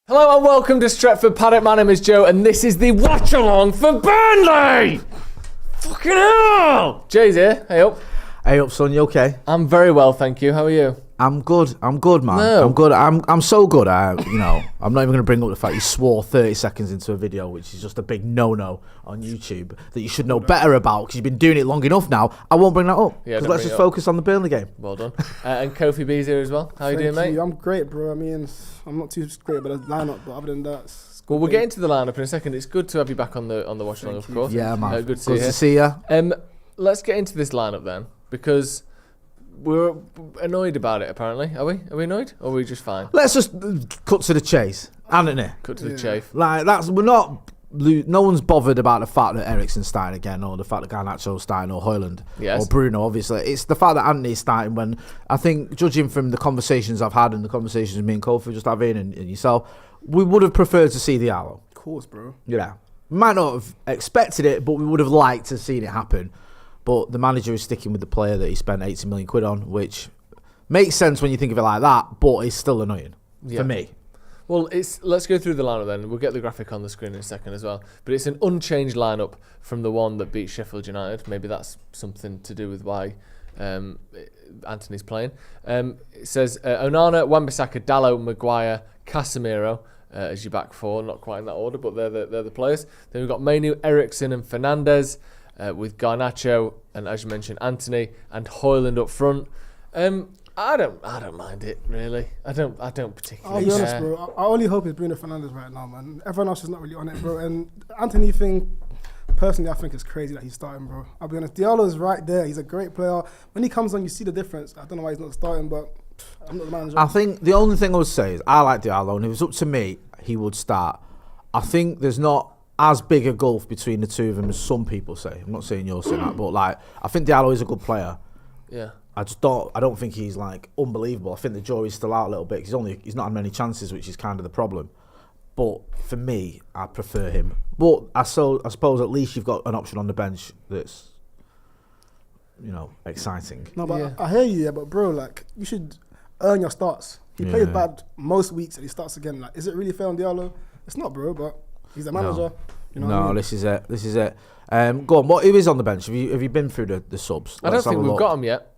Hello and welcome to Stretford Paddock. My name is Joe and this is the watch-along for Burnley! Fucking hell! Jay's here. Hey up. Hey up, son. You okay? I'm very well, thank you. How are you? I'm good, man. No. I'm good. I'm so good. I'm not even going to bring up the fact you swore 30 seconds into a video, which is just a big no-no on YouTube that you should know better about because you've been doing it long enough now. I won't bring that up because let's just focus on the Burnley game. Well done. And Kofi B's here as well. How you doing, mate? I'm great, bro. I mean, I'm not too great about the lineup, but other than that, well, we'll get into the lineup in a second. It's good to have you back on the watch-along, of course. Yeah, man. Good to see you. Let's get into this lineup then, because we're annoyed about it. Apparently, are we? Are we annoyed, or are we just fine? Let's just cut to the chase, Antony. Cut to the chafe. Like we're not. No one's bothered about the fact that Eriksen's starting again, or the fact that Garnacho's starting, or Højlund, or Bruno. Obviously, it's the fact that Antony's starting. When I think, judging from the conversations I've had and the conversations me and Kofi just having, and yourself, we would have preferred to see Diallo. Of course, bro. Yeah, might not have expected it, but we would have liked to have seen it happen. But the manager is sticking with the player that he spent 80 million quid on, which makes sense when you think of it like that, but it's still annoying for me. Well, let's go through the lineup then. We'll get the graphic on the screen in a second as well. But it's an unchanged lineup from the one that beat Sheffield United. Maybe that's something to do with why Antony's playing. It says Onana, Wan-Bissaka, Diallo, Maguire, Casemiro as your back four. Not quite in that order, but they're the players. Then we've got Mainu, Eriksen and Fernandes. With Garnacho and, as you mentioned, Antony and Højlund up front. I don't mind it really. I don't particularly. I'll be honest, bro. I only hope it's Bruno Fernandes right now, man. Everyone else is not really on it, bro. And Antony thing, personally, I think it's crazy that he's starting, bro. I'll be honest. Diallo is right there. He's a great player. When he comes on, you see the difference. I don't know why he's not starting, but I'm not the manager. I think the only thing I would say is I like Diallo, and if it was up to me, he would start. I think there's not as big a gulf between the two of them as some people say. I'm not saying you're saying that, but like I think Diallo is a good player. Yeah. I don't think he's like unbelievable. I think the jury's still out a little bit. He's not had many chances, which is kind of the problem. But for me, I prefer him. But I suppose at least you've got an option on the bench that's, exciting. No, but I hear you, but bro, like you should earn your starts. He plays bad most weeks and he starts again. Like, is it really fair on Diallo? It's not, bro, but he's the manager. No. This is it. Go on. Who is on the bench? Have you been through the subs? I don't think we've got them yet.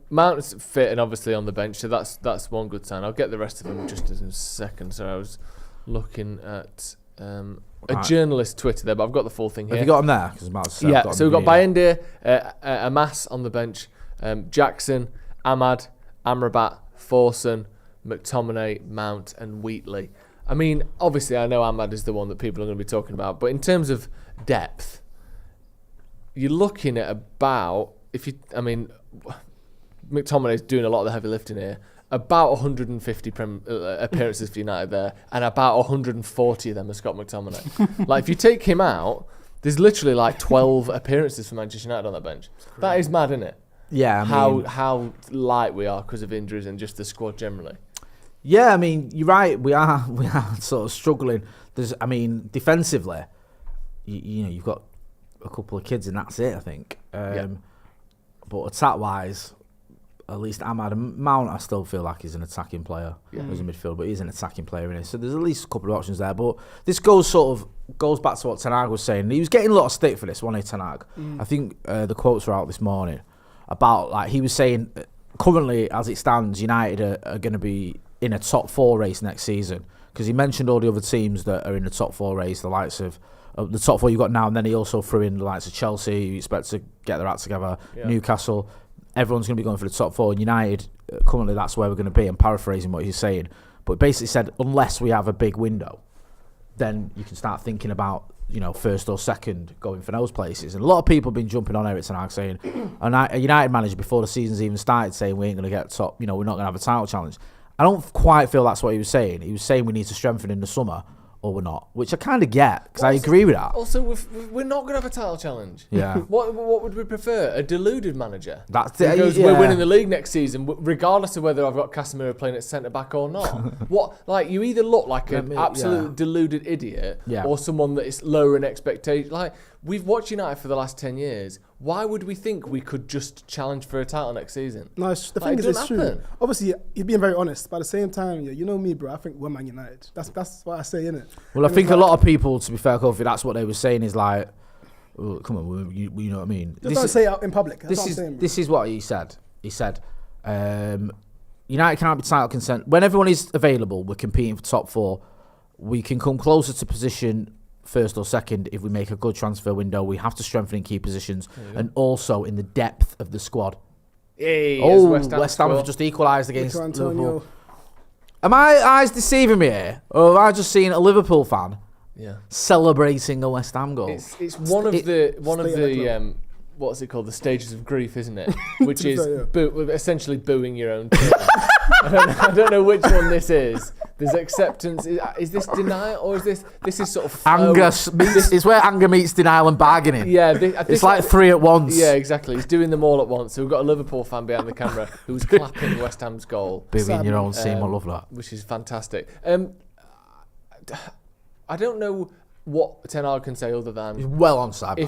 Mount's fit and obviously on the bench, so that's one good sign. I'll get the rest of them just in a second. So I was looking at a journalist Twitter there, but I've got the full thing here. Have you got them there? So we've got Bayindir, Amas on the bench, Jackson, Ahmad, Amrabat, Forson, McTominay, Mount and Wheatley. I mean, obviously, I know Ahmad is the one that people are going to be talking about, but in terms of depth, you're looking at about, McTominay's doing a lot of the heavy lifting here, about 150 appearances for United there, and about 140 of them are Scott McTominay. Like, if you take him out, there's literally like 12 appearances for Manchester United on that bench. That is mad, isn't it? Yeah, how light we are because of injuries and just the squad generally. Yeah, I mean, you're right. We are sort of struggling. Defensively, you've got a couple of kids and that's it, I think. But attack-wise, at least Ahmad and Mount, I still feel like he's an attacking player as a midfielder, but he's an attacking player in it. So there's at least a couple of options there. But this goes back to what Ten Hag was saying. He was getting a lot of stick for this, wasn't he, Ten Hag? I think the quotes were out this morning about, like, he was saying, currently, as it stands, United are going to be in a top four race next season, because he mentioned all the other teams that are in the top four race, the likes of the top four you've got now, and then he also threw in the likes of Chelsea, you expect to get their act together, Newcastle, everyone's going to be going for the top four, and United, currently that's where we're going to be. I'm paraphrasing what he's saying, but basically said, unless we have a big window, then you can start thinking about, first or second going for those places. And a lot of people have been jumping on Eric Ten Hag saying, a United manager before the season's even started saying we ain't going to get top, we're not going to have a title challenge. I don't quite feel that's what he was saying. He was saying we need to strengthen in the summer, or we're not, which I kind of get, because I agree with that. Also, we're not going to have a title challenge. Yeah. What would we prefer? A deluded manager? That's it. Because we're winning the league next season, regardless of whether I've got Casemiro playing at centre-back or not. You either look like an absolute deluded idiot or someone that is lower in expectation. Like, we've watched United for the last 10 years. why would we think we could just challenge for a title next season? No, the thing is, it's true. Happen. Obviously, you're being very honest, but at the same time, you know me, bro. I think we're Man United. That's what I say, innit? Well, I think a lot of people, to be fair, Kofi, that's what they were saying is like, oh, come on, you know what I mean? Just don't say it out in public. That's what I'm saying, bro. This is what he said. He said, United can't be title consent. When everyone is available, we're competing for top 4. We can come closer to position first or second if we make a good transfer window. We have to strengthen in key positions and also in the depth of the squad. Hey, West Ham have just equalised against Antonio. Liverpool. Are my eyes deceiving me here, or have I just seen a Liverpool fan celebrating a West Ham goal? It's one of the what's it called? The stages of grief, isn't it? Which is essentially booing your own team. I don't know which one this is. There's acceptance. Is this denial or is this is sort of anger? It's where anger meets denial and bargaining. Yeah, it's like 3 at once. Yeah, exactly. He's doing them all at once. So we've got a Liverpool fan behind the camera who's clapping West Ham's goal. Booing your own team. I love that. Which is fantastic. I don't know what Ten Hag can say other than he's well on side.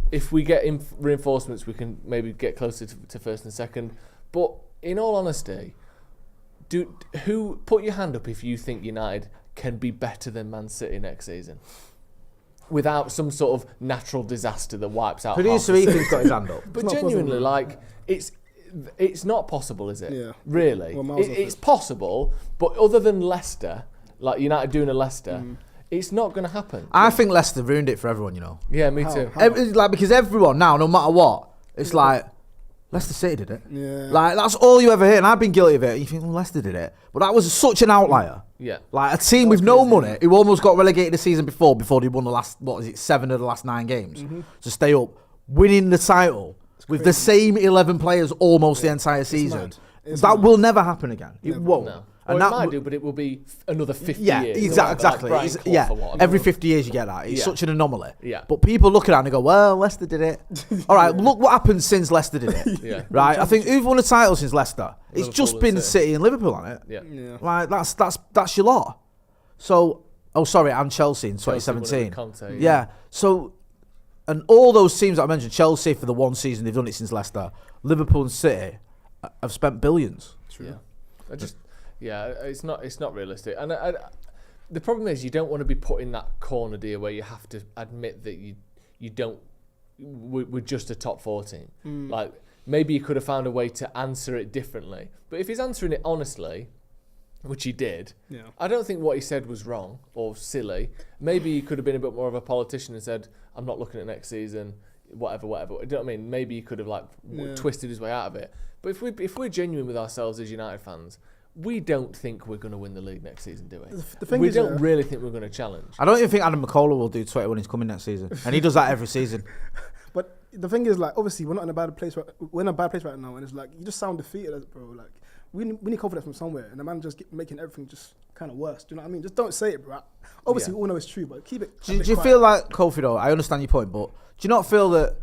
If we get reinforcements, we can maybe get closer to first and second. But in all honesty, put your hand up if you think United can be better than Man City next season without some sort of natural disaster that wipes out. Producer Ethan's got his hand up. But genuinely, like it's not possible, is it? Yeah. Really, it's possible. But other than Leicester, like United doing a Leicester. It's not going to happen. I think Leicester ruined it for everyone, you know. Yeah, me too. Because everyone now, no matter what, it's like, Leicester City did it. Yeah. Like, that's all you ever hear, and I've been guilty of it. You think, well, Leicester did it. But that was such an outlier. Yeah. Like, a team with no money, who almost got relegated the season before they won the last, 7 of the last 9 games, to stay up, winning the title with the same 11 players almost the entire season. That will never happen again. It won't. No. And it might do, but it will be another 50 years. Exactly. Like every 50 years you get that. It's such an anomaly. Yeah. But people look at it and they go, well, Leicester did it. All right, look what happened since Leicester did it. Yeah. Right? I think who've won a title since Leicester? It's just been City and Liverpool, hasn't it? Yeah. Like, that's your lot. So, and Chelsea in 2017. Conte, yeah. So, and all those teams that I mentioned, Chelsea for the one season, they've done it since Leicester. Liverpool and City have spent billions. True. Yeah. It's not realistic, and the problem is you don't want to be put in that corner, dear, where you have to admit that you don't. We're just a top 4 team. Like maybe you could have found a way to answer it differently, but if he's answering it honestly, which he did, I don't think what he said was wrong or silly. Maybe he could have been a bit more of a politician and said, "I'm not looking at next season." Whatever. You know what I mean? Maybe he could have twisted his way out of it. But if we're genuine with ourselves as United fans, we don't think we're going to win the league next season, do we? We don't really think we're going to challenge. I don't even think Adam McCullough will do 20 when he's coming next season, and he does that every season. But the thing is, like, obviously, we're not in a bad place. We're in a bad place right now, and it's like you just sound defeated, bro. Like we need confidence from somewhere, and the man just making everything just kind of worse. Do you know what I mean? Just don't say it, bro. Obviously, we all know it's true, but keep it. Do you feel like, Kofi, though, I understand your point, but do you not feel that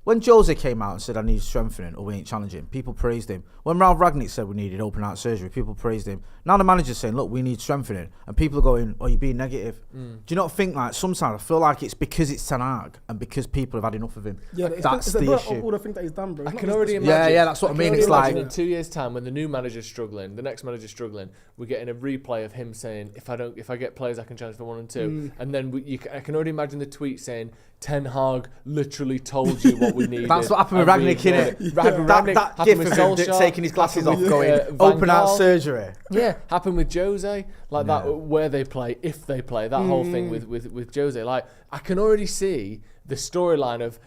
when Jose came out and said, I need strengthening or we ain't challenging, people praised him. When Ralph Ragnick said we needed open heart surgery, people praised him. Now the manager's saying, look, we need strengthening. And people are going, oh, you're being negative. Do you not think, like, sometimes I feel like it's because it's Ten Hag and because people have had enough of him. Yeah, that's the issue. All the things that he's done, bro. I can already imagine. Yeah, that's what I mean. It's like in 2 years' time when the new manager's struggling, the next manager's struggling, we're getting a replay of him saying, if I get players I can challenge for 1 and 2. And then I can already imagine the tweet saying, Ten Hag literally told you what we needed. That's what happened with Ragnick, innit? That gif of him taking his glasses off, going open heart surgery. Yeah, happened with Jose, like that, where they play, if they play, that whole thing with Jose. Like, I can already see the storyline of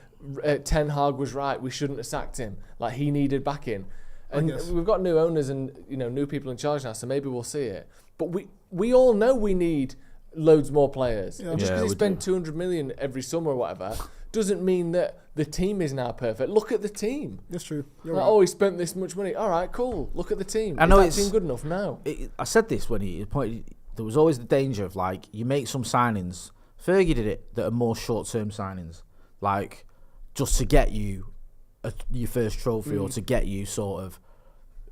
Ten Hag was right, we shouldn't have sacked him. Like, he needed backing. And we've got new owners and new people in charge now, so maybe we'll see it. But we all know we need loads more players. And just because they spend 200 million every summer or whatever doesn't mean that the team is now perfect. Look at the team. That's true. Like, right. Oh, he spent this much money. All right, cool. Look at the team. I know is that team good enough now? I said this when he pointed. There was always the danger of, like, you make some signings. Fergie did it that are more short-term signings, like just to get you your first trophy or to get you sort of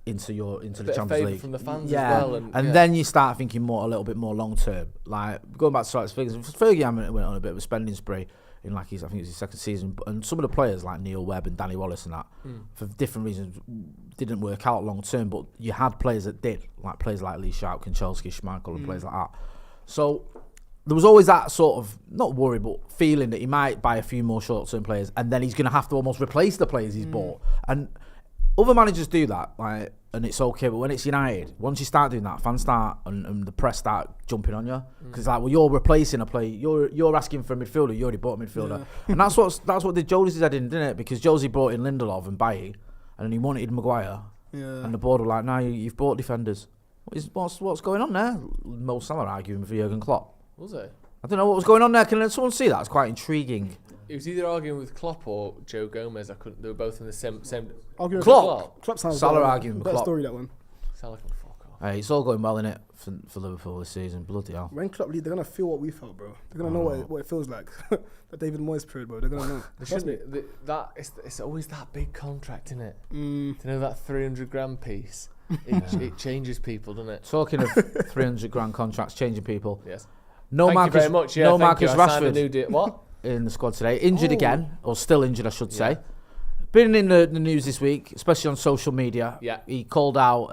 into the Champions League from the fans as well, and then you start thinking a little bit more long term. Like going back to figures, Fergie went on a bit of a spending spree. in like I think it was his second season. And some of the players like Neil Webb and Danny Wallace and that, for different reasons, didn't work out long term. But you had players that did, like players like Lee Sharp, Kanchelski, Schmeichel, and players like that. So there was always that sort of, not worry, but feeling that he might buy a few more short-term players and then he's going to have to almost replace the players he's bought. And other managers do that, like, and it's okay. But when it's United, once you start doing that, fans start and the press start jumping on you because it's like, well, you're replacing a player. You're asking for a midfielder. You already bought a midfielder, and that's what did Josie's head in, didn't it? Because Josie brought in Lindelof and Bailly, and then he wanted Maguire, and the board were like, "No, you've bought defenders. What's going on there?" Mo Salah arguing for Jurgen Klopp. Was it? I don't know what was going on there. Can someone see that? It's quite intriguing. It was either arguing with Klopp or Joe Gomez. I couldn't. They were both in the same. Arguing Klopp. Klopp sounds Salah arguing with better Klopp. story, that one. Salah can fuck off. Hey, it's all going well in it for Liverpool this season. Bloody hell. When Klopp lead, they're gonna feel what we felt, bro. They're gonna know what it feels like. The David Moyes period, bro. They're gonna know. There shouldn't be it's always that big contract, isn't it? You know that 300 grand piece. It changes people, doesn't it? Talking of 300 grand contracts changing people. Yes. No Thank you very much. Yeah, Marcus Rashford. What? In the squad today. Injured again, or still injured, I should say. Been in the news this week, especially on social media. Yeah. He called out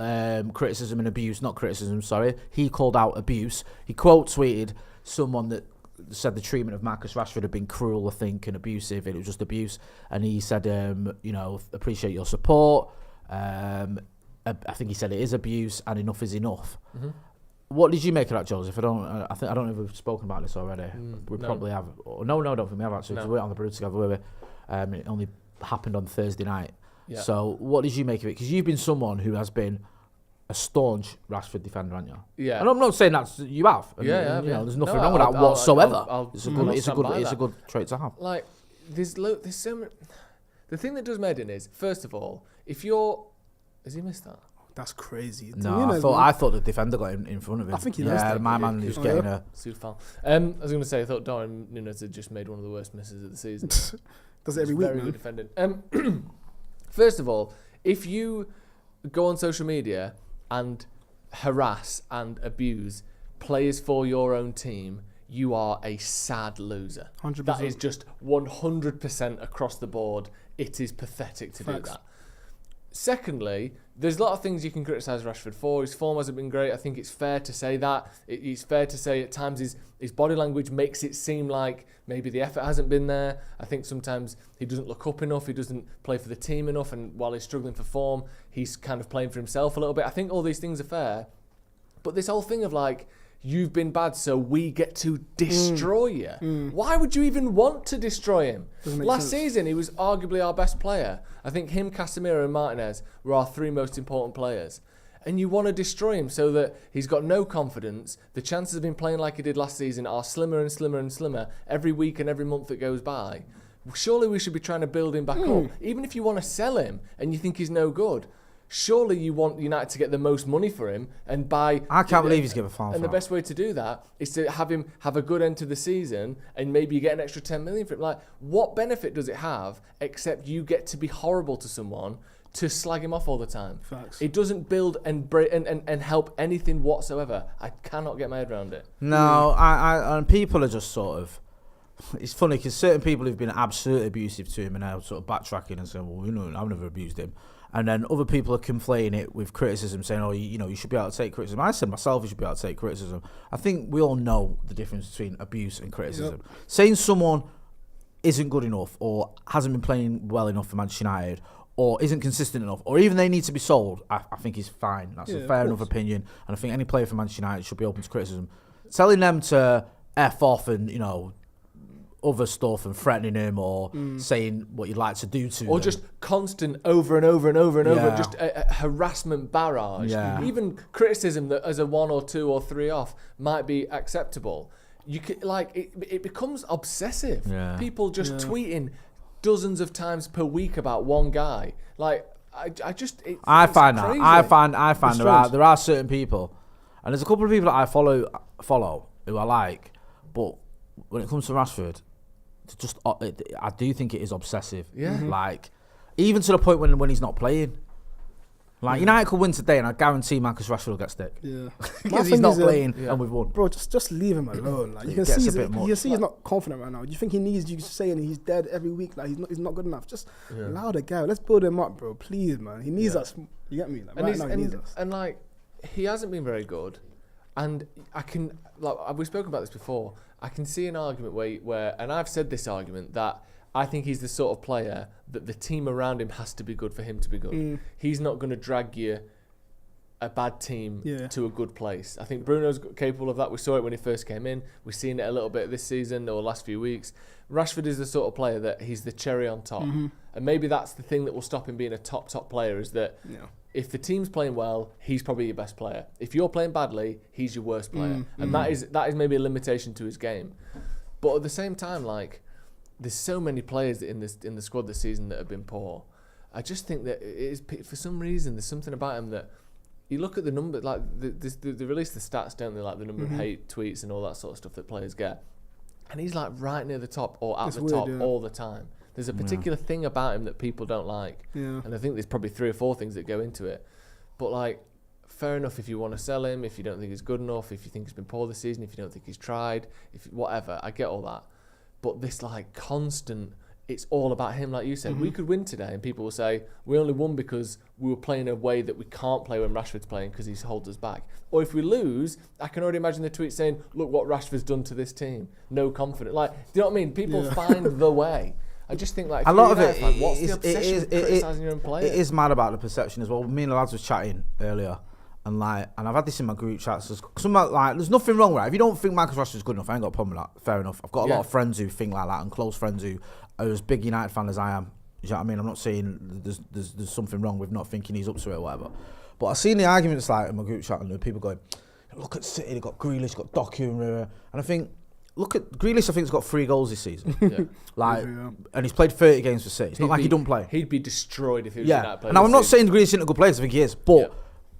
criticism and abuse. Not criticism, sorry. He called out abuse. He quote tweeted someone that said the treatment of Marcus Rashford had been cruel, I think, and abusive. It was just abuse. And he said, appreciate your support. I think he said it is abuse and enough is enough. What did you make of that, Joseph? I don't know if we've spoken about this already. We probably have. No, I don't think we have actually. Because we were on the brew together, were we? It only happened on Thursday night. Yeah. So what did you make of it? Because you've been someone who has been a staunch Rashford defender, haven't you? Yeah. And I'm not saying that you have. There's nothing wrong with that whatsoever. It's a good trait to have. Like there's so many. The thing that does Maiden is, first of all, if you're, has he missed that? That's crazy. No, I thought the defender got in front of him. I think he missed it. My man is getting a... foul. I was going to say, I thought Darwin Núñez had just made one of the worst misses of the season. Does it every week, very good defending. First of all, if you go on social media and harass and abuse players for your own team, you are a sad loser. 100%. That is just 100% across the board. It is pathetic to do that. Secondly, there's a lot of things you can criticise Rashford for. His form hasn't been great. I think it's fair to say that. It's fair to say at times his body language makes it seem like maybe the effort hasn't been there. I think sometimes he doesn't look up enough. He doesn't play for the team enough. And while he's struggling for form, he's kind of playing for himself a little bit. I think all these things are fair. But this whole thing of like, you've been bad, so we get to destroy you. Why would you even want to destroy him? Last season, he was arguably our best player. I think him, Casemiro and Martinez were our three most important players. And you want to destroy him so that he's got no confidence. The chances of him playing like he did last season are slimmer and slimmer and slimmer every week and every month that goes by. Surely we should be trying to build him back up. Even if you want to sell him and you think he's no good, surely you want United to get the most money for him and buy... I can't believe he's given a foul. And the best way to do that is to have him have a good end to the season and maybe you get an extra 10 million for him. Like, what benefit does it have except you get to be horrible to someone to slag him off all the time? Facts. It doesn't build and help anything whatsoever. I cannot get my head around it. No, and people are just sort of... It's funny because certain people who've been absolutely abusive to him are now sort of backtracking and saying, well, I've never abused him. And then other people are conflating it with criticism, saying, you should be able to take criticism. I said myself, you should be able to take criticism. I think we all know the difference between abuse and criticism. Yep. Saying someone isn't good enough or hasn't been playing well enough for Manchester United or isn't consistent enough or even they need to be sold, I think is fine. That's a fair enough opinion. And I think any player for Manchester United should be open to criticism. Telling them to F off and, other stuff and threatening him or saying what you'd like to do to or them. Just constant over and over and over and over, just a harassment barrage. Even criticism that as a 1 or 2 or 3 off might be acceptable. You could, it becomes obsessive. People just tweeting dozens of times per week about one guy. I find there are certain people, and there's a couple of people that I follow who I like, but when it comes to Rashford, I do think it is obsessive. Even to the point when he's not playing. Like United could win today, and I guarantee Marcus Rashford will get stick. Yeah, Because he's not playing, and we've won. Bro, just leave him alone. Like you can see, he's not confident right now. Do you think he needs you saying he's dead every week? Like he's not good enough. Just allow the guy. Let's build him up, bro. Please, man. He needs us. You get me? Like, right now, he needs us. And like, he hasn't been very good. And I can, like, we've spoken about this before. I can see an argument where, and I've said this argument that I think he's the sort of player that the team around him has to be good for him to be good. He's not going to drag you a bad team to a good place. I think Bruno's capable of that. We saw it when he first came in. We've seen it a little bit this season or last few weeks. Rashford is the sort of player that he's the cherry on top. And maybe that's the thing that will stop him being a top player, is that if the team's playing well, he's probably your best player. If you're playing badly, he's your worst player. And that is maybe a limitation to his game. But at the same time, like, there's so many players in the squad this season that have been poor. I just think that it is, for some reason, there's something about him that you look at the number, like they release the stats, don't they? Like the number of hate tweets and all that sort of stuff that players get, and he's like right near the top or at the top all the time. There's a particular thing about him that people don't like, and I think there's probably 3 or 4 things that go into it. But like, fair enough if you want to sell him, if you don't think he's good enough, if you think he's been poor this season, if you don't think he's tried, if whatever, I get all that. But this like constant, it's all about him, like you said. We could win today and people will say, we only won because we were playing a way that we can't play when Rashford's playing because he holds us back. Or if we lose, I can already imagine the tweet saying, look what Rashford's done to this team. No confidence. Like, do you know what I mean? People find the way. I just think like, a lot of it, what's the obsession with criticising your own player? It is mad about the perception as well. Me and the lads was chatting earlier. And I've had this in my group chats. There's nothing wrong with it. If you don't think Marcus Rashford's good enough, I ain't got a problem with that. Fair enough. I've got a lot of friends who think like that, and close friends who are as big United fan as I am. You know what I mean? I'm not saying there's something wrong with not thinking he's up to it or whatever. But I've seen the arguments like in my group chat, and there are people going, look at City, they've got Grealish, got Doku, and I think, look at Grealish. I think he's got 3 goals this season. And he's played 30 games for City. It's not like he don't play. He'd be destroyed if he was United player. And I'm not saying Grealish isn't a good player, because I think he is, but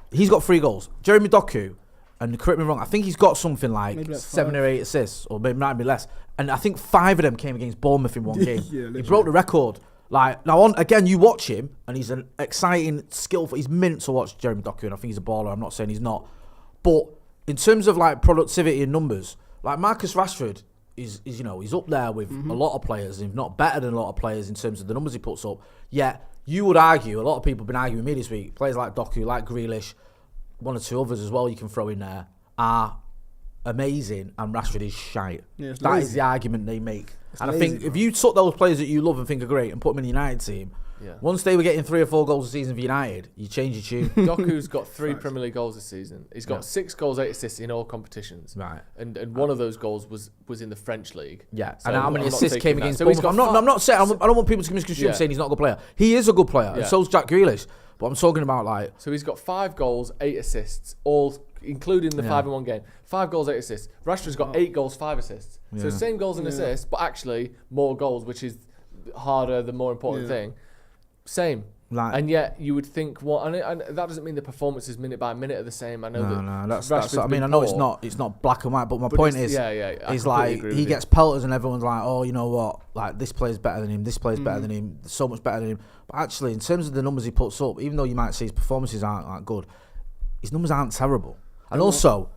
he's got 3 goals. Jeremy Doku, and correct me wrong, I think he's got something like 7 or 8 assists, or maybe might be less. And I think 5 of them came against Bournemouth in one game. He broke the record. Like now, again, you watch him, and he's an exciting, skillful. He's mint to watch, Jeremy Doku, and I think he's a baller. I'm not saying he's not, but in terms of like productivity and numbers, like Marcus Rashford is he's up there with a lot of players, if not better than a lot of players in terms of the numbers he puts up. Yet you would argue, a lot of people have been arguing with me this week, players like Doku, like Grealish, 1 or 2 others as well you can throw in there, are amazing, and Rashford is shite. That is the argument they make. And I think if you took those players that you love and think are great and put them in the United team, once they were getting 3 or 4 goals a season for United, you change your tune. Doku's got 3 Premier League goals this season. He's got 6 goals, 8 assists in all competitions. Right. And one of those goals was in the French league. Yeah. So and how many assists came against Bournemouth? I'm not saying, I don't want people to misconstrue saying he's not a good player. He is a good player, and so's Jack Grealish. But I'm talking about like... So he's got 5 goals, 8 assists, all including the 5 in one game. 5 goals, 8 assists. Rashford's got 8 goals, 5 assists. So same goals and assists, but actually more goals, which is harder, the more important thing. Same. Like, and yet you would think and that doesn't mean the performances minute by minute are the same. I know that's I mean, I know it's not black and white, but my point is is like he gets pelters and everyone's like, oh, you know what, like this player's better than him, this player's better than him, so much better than him. But actually, in terms of the numbers he puts up, even though you might say his performances aren't that good, his numbers aren't terrible. And also,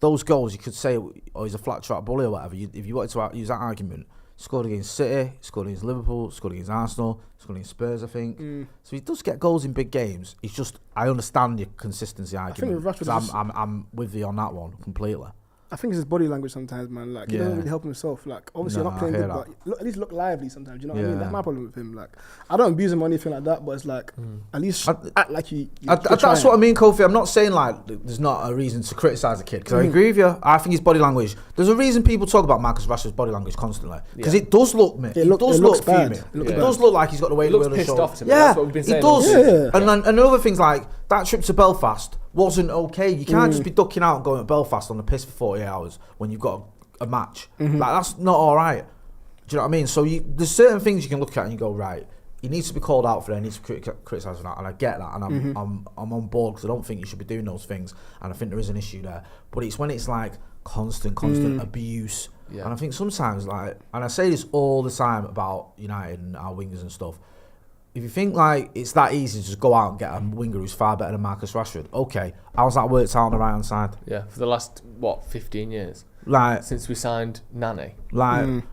those goals, you could say, oh, he's a flat track bully or whatever. If you wanted to use that argument, scored against City, scored against Liverpool, scored against Arsenal, scored against Spurs, I think. So he does get goals in big games. It's just, I understand your consistency argument. I'm with you on that one completely. I think it's his body language sometimes, man. Like, he doesn't really help himself. Like, obviously, you're not playing good, but at least look lively sometimes. You know what I mean? That's my problem with him. Like, I don't abuse him or anything like that, but it's like, at least act like you that's what I mean, Kofi. I'm not saying, like, there's not a reason to criticise a kid, because I agree with you. I think his body language, there's a reason people talk about Marcus Rashford's body language constantly. Because it does look, mate. It does look fuming. It does look like he's got the weight of the pissed off to me. Yeah, that's what we've been saying. It does. And other things like, that trip to Belfast wasn't okay. You can't just be ducking out and going to Belfast on the piss for 48 hours when you've got a match. Like, that's not all right. Do you know what I mean? So there's certain things you can look at and you go, right, he needs to be called out for that, he needs to be criticised for that, and I get that, and I'm on board, because I don't think you should be doing those things, and I think there is an issue there. But it's when it's like constant abuse. And I think sometimes, like, and I say this all the time about United and our wingers and stuff, if you think like it's that easy to just go out and get a winger who's far better than Marcus Rashford, okay, how's that worked out on the right hand side? Yeah, for the last 15 years, Like since we signed Nani. Like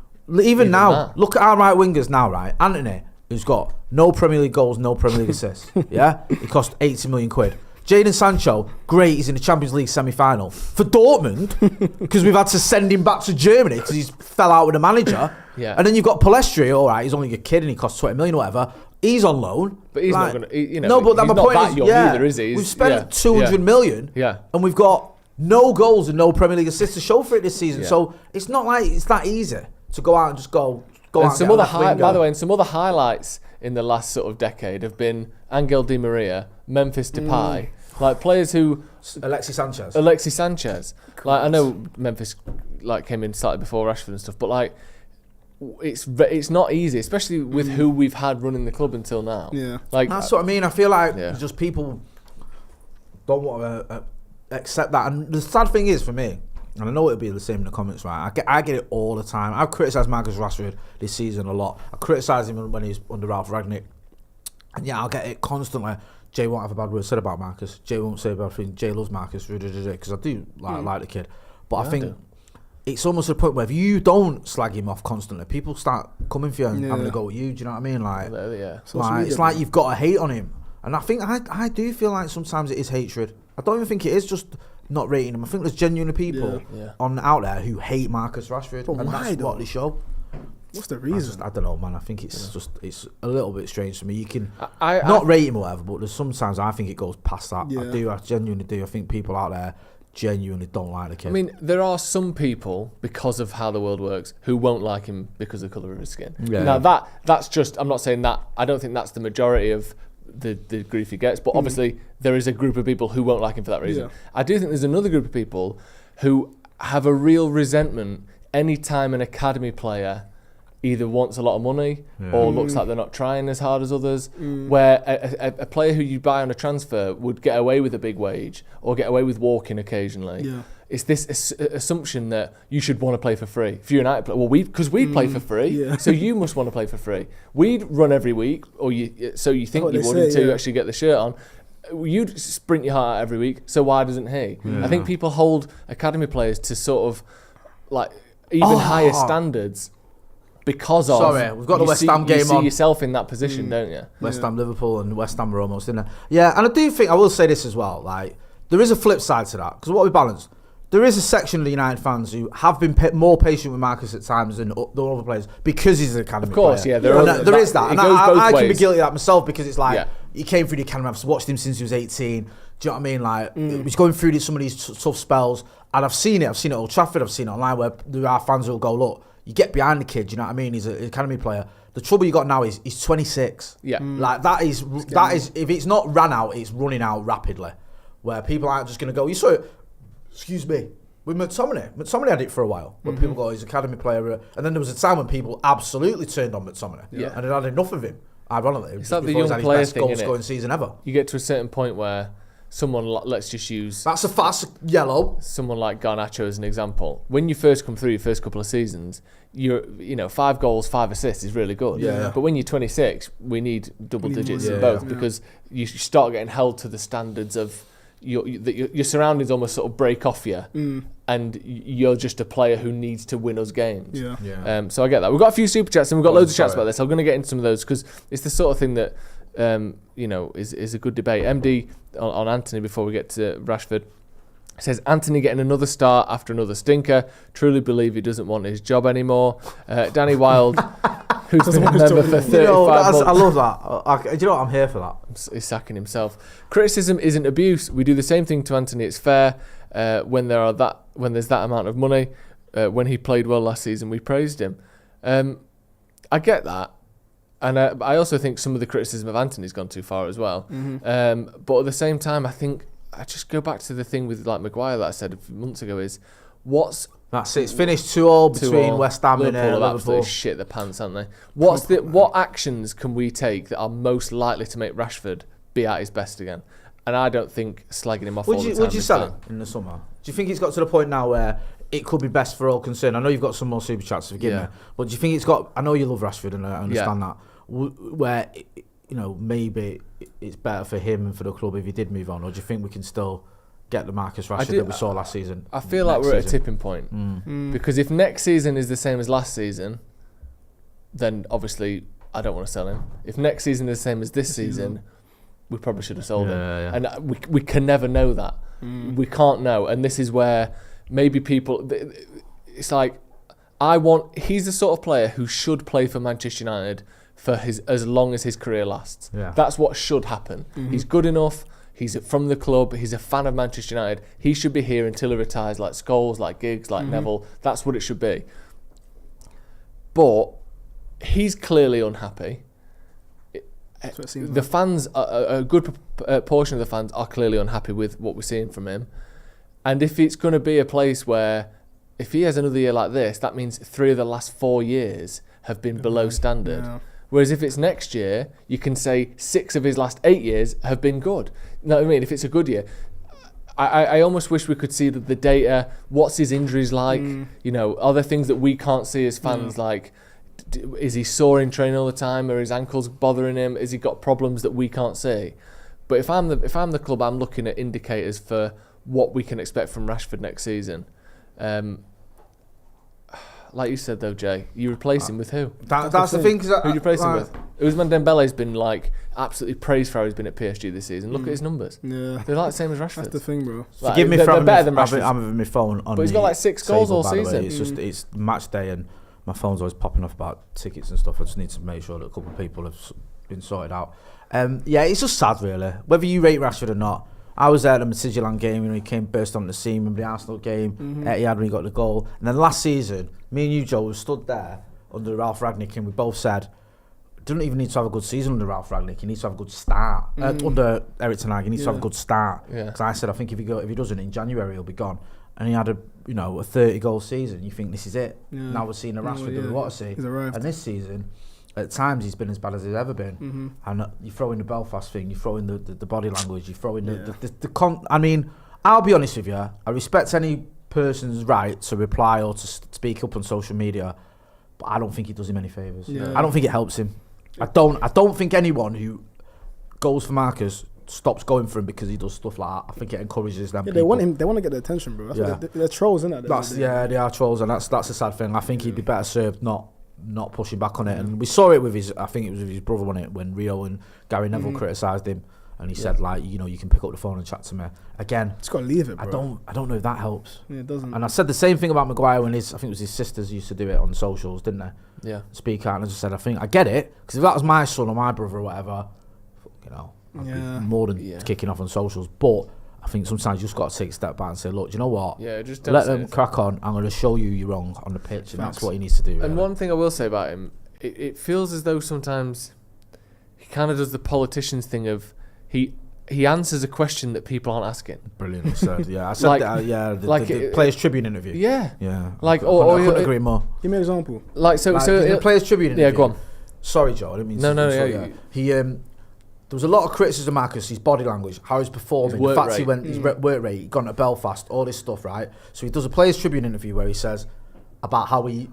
even now, that. look at our right wingers now, right? Antony, who's got no Premier League goals, no Premier League assists. Yeah, he cost 80 million quid. Jadon Sancho, great, he's in the Champions League semi-final. For Dortmund, because we've had to send him back to Germany because he's fell out with the manager. Yeah. And then you've got Palestri, all right, he's only a kid and he costs 20 million or whatever. He's on loan. But he's like, not going to, you know, no, but he's my not point that is, young either, is he? We've spent 200 million and we've got no goals and no Premier League assists to show for it this season. Yeah. So it's not like it's that easy to go out and just go and and out some and other get a left winger. by the way, and some other highlights in the last sort of decade have been Angel Di Maria, Memphis Depay, like players who Alexis Sanchez. Like I know Memphis like came in slightly before Rashford and stuff, but like it's not easy, especially with who we've had running the club until now. Yeah, like That's what I mean. I feel like Yeah. just people don't want to accept that. And the sad thing is for me, and I know it'll be the same in the comments, right? I get it all the time. I've criticised Marcus Rashford this season a lot. I criticised him when he was under Ralph Rangnick. And yeah, I'll get it constantly. Jay won't have a bad word said about Marcus. Jay won't say a bad thing. Jay loves Marcus because I do like the kid. But I think it's almost to the point where if you don't slag him off constantly, people start coming for you and having a go at you. Do you know what I mean? Like, it's like you've got a hate on him. And I think I do feel like sometimes it is hatred. I don't even think it is just not rating him. I think there's genuinely people out there who hate Marcus Rashford, but and why, that's though? what they show. What's the reason? I don't know, man. I think it's it's a little bit strange to me. You can I not rate him or whatever, but there's sometimes I think it goes past that. Yeah. I genuinely do. I think people out there genuinely don't like the kid. I mean, there are some people, because of how the world works, who won't like him because of the colour of his skin. Yeah. Now that's just, I'm not saying that, I don't think that's the majority of the grief he gets, but obviously there is a group of people who won't like him for that reason. Yeah. I do think there's another group of people who have a real resentment any time an academy player either wants a lot of money or looks like they're not trying as hard as others, where a player who you buy on a transfer would get away with a big wage or get away with walking occasionally. Yeah. It's this assumption that you should want to play for free. If you're a United player, well, because we'd play for free, so you must want to play for free. We'd run every week, so you think you would until you actually get the shirt on. You'd sprint your heart out every week, so why doesn't he? I think people hold academy players to sort of like even higher standards because of. Sorry, we've got the West Ham game you see on. yourself in that position, don't you? West Ham, Liverpool, and West Ham were almost in there. Yeah, and I do think I will say this as well. Like there is a flip side to that because what we balance. There is a section of the United fans who have been more patient with Marcus at times than the other players because he's an academy player. Of course, yeah. There is that. It And goes both I can be ways. guilty of that myself because it's like, he came through the academy. I've watched him since he was 18. Do you know what I mean? Like, he's going through some of these tough spells. And I've seen it. I've seen it at Old Trafford. I've seen it online where there are fans who will go, look, you get behind the kid. Do you know what I mean? He's an academy player. The trouble you got now is he's 26. Yeah. Like, that is, if it's not ran out, it's running out rapidly. Where people aren't just going to go, you saw it, excuse me. With McTominay. McTominay had it for a while. When people go, he's an academy player. And then there was a time when people absolutely turned on McTominay. Yeah. And had enough of him. Ironically. It's like the before he's young had player his best thing, innit? goal-scoring season ever. You get to a certain point where someone, let's just use That's a fast yellow. someone like Garnacho as an example. When you first come through your first couple of seasons, you're 5 goals, 5 assists is really good. Yeah. But when you're 26, we need double digits more. in Yeah. both because you start getting held to the standards of your surroundings almost sort of break off you, and you're just a player who needs to win us games. Yeah. So I get that. We've got a few super chats and we've got loads of chats about this. I'm going to get into some of those because it's the sort of thing that is a good debate. MD on Antony before we get to Rashford says Antony getting another start after another stinker. Truly believe he doesn't want his job anymore. Danny Wild, who's been a member for 35 months. I love that. Do you know what? I'm here for that. He's sacking himself. Criticism isn't abuse. We do the same thing to Antony. It's fair when there's that amount of money. When he played well last season, we praised him. I get that. And I also think some of the criticism of Antony's gone too far as well. But at the same time, I think I just go back to the thing with like Maguire that I said a few months ago is That's it. It's finished 2-2 between West Ham and Liverpool. Liverpool. Absolutely shit the pants, haven't they? What actions can we take that are most likely to make Rashford be at his best again? And I don't think slagging him off all the time. Would you sell him in the summer? Do you think it's got to the point now where it could be best for all concerned? I know you've got some more super chats, forgive me. But do you think it's got... I know you love Rashford and I understand that. Where maybe it's better for him and for the club if he did move on, or do you think we can still get the Marcus Rashford that we saw last season? I feel like we're at a tipping point because if next season is the same as last season, then obviously I don't want to sell him. If next season is the same as this season, we probably should have sold him. Yeah. And we can never know that. We can't know. And this is where maybe people... It's like, he's the sort of player who should play for Manchester United for as long as his career lasts. Yeah. That's what should happen. He's good enough. He's from the club. He's a fan of Manchester United. He should be here until he retires, like Scholes, like Giggs, like Neville. That's what it should be. But he's clearly unhappy. The fans, a good portion of the fans are clearly unhappy with what we're seeing from him. And if it's going to be a place where, if he has another year like this, that means 3 of the last 4 years have been below standard. Yeah. Whereas if it's next year, you can say 6 of his last 8 years have been good. You know what I mean? If it's a good year. I almost wish we could see the data. What's his injuries like? Are there things that we can't see as fans, like... Is he sore in training all the time? Are his ankles bothering him? Has he got problems that we can't see? But if I'm the club, I'm looking at indicators for what we can expect from Rashford next season. Like you said though, Jay, you replace him with who? That's the thing. Who do you replace him with? Usman Dembele's been absolutely praised for how he's been at PSG this season. Look at his numbers. Yeah, they're the same as Rashford. That's the thing, bro. Forgive me for better than Rashford. I'm having my phone on. But he's got 6 goals all season. It's match day and my phone's always popping off about tickets and stuff. I just need to make sure that a couple of people have been sorted out. It's just sad, really. Whether you rate Rashford or not, I was there at the Managerial game, he came burst on the scene. Remember the Arsenal game? Etihad when he got the goal. And then last season, me and you, Joe, we stood there under Ralph Rangnick and we both said, doesn't even need to have a good season under Ralph Rangnick. He needs to have a good start. Under Eric Ten Hag, he needs to have a good start. Because I said, I think if he doesn't in January, he'll be gone. And he had a 30-goal season. You think this is it? Yeah. Now we're seeing a Rashford that we want to see. And this season, at times he's been as bad as he's ever been. And you throw in the Belfast thing, you throw in the body language, you throw in I mean, I'll be honest with you. I respect any person's right to reply or to speak up on social media, but I don't think it does him any favours. Yeah. I don't think it helps him. I don't think anyone who goes for Marcus stops going for him because he does stuff like that. I think it encourages them. Yeah, they want him. They want to get the attention, bro. They're trolls, isn't it? They are trolls, and that's a sad thing. I think he'd be better served not pushing back on it. And we saw it with I think it was with his brother on it when Rio and Gary Neville criticised him, and he said you can pick up the phone and chat to me again. Just gotta leave it, bro. I don't know if that helps. Yeah, it doesn't. And I said the same thing about Maguire when I think it was his sisters used to do it on socials, didn't they? Yeah. Speak out, and I just said, I get it, because if that was my son or my brother or whatever, I'd be more than kicking off on socials. But I think sometimes you just got to take a step back and say, look, do you know what? Yeah, just let them crack on. I'm going to show you you're wrong on the pitch, and that's what he needs to do. Really. And one thing I will say about him, it feels as though sometimes he kind of does the politicians thing of he answers a question that people aren't asking. Brilliant, said. Yeah, I said that. Yeah, the Players Tribune interview. Yeah, yeah. I couldn't agree more. Give me an example. The Players Tribune interview. Yeah, go on. Sorry, Joe. I didn't mean to. No. He there was a lot of criticism of Marcus, his body language, how he's performing. The fact he went, his work rate, he'd gone to Belfast, all this stuff, right? So he does a Players Tribune interview where he says about how he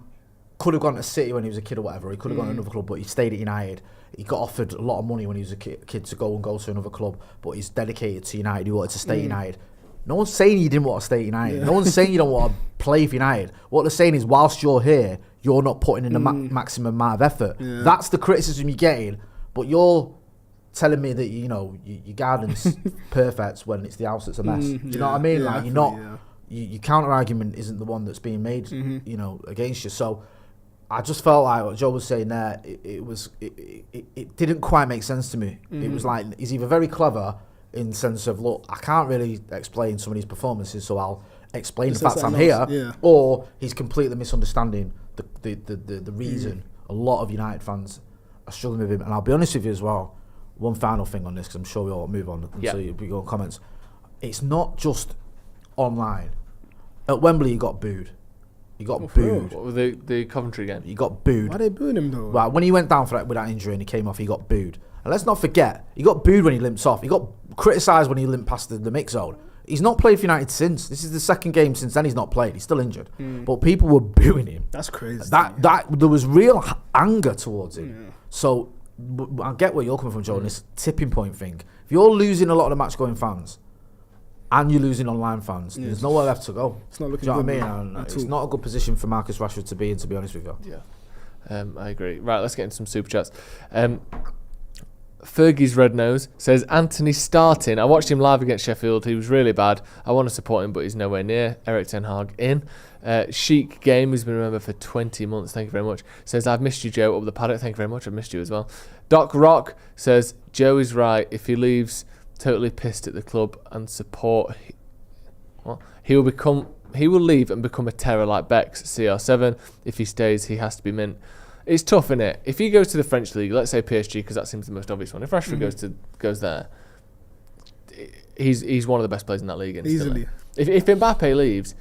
could have gone to City when he was a kid or whatever. He could have gone to another club, but he stayed at United. He got offered a lot of money when he was a kid to go to another club, but he's dedicated to United. He wanted to stay at United. No one's saying you didn't want to stay at United. Yeah. No one's saying you don't want to play for United. What they're saying is, whilst you're here, you're not putting in the maximum amount of effort. Yeah. That's the criticism you're getting, but you're telling me that your garden's perfect when it's the house that's a mess. Do you know what I mean? Like you're not. Your counter argument isn't the one that's being made. Against you. So I just felt like what Joe was saying there. It didn't quite make sense to me. It was like he's either very clever in the sense of, look, I can't really explain some of these performances, so I'll explain the fact I'm here, or he's completely misunderstanding the reason a lot of United fans are struggling with him. And I'll be honest with you as well. One final thing on this, because I'm sure we all move on until we go on comments. It's not just online. At Wembley, you got booed. You got booed. What, the Coventry game? You got booed. Why are they booing him though? Right, when he went down with that injury and he came off, he got booed. And let's not forget, he got booed when he limps off. He got criticised when he limped past the mix zone. He's not played for United since. This is the second game since then he's not played. He's still injured. But people were booing him. That's crazy. That there was real anger towards him. So I get where you're coming from, Jordan. It's a tipping point thing. If you're losing a lot of the match-going fans, and you're losing online fans, there's nowhere left to go. It's not looking Do you know good. what I mean? It's not a good position for Marcus Rashford to be in, to be honest with you. Yeah, I agree. Right, let's get into some super chats. Fergie's Red Nose says, Antony starting. I watched him live against Sheffield. He was really bad. I want to support him, but he's nowhere near. Eric Ten Hag in. Chic Game, who's been a member for 20 months. Thank you very much. Says, I've missed you, Joe, up the Paddock. Thank you very much. I've missed you as well. Doc Rock says, Joe is right. If he leaves, totally pissed at the club and support. He will leave and become a terror like Beck's CR7. If he stays, he has to be mint. It's tough, isn't it? If he goes to the French league, let's say PSG, because that seems the most obvious one. If Rashford goes there, he's one of the best players in that league instantly. Easily. If Mbappe leaves,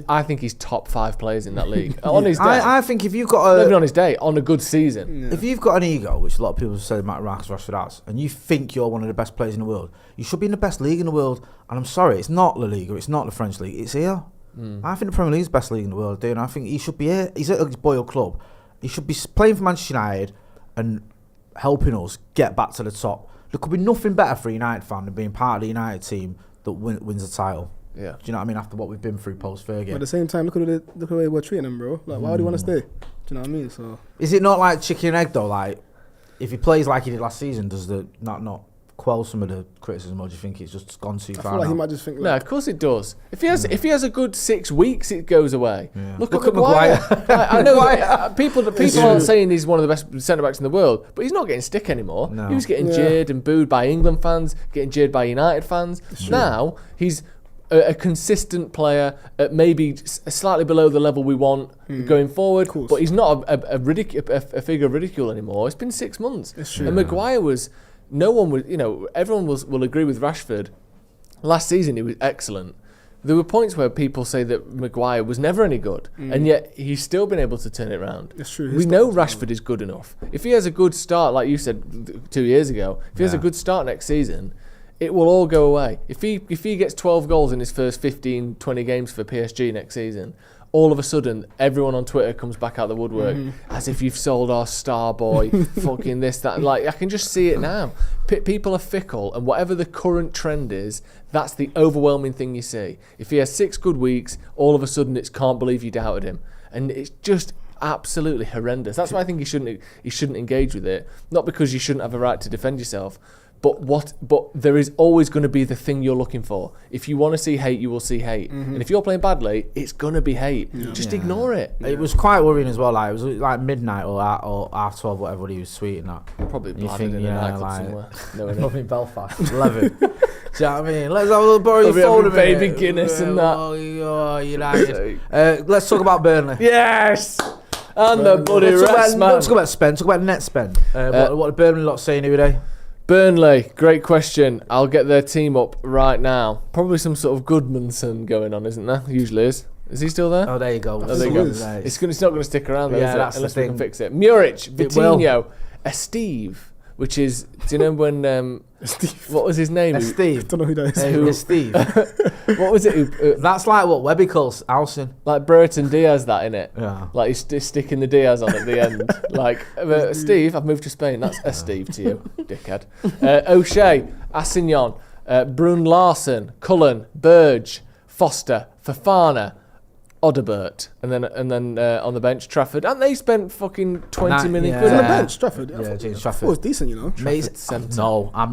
I think he's top 5 players in that league on his day. I think if you've got even on his day, on a good season. If you've got an ego, which a lot of people say Marcus Rashford has, and you think you're one of the best players in the world, you should be in the best league in the world. And I'm sorry, it's not La Liga, it's not the French league, it's here. I think the Premier League is the best league in the world, dude. And I think he should be here. He's at his boy club. He should be playing for Manchester United and helping us get back to the top. There could be nothing better for a United fan than being part of the United team that wins the title. Yeah. Do you know what I mean? After what we've been through post-Fergie. But at the same time, look at the way we're treating him, bro. Like, why do you want to stay? Do you know what I mean? So is it not like chicken and egg though? Like, if he plays like he did last season, does the not quell some of the criticism, or do you think it's just gone too far? I feel like now? he might just think. No, of course it does. If he has a good 6 weeks, it goes away. Yeah. Look at Maguire. I know people aren't saying he's one of the best centre backs in the world, but he's not getting stick anymore. No. He was getting jeered and booed by England fans, getting jeered by United fans. Now he's a consistent player at maybe slightly below the level we want going forward, but he's not a figure of ridicule anymore. It's been 6 months. It's true. And Maguire was. No one was, everyone will agree with Rashford. Last season, he was excellent. There were points where people say that Maguire was never any good, and yet he's still been able to turn it around. It's true. We know Rashford is good enough. If he has a good start, like you said 2 years ago, if he has a good start next season, it will all go away. If he gets 12 goals in his first 15, 20 games for PSG next season, all of a sudden, everyone on Twitter comes back out the woodwork as if you've sold our star boy, fucking this, that. Like, I can just see it now. People are fickle, and whatever the current trend is, that's the overwhelming thing you see. If he has 6 good weeks, all of a sudden it's can't believe you doubted him. And it's just absolutely horrendous. That's why I think he shouldn't engage with it. Not because you shouldn't have a right to defend yourself, but there is always going to be the thing you're looking for. If you want to see hate, you will see hate. And if you're playing badly, it's going to be hate. Just ignore it. It was quite worrying as well. Like, it was like midnight or half 12, whatever he was tweeting at. Probably You blabbing think, in a nightclub somewhere. No, Probably in Belfast. 11. Do you know what I mean? Let's have a little borrow your phone a minute. Baby Guinness and that. Oh, United. Let's talk about Burnley. Yes! And the bloody rest, man. Let's talk about spend. Talk about net spend. What the Burnley lot saying every day? Burnley, great question. I'll get their team up right now. Probably some sort of Goodmanson going on, isn't there? Usually is. Is he still there? Oh, there you go. Oh, there you go. Nice. It's not going to stick around, though, Yeah, is it? that's Unless the we can thing. fix it. Muric, Vitinho, a Steve, which is, do you know when, Steve. what was his name? Steve. Don't know who that is. Steve. What was it? That's like what Webby calls Alson. Like Brereton Diaz, that, innit? Yeah. Like he's sticking the Diaz on at the end. Like, Steve, I've moved to Spain. That's a Steve to you, dickhead. O'Shea, Assignon, Brun Larson, Cullen, Burge, Foster, Fafana, Odebert, and then on the bench Trafford, and they spent fucking 20 million quid On the on bench, Stretford. Yeah, James I Stratford. thought it was decent, you know. No, I'm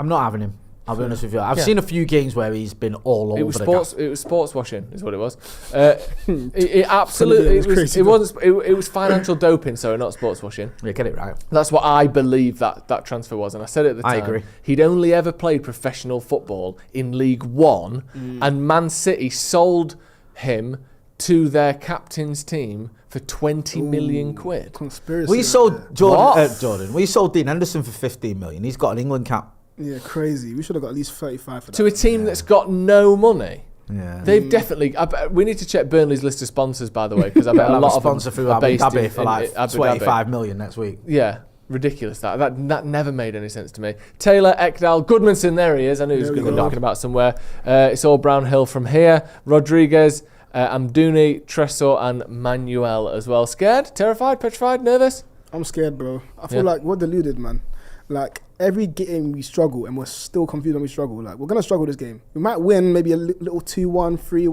not having him. I'll be honest with you. I've seen a few games where he's been all over the gap. It was sports washing, is what it was. It absolutely. It was financial doping. Sorry, not sports washing. Yeah, get it right. That's what I believe that transfer was, and I said it at the time. I agree. He'd only ever played professional football in League One, and Man City sold him to their captain's team for 20 million quid. Conspiracy. We sold What? We sold Dean Henderson for 15 million. He's got an England cap. Yeah, crazy. We should have got at least 35 for that. To a team that's got no money. Yeah. They've definitely. We need to check Burnley's list of sponsors, by the way, because I bet a lot of them sponsor through are Abu based Dhabi in for like Abu 25 Dhabi. million next week. Yeah, ridiculous. That never made any sense to me. Taylor, Ekdal, Goodmanson, there he is. I knew he was going to be knocking about somewhere. It's all Brownhill from here. Rodriguez, Amdouni, Tresor, and Manuel as well. Scared, terrified, petrified, nervous? I'm scared, bro. I feel like we're deluded, man. Like, every game we struggle and we're still confused when we struggle. Like, we're going to struggle this game. We might win maybe a little 2-1, 3-1,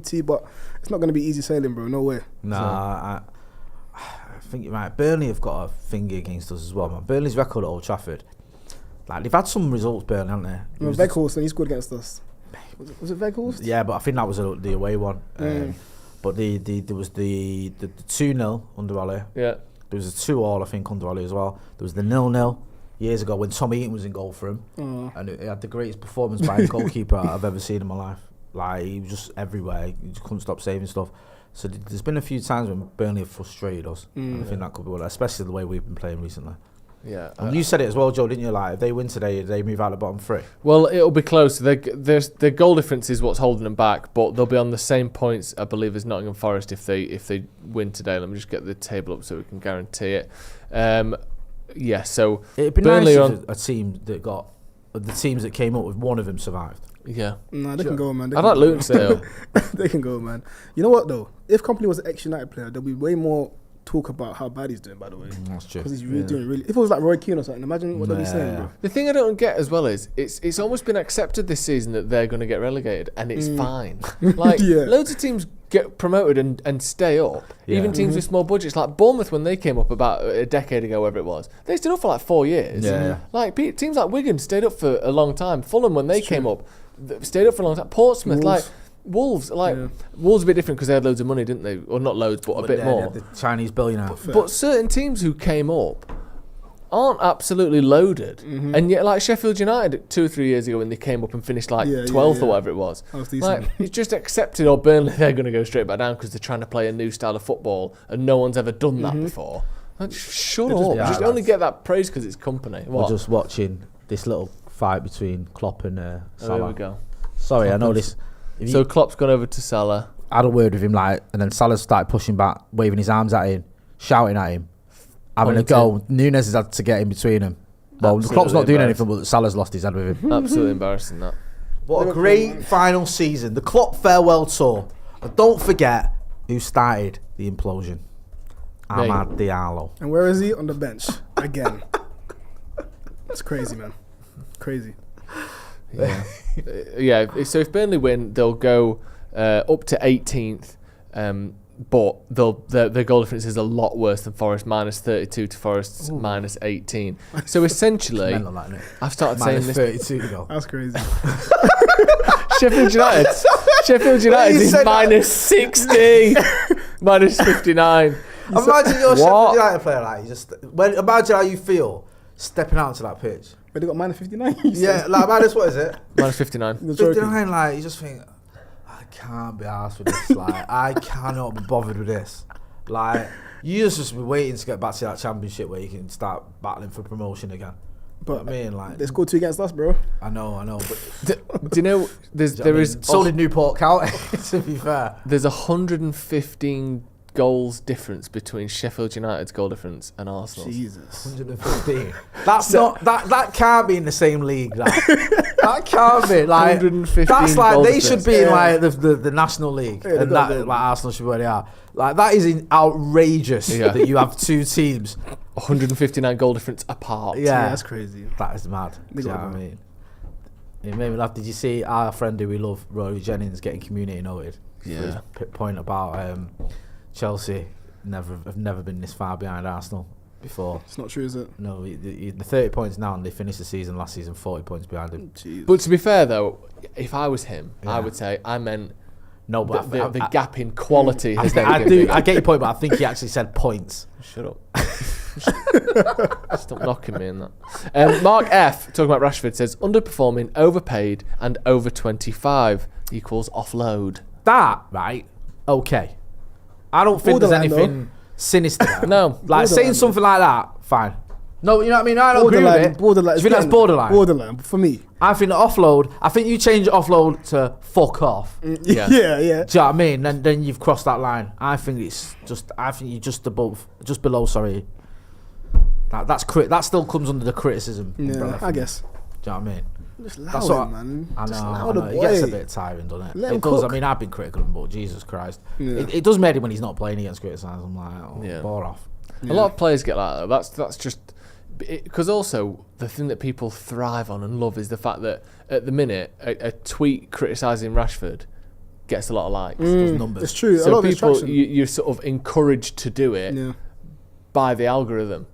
3-2, but it's not going to be easy sailing, bro. No way. Nah, I think you're right. Burnley have got a finger against us as well, man. Burnley's record at Old Trafford. Like, they've had some results, Burnley, haven't they? Weghorst, and he scored against us. Was it Weghorst? Yeah, but I think that was the away one. But there was the 2-0 under Ollie. Yeah. There was a 2-2, I think, under Ollie as well. There was the 0-0 years ago when Tom Eaton was in goal for him. And it had the greatest performance by a goalkeeper I've ever seen in my life. Like, he was just everywhere. He just couldn't stop saving stuff. So there's been a few times when Burnley have frustrated us. And I think that could be one, especially the way we've been playing recently. Yeah, and you said it as well, Joe, didn't you? Like, if they win today, they move out of the bottom 3. Well, it'll be close. Their goal difference is what's holding them back, but they'll be on the same points, I believe, as Nottingham Forest if they win today. Let me just get the table up so we can guarantee it. So it'd be Burnley nice if a team that got the teams that came up with one of them survived. Yeah, nah, they can go, man. I'd like Luton still. They can go, man. You know what though? If Company was an ex-United player, there'll be way more talk about how bad he's doing, by the way. That's true. Because he's really doing really. If it was like Roy Keane or something, imagine what they'd be saying, bro. The thing I don't get as well is it's almost been accepted this season that they're going to get relegated, and it's fine. Like loads of teams get promoted and stay up. Even teams with small budgets, like Bournemouth when they came up about a decade ago, whatever it was, they stayed up for like 4 years. Like teams like Wigan stayed up for a long time. Fulham when they came up, stayed up for a long time. Portsmouth, Wolves, Wolves a bit different because they had loads of money, didn't they? Or not loads, but a bit more. The Chinese billionaire. But certain teams who came up aren't absolutely loaded, and yet like Sheffield United 2 or 3 years ago when they came up and finished like 12th or whatever it was. Like, it's just accepted. Or Burnley, they're going to go straight back down because they're trying to play a new style of football, and no one's ever done that before. Like, shut up! Just only get that praise because it's Company. We're just watching this little fight between Klopp and Salah. There we go. Sorry, I know this. So Klopp's gone over to Salah. I had a word with him, and then Salah started pushing back, waving his arms at him, shouting at him, having a go. Nunes has had to get in between them. Well, Klopp's not doing anything, but Salah's lost his head with him. Absolutely embarrassing, that. What a great final season. The Klopp farewell tour. But don't forget who started the implosion. Ahmad Diallo. And where is he? On the bench. Again. It's crazy, man. Crazy. So if Burnley win, they'll go up to 18th, but their goal difference is a lot worse than Forest, minus 32 to Forest's minus 18. So essentially, I've started saying this. 32 though. That's crazy. Sheffield United is minus 60, minus 59. Imagine you're a Sheffield United player, imagine how you feel stepping out onto that pitch. But they got minus 59. Minus what is it? Minus 59. 59, you just think, I can't be arsed with this. I cannot be bothered with this. You just be waiting to get back to that championship where you can start battling for promotion again. But they scored 2 against us, bro. I know. But do you know there is so did Newport County. To be fair, there's 115 goals difference between Sheffield United's goal difference and Arsenal's. Jesus. 115. That's that can't be in the same league. That can't be 115. That's they should be in the National League, and that Arsenal should be where they are. That is outrageous that you have 2 teams 159 goal difference apart. Yeah, that's crazy. That is mad. Do you know what I mean? It made me laugh. Did you see our friend who we love, Rory Jennings, getting community noted? Yeah. For his point about Chelsea have never been this far behind Arsenal before. It's not true, is it? No, the 30 points now, and they finished the season last season 40 points behind him. Jeez. But to be fair though, if I was him, I would say I meant but the gap in quality has never I been do. bigger. I get your point, but I think he actually said points. Shut up. Stop knocking me in that. Mark F, talking about Rashford, says underperforming, overpaid, and over 25 equals offload. That, right? Okay. I don't think there's anything sinister there. No. Saying something like that, fine. No, you know what I mean? I don't agree with it. Borderline. Do you think that's borderline? Borderline, for me. I think offload, you change offload to fuck off. Yeah. Do you know what I mean? Then you've crossed that line. I think you're just below, sorry. That still comes under the criticism. Yeah, I guess. Do you know what I mean? Just loud, man. I know. It gets a bit tiring, doesn't it? It does. I mean, I've been critical of him, but Jesus Christ. Yeah. It does make it when he's not playing, he gets criticised. I'm like, bore off. A lot of players get like that. That's just because also the thing that people thrive on and love is the fact that at the minute a tweet criticising Rashford gets a lot of likes. It's true. So a lot people, of you're sort of encouraged to do it by the algorithm,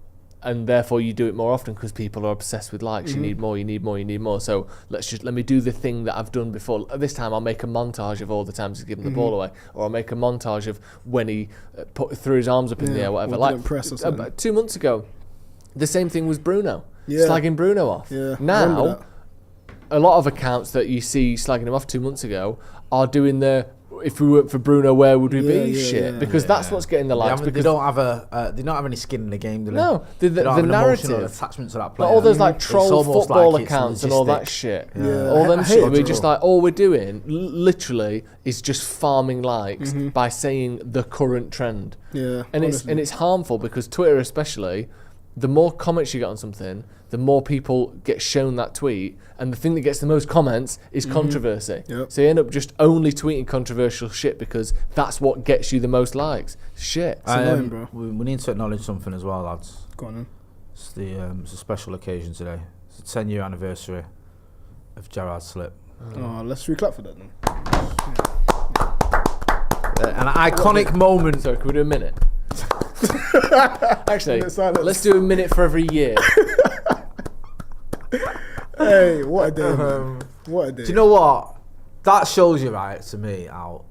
and therefore you do it more often because people are obsessed with likes. You need more, you need more, you need more. So let me do the thing that I've done before. This time I'll make a montage of all the times he's given the ball away, or I'll make a montage of when he threw his arms up in the air, whatever. Like press or something. 2 months ago, the same thing was Bruno, slagging Bruno off. Yeah, now, a lot of accounts that you see slagging him off 2 months ago are doing the if we weren't for Bruno, where would we be? Shit, because that's what's getting the likes. Because they don't have any skin in the game, do they? No, the narrative, attachment to that player. All those like troll football accounts and all that shit. All them shit. We're just like, all we're doing, literally, is just farming likes by saying the current trend. Yeah, and it's harmful because Twitter, especially, the more comments you get on something, the more people get shown that tweet, and the thing that gets the most comments is controversy. Yep. So you end up just only tweeting controversial shit because that's what gets you the most likes. Shit. It's annoying, bro. We need to acknowledge something as well, lads. Go on, then. It's a special occasion today. It's a 10-year anniversary of Gerrard's slip. Oh, let's reclap for that then. An iconic moment. Sorry, can we do a minute? Actually, let's do a minute for every year. Hey, what a day, man. What a day. Do you know what? That shows you, right, to me, how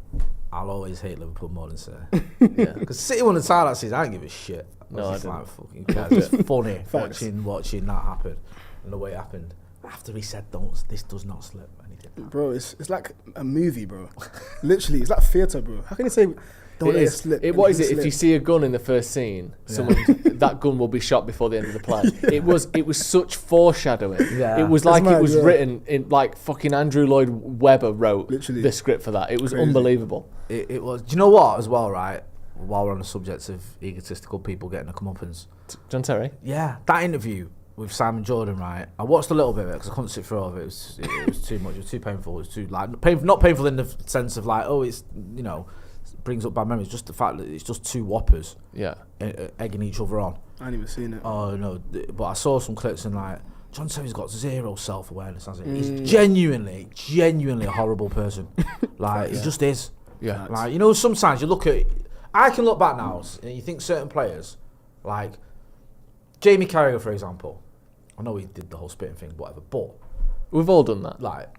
I'll always hate Liverpool more than City. Because City won the title that season, I don't give a shit. No, I didn't. Like, fucking it's funny watching that happen and the way it happened. After he said, this does not slip. And he did that. Bro, it's like a movie, bro. Literally, it's like theatre, bro. How can you say... What is it? If you see a gun in the first scene, that gun will be shot before the end of the play. It was such foreshadowing. It was like it was written in like fucking Andrew Lloyd Webber wrote the script for that. It was unbelievable. It was. Do you know what as well? Right, while we're on the subject of egotistical people getting a comeuppance, John Terry. Yeah, that interview with Simon Jordan. Right, I watched a little bit of it because I couldn't sit through all of it. It was too much. It was too painful. It was too not painful in the sense of like, oh, it's brings up bad memories. Just the fact that it's just two whoppers, egging each other on. I ain't even seen it. Oh no! But I saw some clips and like John Terry's got zero self-awareness. He's genuinely a horrible person. Like he just is. Yeah. Like sometimes you look at. I can look back now and you think certain players, like Jamie Carragher, for example. I know he did the whole spitting thing, whatever. But we've all done that. Like.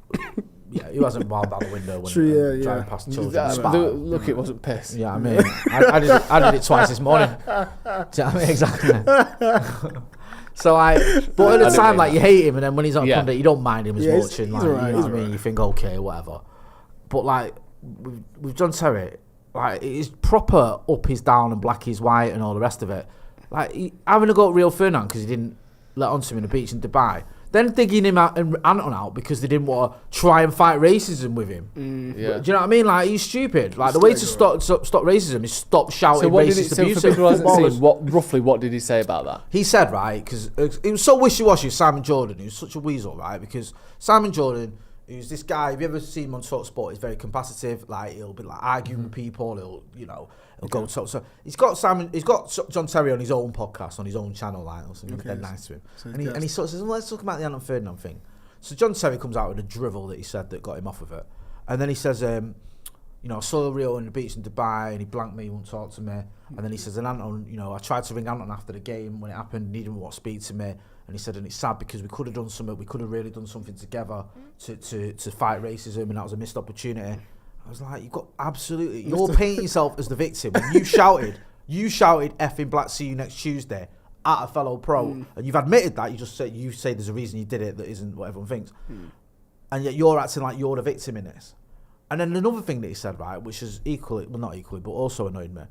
Yeah, he wasn't wild out the window when driving past children. Look, it wasn't piss. Yeah, I mean, I did it twice this morning. Do you know what I mean? Exactly. So but at the time, like you hate him, and then when he's on pundit, you don't mind him as much, and like, right, you know what I mean? You think, okay, whatever. But like with John Terry, like it is proper up is down and black is white and all the rest of it. Like having a go at Rio Ferdinand because he didn't let onto him in the beach in Dubai. Then digging him out and Anton out because they didn't want to try and fight racism with him. Do you know what I mean? Like he's stupid. Like the way to stop racism is stop shouting racist abuse. So for people who hasn't seen, what did he say about that? He said, right, because it was so wishy-washy with Simon Jordan, who's such a weasel, right? Because Simon Jordan, who's this guy, have you ever seen him on TalkSport? He's very competitive. Like he'll be like arguing with people. He'll go talk. So he's got John Terry on his own podcast, on his own channel, like, so he's dead nice to him. So and he sort of says, well, let's talk about the Antony Ferdinand thing. So John Terry comes out with a drivel that he said that got him off of it. And then he says, I saw Rio on the beach in Dubai and he blanked me, he won't talk to me. And then he says, and Anton, I tried to ring Anton after the game when it happened and he didn't want to speak to me. And he said, and it's sad because we could have done something, we could have really done something together to fight racism, and that was a missed opportunity. I was like, you're painting yourself as the victim. When you shouted effing black, see you next Tuesday at a fellow pro, and you've admitted that, you say there's a reason you did it that isn't what everyone thinks. And yet you're acting like you're the victim in this. And then another thing that he said, right, which is not equally, but also annoyed me,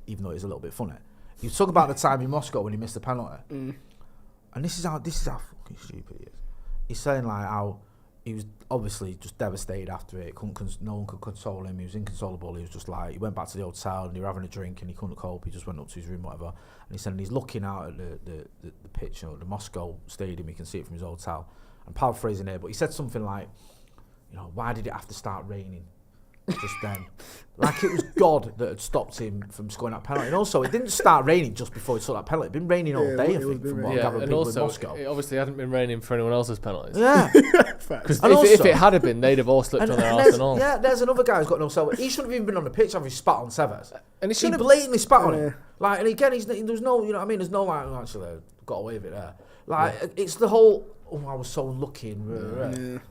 even though it's a little bit funny. He talk about the time in Moscow when he missed the penalty. And this is how fucking stupid he is. He's saying like how he was obviously just devastated after it. No one could console him. He was inconsolable. He was just like, he went back to the hotel and they were having a drink and he couldn't cope. He just went up to his room, whatever. And he said, and he's looking out at the pitch, the Moscow stadium. He can see it from his hotel. I'm paraphrasing here, but he said something like, why did it have to start raining just then. Like it was God that had stopped him from scoring that penalty. And also, it didn't start raining just before he took that penalty. It'd been raining all day, I think, from what gathered people in Moscow. It obviously hadn't been raining for anyone else's penalties. Yeah. Because if it had been, they'd have all slipped on their arse and all. Yeah, there's another guy who's got no cell. He shouldn't have even been on the pitch after he spat on Tevez. And he blatantly spat on him. Like, and again, there's no, you know what I mean? There's no, like, actually, got away with it there. Like, it's the whole, I was so unlucky.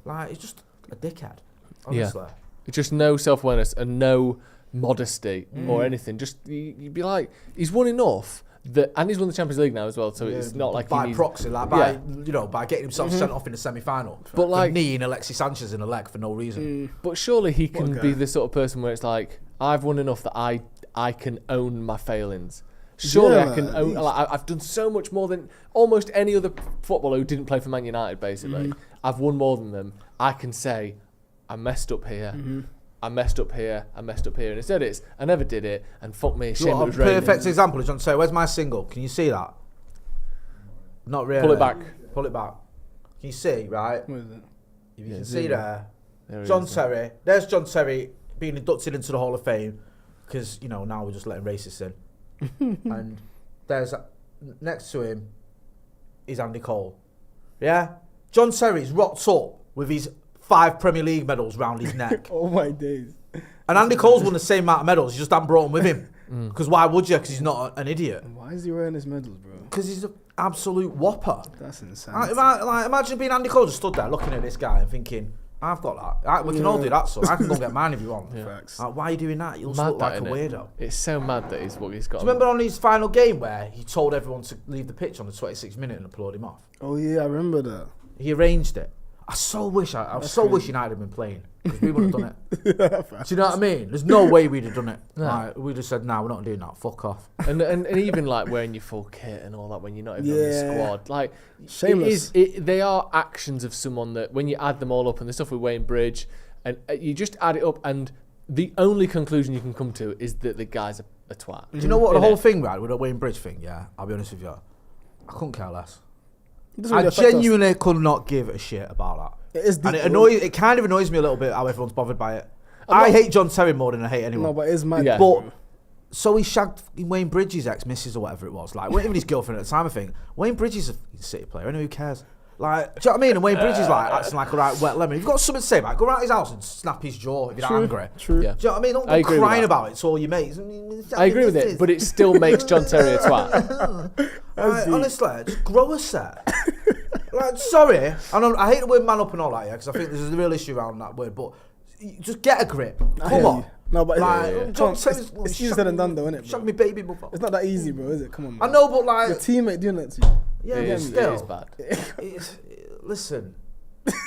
Like, it's just a dickhead, honestly. Yeah. It's just no self-awareness and no modesty or anything. Just you'd be like, he's won enough that, and he's won the Champions League now as well. So it's not like by proxy, like by getting himself sent off in the semi-final, but like kneeing Alexis Sanchez in the leg for no reason. But surely he can be the sort of person where it's like, I've won enough that I can own my failings. Surely I can own. Like, I've done so much more than almost any other footballer who didn't play for Man United. Basically, I've won more than them. I can say, I messed up here. I messed up here, and instead it's, I never did it, and fuck me, shame it was raining. Perfect example is John say, where's my single? Can you see that? Not really. Pull it back. Can you see, right? Where is it? If you can see there John Terry. There's John Terry being inducted into the Hall of Fame, because, now we're just letting racists in. And there's, next to him, is Andy Cole. Yeah? John Terry's rocked up with his 5 Premier League medals round his neck. Oh my days. And Andy Cole's won the same amount of medals, he just hadn't brought them with him. Because why would you? Because he's not an idiot. Why is he wearing his medals, bro? Because he's an absolute whopper. That's insane. Imagine being Andy Cole just stood there looking at this guy and thinking, I've got that. We can all do that, so I can go and get mine if you want. Facts. Like, why are you doing that? You look like a weirdo. It's so mad that he's what he's got. Do you remember on his final game where he told everyone to leave the pitch on the 26th minute and applaud him off? Oh yeah, I remember that. He arranged it. I so wish United had been playing, because we wouldn't have done it. Do you know what I mean? There's no way we'd have done it. No. Like, we'd have said, we're not doing that. Fuck off. And even like wearing your full kit and all that when you're not even on the squad, like shameless. They are actions of someone that when you add them all up, and the stuff with Wayne Bridge, and you just add it up, and the only conclusion you can come to is that the guy's a twat. Do you know what the whole thing, right, with the Wayne Bridge thing? Yeah, I'll be honest with you. I couldn't care less. I genuinely could not give a shit about that. It is deep, and it kind of annoys me a little bit how everyone's bothered by it. I hate John Terry more than I hate anyone. No, but it's mad. Yeah. But so he shagged Wayne Bridges' ex-missus or whatever it was. Like, wasn't even his girlfriend at the time, I think. Wayne Bridges is a City player, and who cares? Like, do you know what I mean? And Wayne Bridges like acting like a right wet lemon. If you've got something to say about it, go around his house and snap his jaw if you're angry. True. Yeah. Do you know what I mean? Don't go crying about it to all your mates. I agree with it, but it still makes John Terry a twat. Honestly, just grow a set. Like, sorry, I hate the word man up and all that, because I think there's a real issue around that word, but just get a grip. Come on. No, but it's easier said than done, though, isn't it? Shag me baby mother. It's not that easy, bro, is it? Come on, man. I know, but like your teammate doing that to you. Yeah, It is bad. Listen,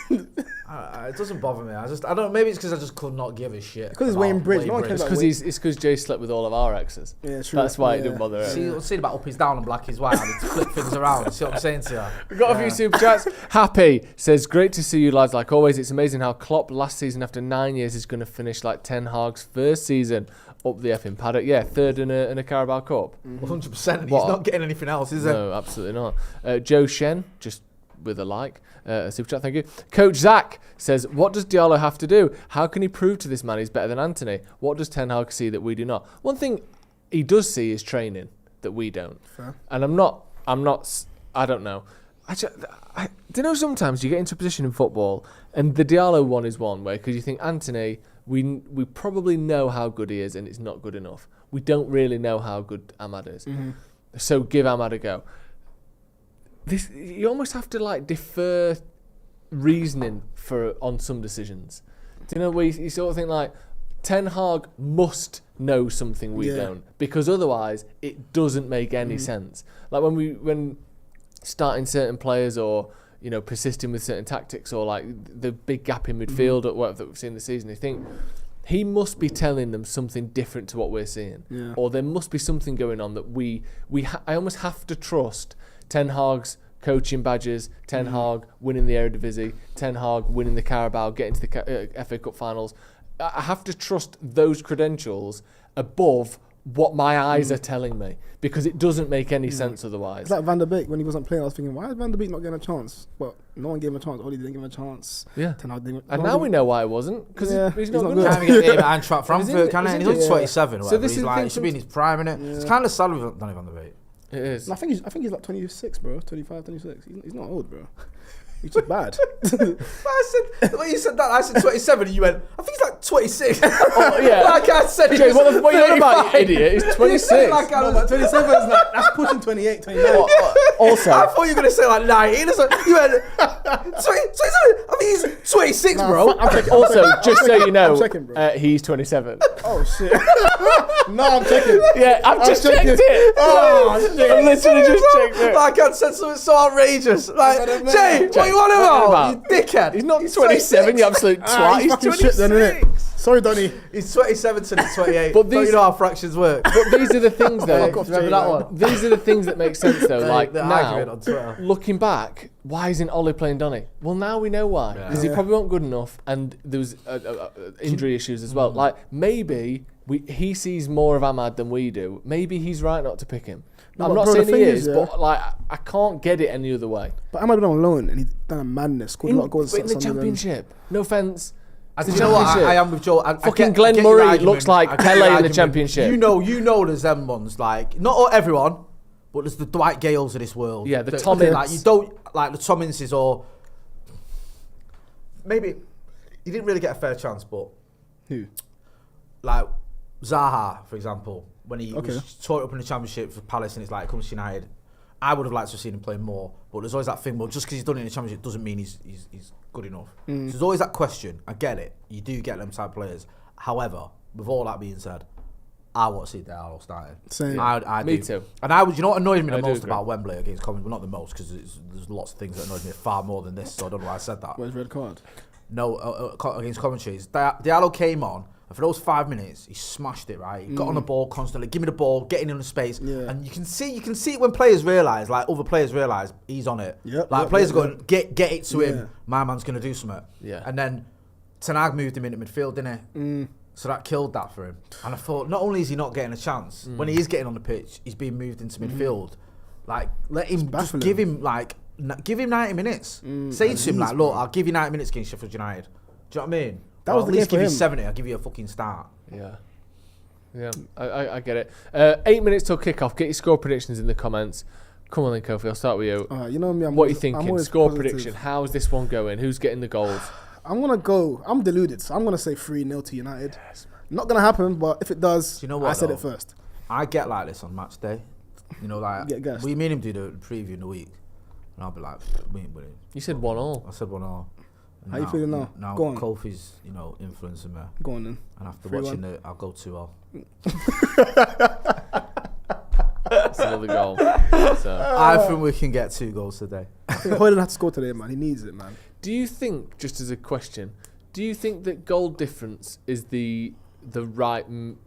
it doesn't bother me. I don't. Maybe it's because I just could not give a shit. Because it's Wayne Bridge. No one cares about Wayne. It's because Jay slept with all of our exes. Yeah, true. That's why it didn't bother him. See about up is down and black is white. I need to flip things around. See what I'm saying to you? We've got a few super chats. Happy says, great to see you lads like always. It's amazing how Klopp last season after 9 years is going to finish like Ten Hag's first season up the effing Paddock. Yeah, third in a Carabao Cup. 100%. He's not getting anything else, is he? No, absolutely not. Joe Shen, just with a like. Super chat, thank you. Coach Zach says, what does Diallo have to do? How can he prove to this man he's better than Antony? What does Ten Hag see that we do not? One thing he does see is training that we don't. Fair. And I don't know. I do you know sometimes you get into a position in football, and the Diallo one is one way, because you think Antony, we probably know how good he is, and it's not good enough. We don't really know how good Ahmad is. So give Ahmad a go. You almost have to like defer reasoning on some decisions. Do you know where you sort of think like Ten Hag must know something we don't, because otherwise it doesn't make any sense. Like when starting certain players, or persisting with certain tactics, or like the big gap in midfield or whatever that we've seen this season, you think he must be telling them something different to what we're seeing, or there must be something going on that I almost have to trust Ten Hag's coaching badges, Ten Hag winning the Eredivisie, Ten Hag winning the Carabao, getting to the FA Cup finals. I have to trust those credentials above what my eyes are telling me, because it doesn't make any sense otherwise. It's like Van der Beek when he wasn't playing. I was thinking, why is Van der Beek not getting a chance? Well, no one gave him a chance. Oli didn't give him a chance. Yeah. And now we know why it wasn't, because he's not good. Can't even get him at Eintracht Frankfurt, can he? He's only Yeah. 27 or So whatever. this He's is the like, thing he should be in his prime, innit? Yeah. It's kind of sad with Danny Van der Beek. It is. I think he's like 26, bro. 25, 26. He's not old, bro. He's just bad. I said, when you said that, I said 27 and you went, I think he's like 26. Oh, yeah. Like I said, he Jay, was what are you on about, you idiot? He's 26. Like I No, was, but 27 is like, that's pushing 28, 29. Also, I thought you were going to say like 19 or something. You went, 27. I think he's 26, Nah, bro. I'm checking. also, just so you know, I'm checking, bro. he's 27. Oh, shit. No, I'm checking. Yeah, I've just checking. checked it. Oh, I've shit. literally just checked it. Like I said something so outrageous. Like, I don't know. Jay, what you on What are you about? about? You dickhead. He's not 27, you absolute twat. He's He's fucking 26. shit then, innit? Sorry, Donny. He's 27 to 28. But Don't these- you know how fractions work? But these are the things, though. Fuck off, Remember Jay, that man. one? These are the things that make sense, though. Like, the argument on now, Twitter. looking back, why isn't Ollie playing Donny? Well, now we know why. Yeah. Because he probably wasn't good enough, and there was injury issues as well. Like, maybe he sees more of Ahmad than we do. Maybe he's right not to pick him. No, I'm but not bro, saying the he thing is, is, but like, I can't get it any other way. But Ahmad been on loan and he's done a madness. Scored a lot of goals. In the Sunderland. Championship. No offence. I The you know what? Championship. I am with Joel. I Fucking get- Glenn I get your Murray argument. looks like I get Pele your in the argument. Championship. You know, there's them ones like not all, everyone, but there's the Dwight Gales of this world. Yeah, the that- Tom like Ince. you don't like the Tom Inces or maybe he didn't really get a fair chance, but Who? like Zaha, for example, when he Okay. was tore up in the Championship for Palace and it's like comes to United. I would have liked to have seen him play more, but there's always that thing. Well, just because he's done it in the Championship doesn't mean he's good enough. So there's always that question. I get it. You do get them type of players. However, with all that being said, I want to see Diallo starting. Same. I Me do. too. And I would. You know what annoys me I the do most agree. about Wembley against Coventry? Well, not the most because there's lots of things that annoy me far more than this. So I don't know why I said that. Where's red card? No, against Coventry, Diallo came on, and for those 5 minutes, he smashed it. Right, he got on the ball constantly, give me the ball, getting in the space, Yeah. and you can see it when players realise, like other players realise, he's on it. Yep, Like yep, players yep, are going, get it to Yeah. him. My man's going to do something. Yeah. And then Ten Hag moved him into midfield, didn't he? So that killed that for him. And I thought, not only is he not getting a chance, when he is getting on the pitch, he's being moved into midfield. Like, let him just baffling. give him give him 90 minutes. Say to him like, look, I'll give you 90 minutes against Sheffield United. Do you know what I mean? That Or was at the least game give for you him. 70. I'll give you a fucking start. Yeah. Yeah, I get it. 8 minutes till kick-off. Get your score predictions in the comments. Come on then, Kofi, I'll start with you. You know me. What are you I'm thinking? always Score positive. prediction. How's this one going? Who's getting the goals? I'm gonna go. I'm deluded, so I'm gonna say 3-0 to United. Not gonna happen, but if it does, Do you know what, I said though? it first. I get like this on match day. You know, like, Get gassed. we made him do the preview in the week. And I'll be like, we ain't winning. You said 1-1. I said 1-0. How you feeling now? Now Go on. Kofi's, influencing me. Go on then. And after 3-1. watching it, I'll go 2-0. That's another goal. So, I think we can get 2 goals today. I think Hoyland had to score today, man. He needs it, man. do you think, just as a question, do you think that goal difference is the right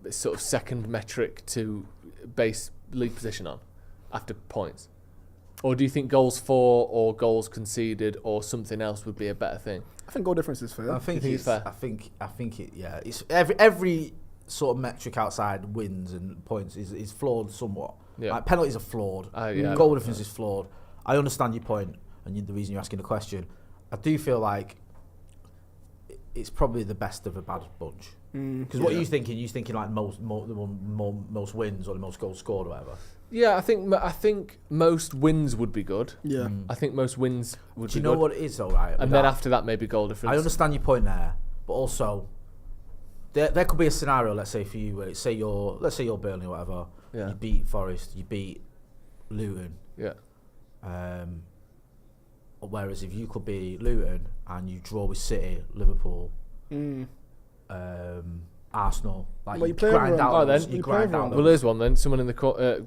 sort of second metric to base league position on after points? Or do you think goals for or goals conceded or something else would be a better thing? I think goal difference is fair. I think think it's it's fair? I think it. Yeah, it's every sort of metric outside wins and points is flawed somewhat. Yeah. Like penalties are flawed. Yeah. Goal difference is flawed. I understand your point and the reason you're asking the question. I do feel like it's probably the best of a bad bunch. Because what are you thinking? You thinking like most wins or the most goals scored or whatever? Yeah, I think most wins would be good. Yeah. I think most wins would Do be you know good. what it is though, right? And with then that? after that, maybe goal difference. I understand your point there, but also there could be a scenario. Let's say for you, where let's say you're Burnley or whatever. Yeah. You beat Forest, you beat Luton. Yeah. Whereas if you could be Luton and you draw with City, Liverpool, Arsenal, like Well, you you play grind everyone. out. Oh, then those, you you play grind everyone. out. Well, those. there's one then. Someone in the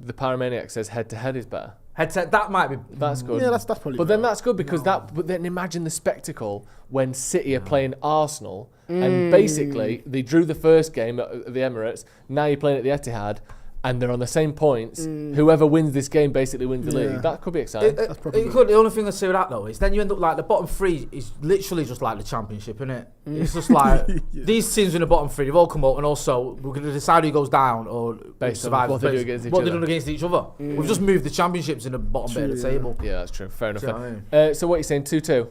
the Paramaniac says head-to-head is better. Headset, that might be. That's good. Yeah, that's probably. But then fair. that's good because But then imagine the spectacle when City are playing Arsenal, and basically they drew the first game at the Emirates. Now you're playing at the Etihad, and they're on the same points. Whoever wins this game basically wins the league. That could be exciting. The only thing I say with that though is then you end up like the bottom three is literally just like the championship, isn't it? It's just like these teams in the bottom three, they've all come up, and also we're going to decide who goes down or based survives on what they do against each what other. they do against each other. We've just moved the championships in the bottom bit of the table. Yeah, that's true. Fair enough. Do you know what I mean? So what are you saying? 2-2.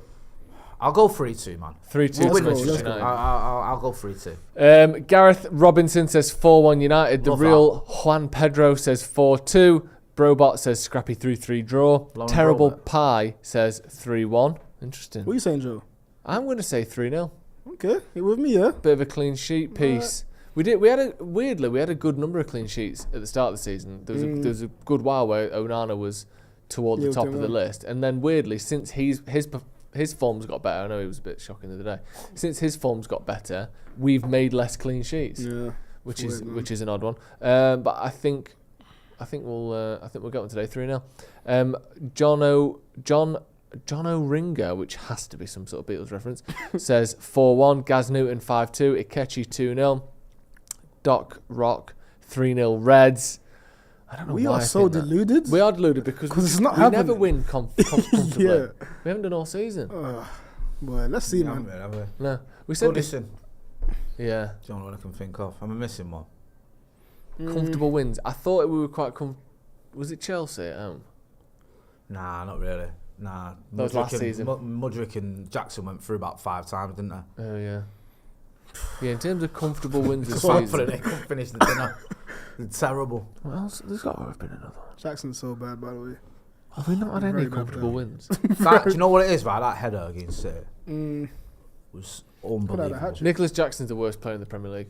I'll go 3-2, man. 3-2 We'll to win Manchester this. United. I'll go 3-2. Gareth Robinson says 4-1 United. The Love real Juan Pedro says 4-2. Brobot says scrappy 3-3 draw. Lauren Terrible Brobot. Pie says 3-1. Interesting. What are you saying, Joe? I'm going to say 3-0. Okay, you with me, yeah? Bit of a clean sheet piece. We had a good number of clean sheets at the start of the season. There was a good while where Onana was toward the top of the list, and then weirdly, since his form's got better, I know he was a bit shocking the other day. Since his form's got better, we've made less clean sheets, which is an odd one. But I think we'll get one today 3-0. John Ringer, which has to be some sort of Beatles reference, says 4-1. Gaz Newton 5-2. Ikechi 2-0. Doc Rock 3-0 Reds. I don't know We why are I so think that. deluded. We are deluded because it's not we never happening. win comfortably. Yeah. We haven't done all season. Boy, let's see, man. No, we said this. Listen, Yeah, John, what I can think of. I'm missing one. comfortable wins. I thought we were quite was it Chelsea at home? Nah, not really. Nah. That was last season. Mudryk and Jackson went through about 5 times, didn't they? Oh yeah. Yeah, in terms of comfortable wins this So season. they couldn't finish the dinner. It's terrible. What else? There's got to have been another one. Jackson's so bad, by the way. Have we not had any Very bad comfortable player. wins? That, do you know what it is, right? That header against City was Could have had a unbelievable. hat-trick. Nicholas Jackson's the worst player in the Premier League.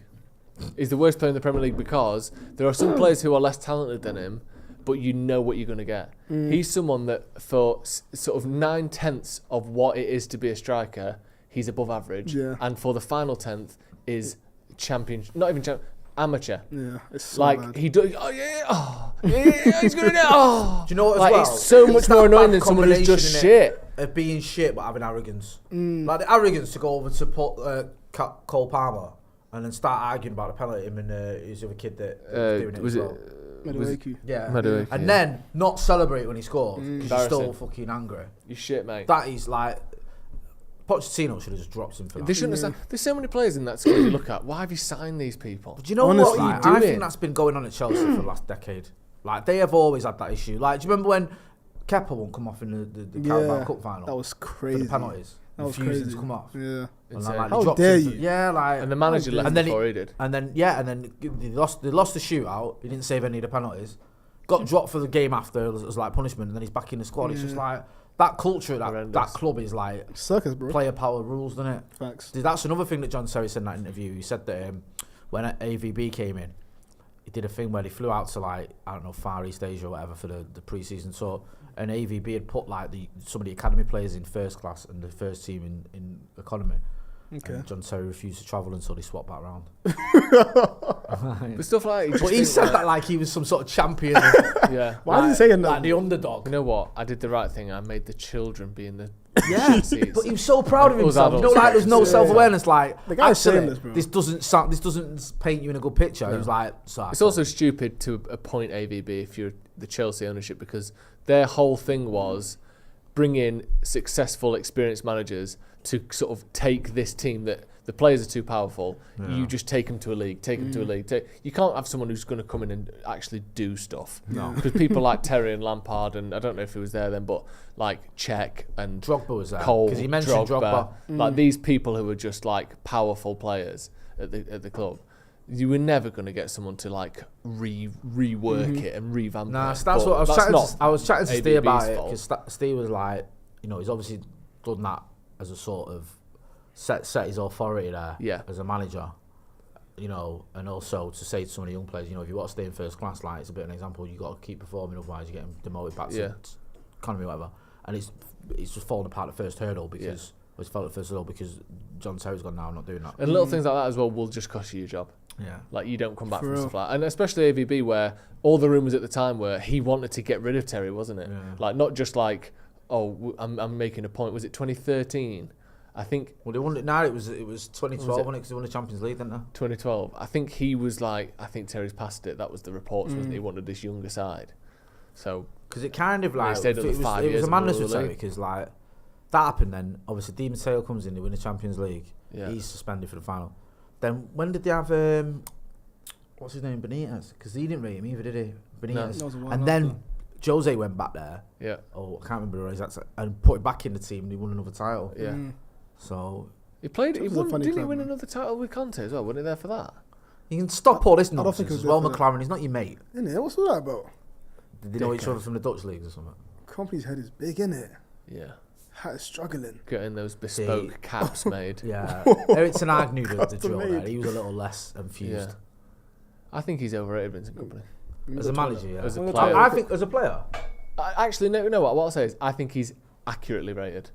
He's the worst player in the Premier League because there are some players who are less talented than him, but you know what you're going to get. He's someone that for sort of 9/10 of what it is to be a striker, he's above average. Yeah. And for the final 10th is amateur. Yeah, it's so Like bad. he does. Oh yeah, he's gonna do. Oh, Do you know what as like, well? it's so It's much that more annoying bad than someone who's just combination, innit? shit. Of being shit but having arrogance. Like the arrogance to go over to put Cole Palmer and then start arguing about the penalty. Him and his other kid that was doing it Was as it? well. Madueke. Yeah. Madueke, And yeah. then not celebrate when he scores because you're still Embarrassing. fucking angry. You shit, mate. That is like Pochettino should have just dropped him for that. They shouldn't have. There's so many players in that squad you look at. Why have you signed these people? Do you know Honestly, what? Like, what are you I doing? think that's been going on at Chelsea for the last decade. Like they have always had that issue. Like, do you remember when Kepa won't come off in the Carabao Cup final? That was for crazy. the penalties. That was Refusing crazy. to come off. Yeah. And Insane. like, How dropped dare him for- you? Yeah, like. And the manager left And then before he did. And then they lost the shootout. He didn't save any of the penalties. Got dropped for the game after as like punishment, and then he's back in the squad. It's just like that culture at that Horrendous. club is like Circus, bro. player power rules, doesn't it? Facts. That's another thing that John Terry said in that interview. He said that when AVB came in, he did a thing where he flew out to like, I don't know, Far East Asia or whatever for the pre-season tour, and AVB had put like some of the academy players in first class and the first team in economy. Okay. And John Terry refused to travel until they swapped back round. But stuff like But he said that like he was some sort of champion. Yeah. Why is he saying that? Like the underdog. You know what? I did the right thing. I made the children be in the Yeah, seats. but he was so proud of It was himself. You know, adults. like there's no Yeah. self-awareness. Like The guy's actually, shameless, bro. this doesn't paint you in a good picture. He was like, so It's also stupid to appoint AVB if you're the Chelsea ownership because their whole thing was bring in successful, experienced managers to sort of take this team that the players are too powerful. You just take them to a league, take them to a league. You can't have someone who's going to come in and actually do stuff. No. Because people like Terry and Lampard, and I don't know if he was there then, but like Cech and Drogba was there Cole, because he mentioned Drogba. like these people who are just like powerful players at the club. You were never going to get someone to like rework it and revamp Nah, it. so that's But what I was that's chatting. not I was chatting to Steve ABB's about it fault. because Steve was like, you know, he's obviously done that as a sort of set his authority there. Yeah. As a manager, you know, and also to say to some of the young players, you know, if you want to stay in first class, like it's a bit of an example. You got to keep performing, otherwise you're getting demoted back to economy, or whatever. And it's just fallen apart at the first hurdle because. Well, it's fell at the first hurdle because John Terry's gone now. I'm not doing that. And little things like that as well will just cost you your job. Yeah. Like you don't come back For from real. stuff like that. And especially AVB where all the rumours at the time were he wanted to get rid of Terry, wasn't it? Yeah. Like not just like, I'm making a point. Was it 2013? I think. Well, they won it now. It was 2012, wasn't it? Because they won the Champions League, didn't they? 2012. I think he was like. I think Terry's passed it. That was the reports. Wasn't he wanted this younger side? So. Because it kind of like stayed it up was, for 5 it years was a and madness won with the Terry league. because like that happened. Then obviously Di Matteo comes in, they win the Champions League. Yeah. He's suspended for the final. Then when did they have what's his name, Benitez? Because he didn't rate him either, did he? Benitez. No. And then Jose went back there. Yeah. Oh, I can't remember who exactly. And put him back in the team, and he won another title. Yeah. So He played. He It was a won. funny Didn't he club, win man. another title with Conte as well? Wasn't he there for that? you can stop all this I don't nonsense think it was as well. there for McLaren, he's not your mate. Innit? What's all that about? Did they know each other from the Dutch leagues or something? Company's head is big, innit? Yeah. Hat is struggling. Getting those bespoke caps made. Yeah. Eric Ten Hag knew the draw Custom-made. there. He was a little less enthused. Yeah. I think he's overrated, Vincent Kompany. As a manager, yeah. As a Well, player. I think as a player. Actually, no. You know what? What I'll say is, I think he's accurately rated.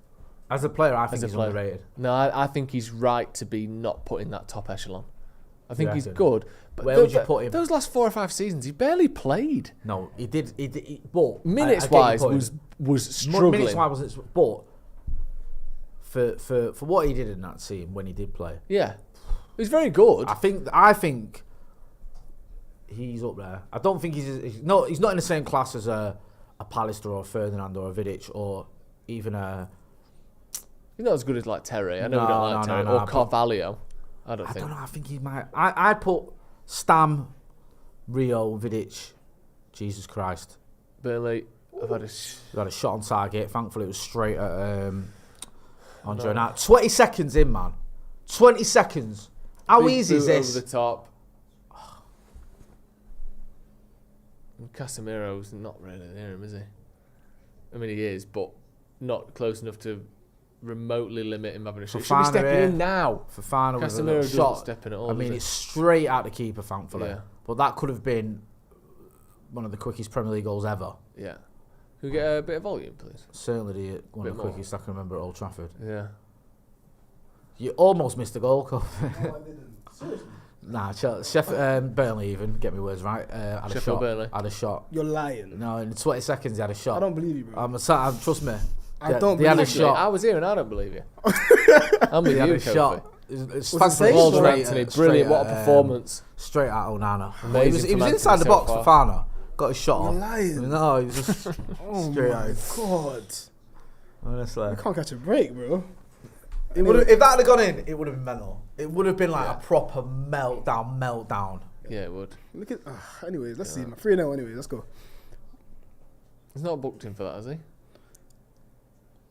As a player, I think As a he's player. underrated. No, I think he's right to be not put in that top echelon. I think he's reckon? good. But Where would you put him? Those last 4 or 5 seasons, he barely played. No, he did. But Minutes I get your wise, point. was struggling. Minutes wise wasn't. But for what he did in that team when he did play, Yeah, he was very good. I think he's up there. I don't think he's not in the same class as a Pallister or a Ferdinand or a Vidic or even a. He's not as good as like Terry. I know we No, don't like no, Terry no, or Carvalho. I I think. don't know. I think he might. I put Stam, Rio, Vidic. Jesus Christ. Burnley. I've had a. We had a shot on target. Thankfully, it was straight at Andre. Now, 20 seconds in, man. 20 seconds. How Big easy is boot this? Over the top. And Casemiro's not really near him, is he? I mean, he is, but not close enough to remotely limit him having a shot. He should be Fofana stepping here. in now. Fofana with a Casemiro little doesn't shot. step in at all. I mean, does it's straight at the keeper, thankfully. Yeah. But that could have been one of the quickest Premier League goals ever. he? Yeah. Can we get a bit of volume, please? Certainly one of Bit the more. quickest I can remember at Old Trafford. Yeah. You almost missed the goal, Cup. No, I didn't. Seriously? Nah, Burnley even, get me words right, had a Sheffield shot. Burnley. Had a shot. You're lying. No, in 20 seconds he had a shot. I don't believe you, bro. Trust me. I don't They had a believe you. shot. I was here and I don't believe you. I'm with He had you, a Kofi. shot. It's Was it thankfully safe? Well done, Straight Antony. straight Brilliant. What a at, performance. Straight at Onana. Amazing He was from inside the Antony box so for far. Fofana. Got a shot You're off. lying. No, he was just Oh straight my at him. god. Honestly. You can't catch a break, bro. It would have, if that had gone in, it would have been mental. It would have been like a proper meltdown. Yeah, it would. Look at. Anyways, let's see. 3-0. Anyways, let's go. He's not booked in for that, has he?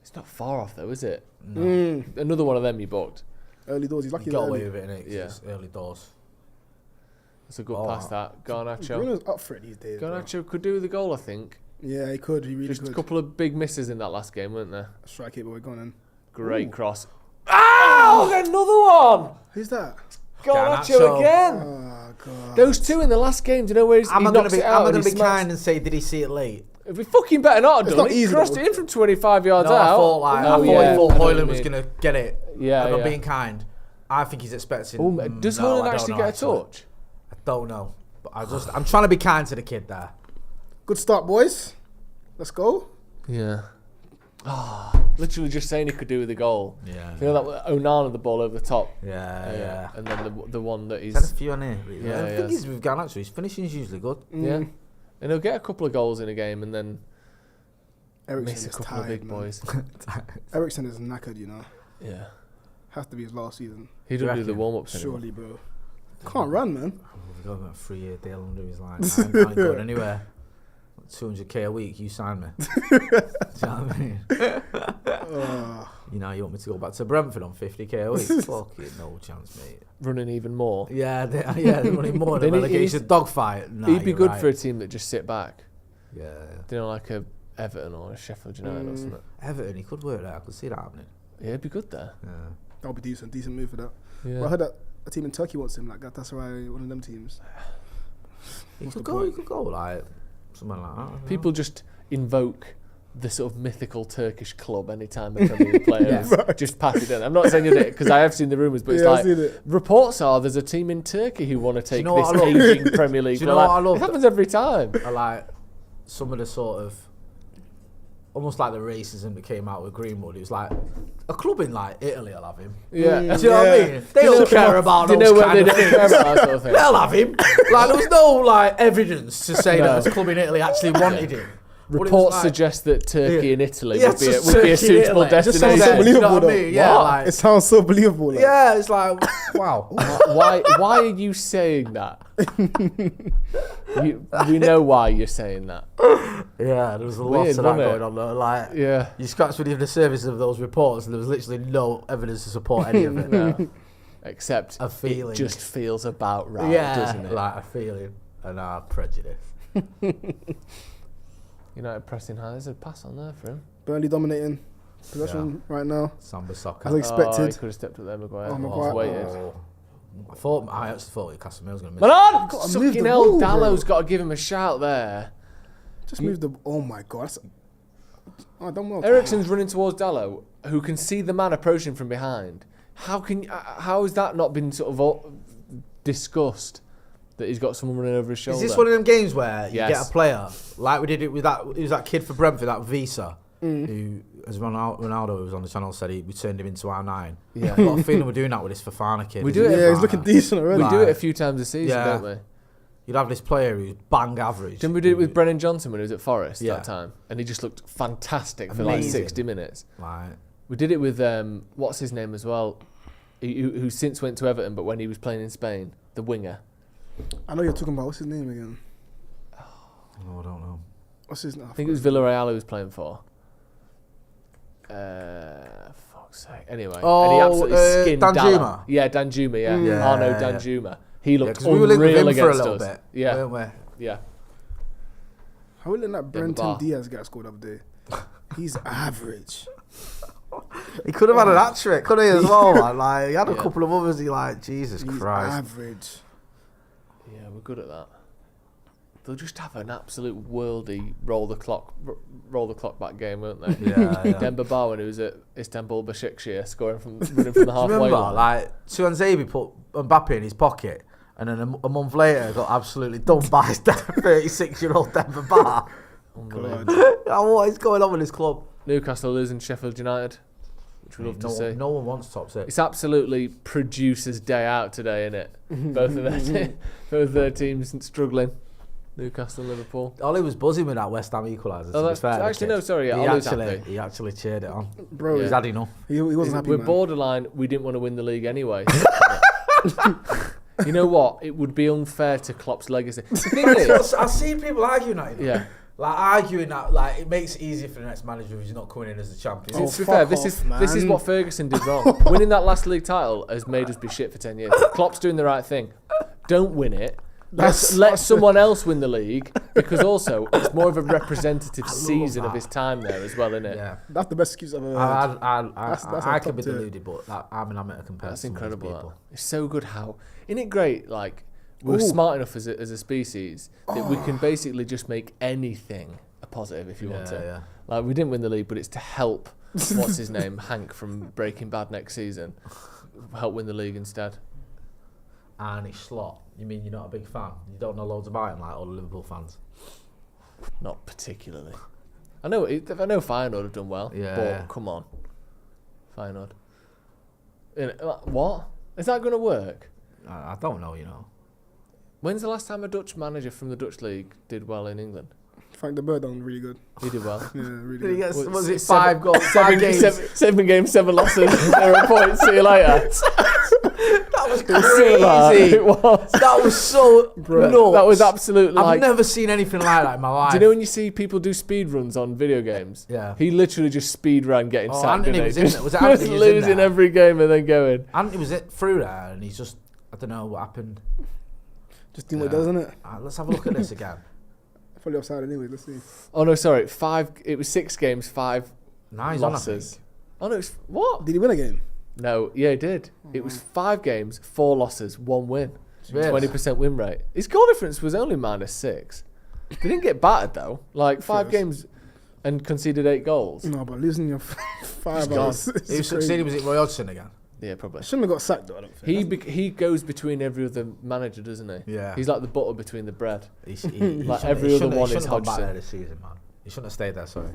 It's not far off though, is it? No. Another one of them you booked. Early doors. He's lucky. He got early. away with it, innit? 'Cause Yeah. it's early doors. That's a good Oh, pass. That Garnacho. Bruno's up for it these days. Bro. Garnacho could do with the goal, I think. Yeah, he could. He really Just could. a couple of big misses in that last game, weren't there? Strike it, boy. Go on then. Great Ooh. cross. Oh, another one! Who's that? Garnacho Garnacho. again. Oh god. Those two in the last game. Do you know where he I'm not knocks going it out? to and he be smacks- kind and say, did he see it late? If we fucking better not have It's done not it. He easy, crossed though. it in from 25 yards No, out. I thought Oh, he yeah, thought I know what Hoyland you was mean. going to get it. Yeah, If I'm yeah. being kind. I think he's expecting. Oh, does no, Hoyland I don't actually know, get a actually. touch? I don't know. But I'm trying to be kind to the kid there. Good start, boys. Let's go. Yeah. Literally just saying he could do with the goal. Yeah. You know that Onana the ball over the top. Yeah. And then the one that he's. Had a few on here. Yeah, I think yeah. he's with Garnacho. His finishing is usually good. Yeah. And he'll get a couple of goals in a game and then Eriksen miss a is couple tired, of big man. boys. Eriksen is knackered, you know. Yeah. Has to be his last season. He doesn't do the reckon? warm ups anymore. Surely, bro. Can't run, man. We've got a 3-year deal under his line. I ain't going anywhere. 200k a week, you sign me. Do you know what I mean? You know, you want me to go back to Brentford on 50k a week? Fucking no chance, mate. Running even more. Yeah, they're running more They than need- relegation dogfight. Nah, He'd be you're good right. for a team that just sit back. Yeah. You know, like a Everton or a Sheffield United or something. Everton, he could work there. I could see that happening. Yeah, he'd be good there. Yeah. That'll be decent move for that. Yeah. Well, I heard that a team in Turkey wants him. Like that's why one of them teams. He What's could the go. point? He could go like something like that. People just invoke the sort of mythical Turkish club anytime a Premier League player just pass it in. I'm not saying it because I have seen the rumours, but it's Yeah, I've like seen it. reports are there's a team in Turkey who want to take know this what I love? aging Premier League. Do you know player. what I love? It happens every time. I like some of the sort of almost like the racism that came out with Greenwood. It was like a club in like Italy will have him. Yeah. Do you know what I mean? They don't care about Do you those know where kind they of don't things. care about that sort of thing? They'll have him. Like there was no like evidence to say No. that this club in Italy actually wanted him. But it was Reports like- suggest that Turkey and Italy Yeah, would be just a Turkey and suitable Italy. It just sounds destination. so Do you know believable, what I though. mean? Yeah, What? like, It sounds so believable. Like. yeah, it's like wow. Why are you saying that? We know why you're saying that. Yeah, there was a lot Weird, of that wasn't it? going on there. Like, Yeah. you scratch beneath the surface of those reports, and there was literally no evidence to support any of it. No. Except A feeling. it just feels about right, Yeah, doesn't it? like a feeling and a prejudice. United pressing high. There's a pass on there for him. Burnley dominating possession right now. Samba soccer. As expected. Oh, he could have stepped up there, Maguire. Oh, Just Maguire. waited. I actually thought Casemiro was going to miss. Man on! Gotta move Sucking the hell, ball, bro. Diallo's got to give him a shout there. Just move the. Oh my god. I done well. Eriksen's running towards Diallo, who can see the man approaching from behind. How has that not been sort of discussed? That he's got someone running over his Is shoulder. this one of them games where you Yes. get a player, like we did it with that, it was that kid for Brentford, that Visa, who, as Ronaldo who was on the channel said, we turned him into our 9. Yeah. I've got a feeling we're doing that with this Fofana kid. We do it Yeah, he's looking decent already. We do it a few times a season, Yeah. don't we? You'd have this player who's bang average. Didn't we do it with Brennan Johnson when he was at Forest Yeah. that time? And he just looked fantastic for like Amazing. 60 minutes. Like, We did it with, what's his name as well, who since went to Everton, but when he was playing in Spain, the winger. I know you're talking about. What's his name again? oh, I don't know. What's his name? I think it was Villarreal he was playing for. Fuck's sake. Anyway, and he Oh, absolutely skinned Danjuma. Dallas. Yeah, Danjuma, yeah. Yeah, Arno yeah. Danjuma. He looked 'cause we were linked with unreal him for a against little us. bit, Yeah, weren't we? yeah. How will that Brenton Bar. Diaz get scored up there? He's average. He could have had an hat trick, couldn't he, as well, man? Like, he had a Yeah. couple of others, he like, Jesus He's Christ. average. Yeah, we're good at that. They'll just have an absolute worldy roll the clock back game, won't they? Yeah, yeah. Demba Ba when he was at Istanbul Besiktas scoring running from the halfway Remember, line. like, Tuanzebe put Mbappe in his pocket, and then a month later got absolutely done by his 36-year-old Denver Bar. Unbelievable. What is going on with this club? Newcastle losing Sheffield United, which we love to see. No one wants top 6. It's absolutely producers' day out today, isn't it? Both of their teams struggling. Newcastle, Liverpool. Ollie was buzzing with that West Ham equaliser. Oh, that's actually no, sorry. Yeah, Ollie's happy. he actually cheered it on. Bro, Yeah. He's had enough. he wasn't happy, We're man. borderline. We didn't want to win the league anyway. You know what? It would be unfair to Klopp's legacy. The thing is, I've seen people arguing that. You know? yeah. Like arguing that, like it makes it easier for the next manager who's not coming in as the champion. Oh, To be fuck fair, off, this is man. what Ferguson did wrong. Winning that last league title has made us be shit for 10 years. Klopp's doing the right thing. Don't win it. Let someone else win the league, because also it's more of a representative season of his time there as well, isn't it? Yeah. That's the best excuse I've ever heard. That's I our can be top tier. deluded, but I'm an amateur compared That's to some of these incredible. people. That. It's so good how, isn't it great? Like we're Ooh. smart enough as a species that we can basically just make anything a positive if you want to. Yeah. Like we didn't win the league, but it's to help. What's his name? Hank from Breaking Bad next season. Help win the league instead. Arnie Slot. You mean you're not a big fan? You don't know loads about him like all the Liverpool fans? Not particularly. I know Feyenoord have done well. Yeah. But come on, Feyenoord. What? Is that going to work? I don't know, you know. When's the last time a Dutch manager from the Dutch league did well in England? Frank de Boer done really good. He did well. Yeah, really Did he good. get, Well, was it seven- 5 goals, 5 Seven games? seven games, 7 losses, 0 points. See you later. That was Crazy. It was. That was so nuts. That was absolutely I've like. never seen anything like that in my life. Do you know when you see people do speed runs on video games? Yeah. He literally just speed ran getting Oh, sacked. Antony didn't was he? in there. Was it Just Antony was in losing there? every game and then going. Antony was it through there, and he's just, I don't know what happened. Just doing what he does, isn't it? Let's have a look at this again. Fully offside anyway. Let's see. Oh no, sorry. 5. It was 6 games, 5 Now he's on, I losses. think. Oh no, it's what? Did he win a game? No, yeah, he did. It was 5 games, 4 losses, 1 win. Really? 20% win rate. His goal difference was only -6. They didn't get battered though. Like 5 Yes. games and conceded 8 goals. No, but losing your 5 gone. hours. He was succeeding, was it Roy Hodgson again? Yeah, probably. Shouldn't have got sacked though. I don't think. He goes between every other manager, doesn't he? Yeah. He's like the butter between the bread. He Like shouldn't- every he other shouldn't- one he is shouldn't have gone back Hodgson. there this season, man. He shouldn't have stayed there, sorry.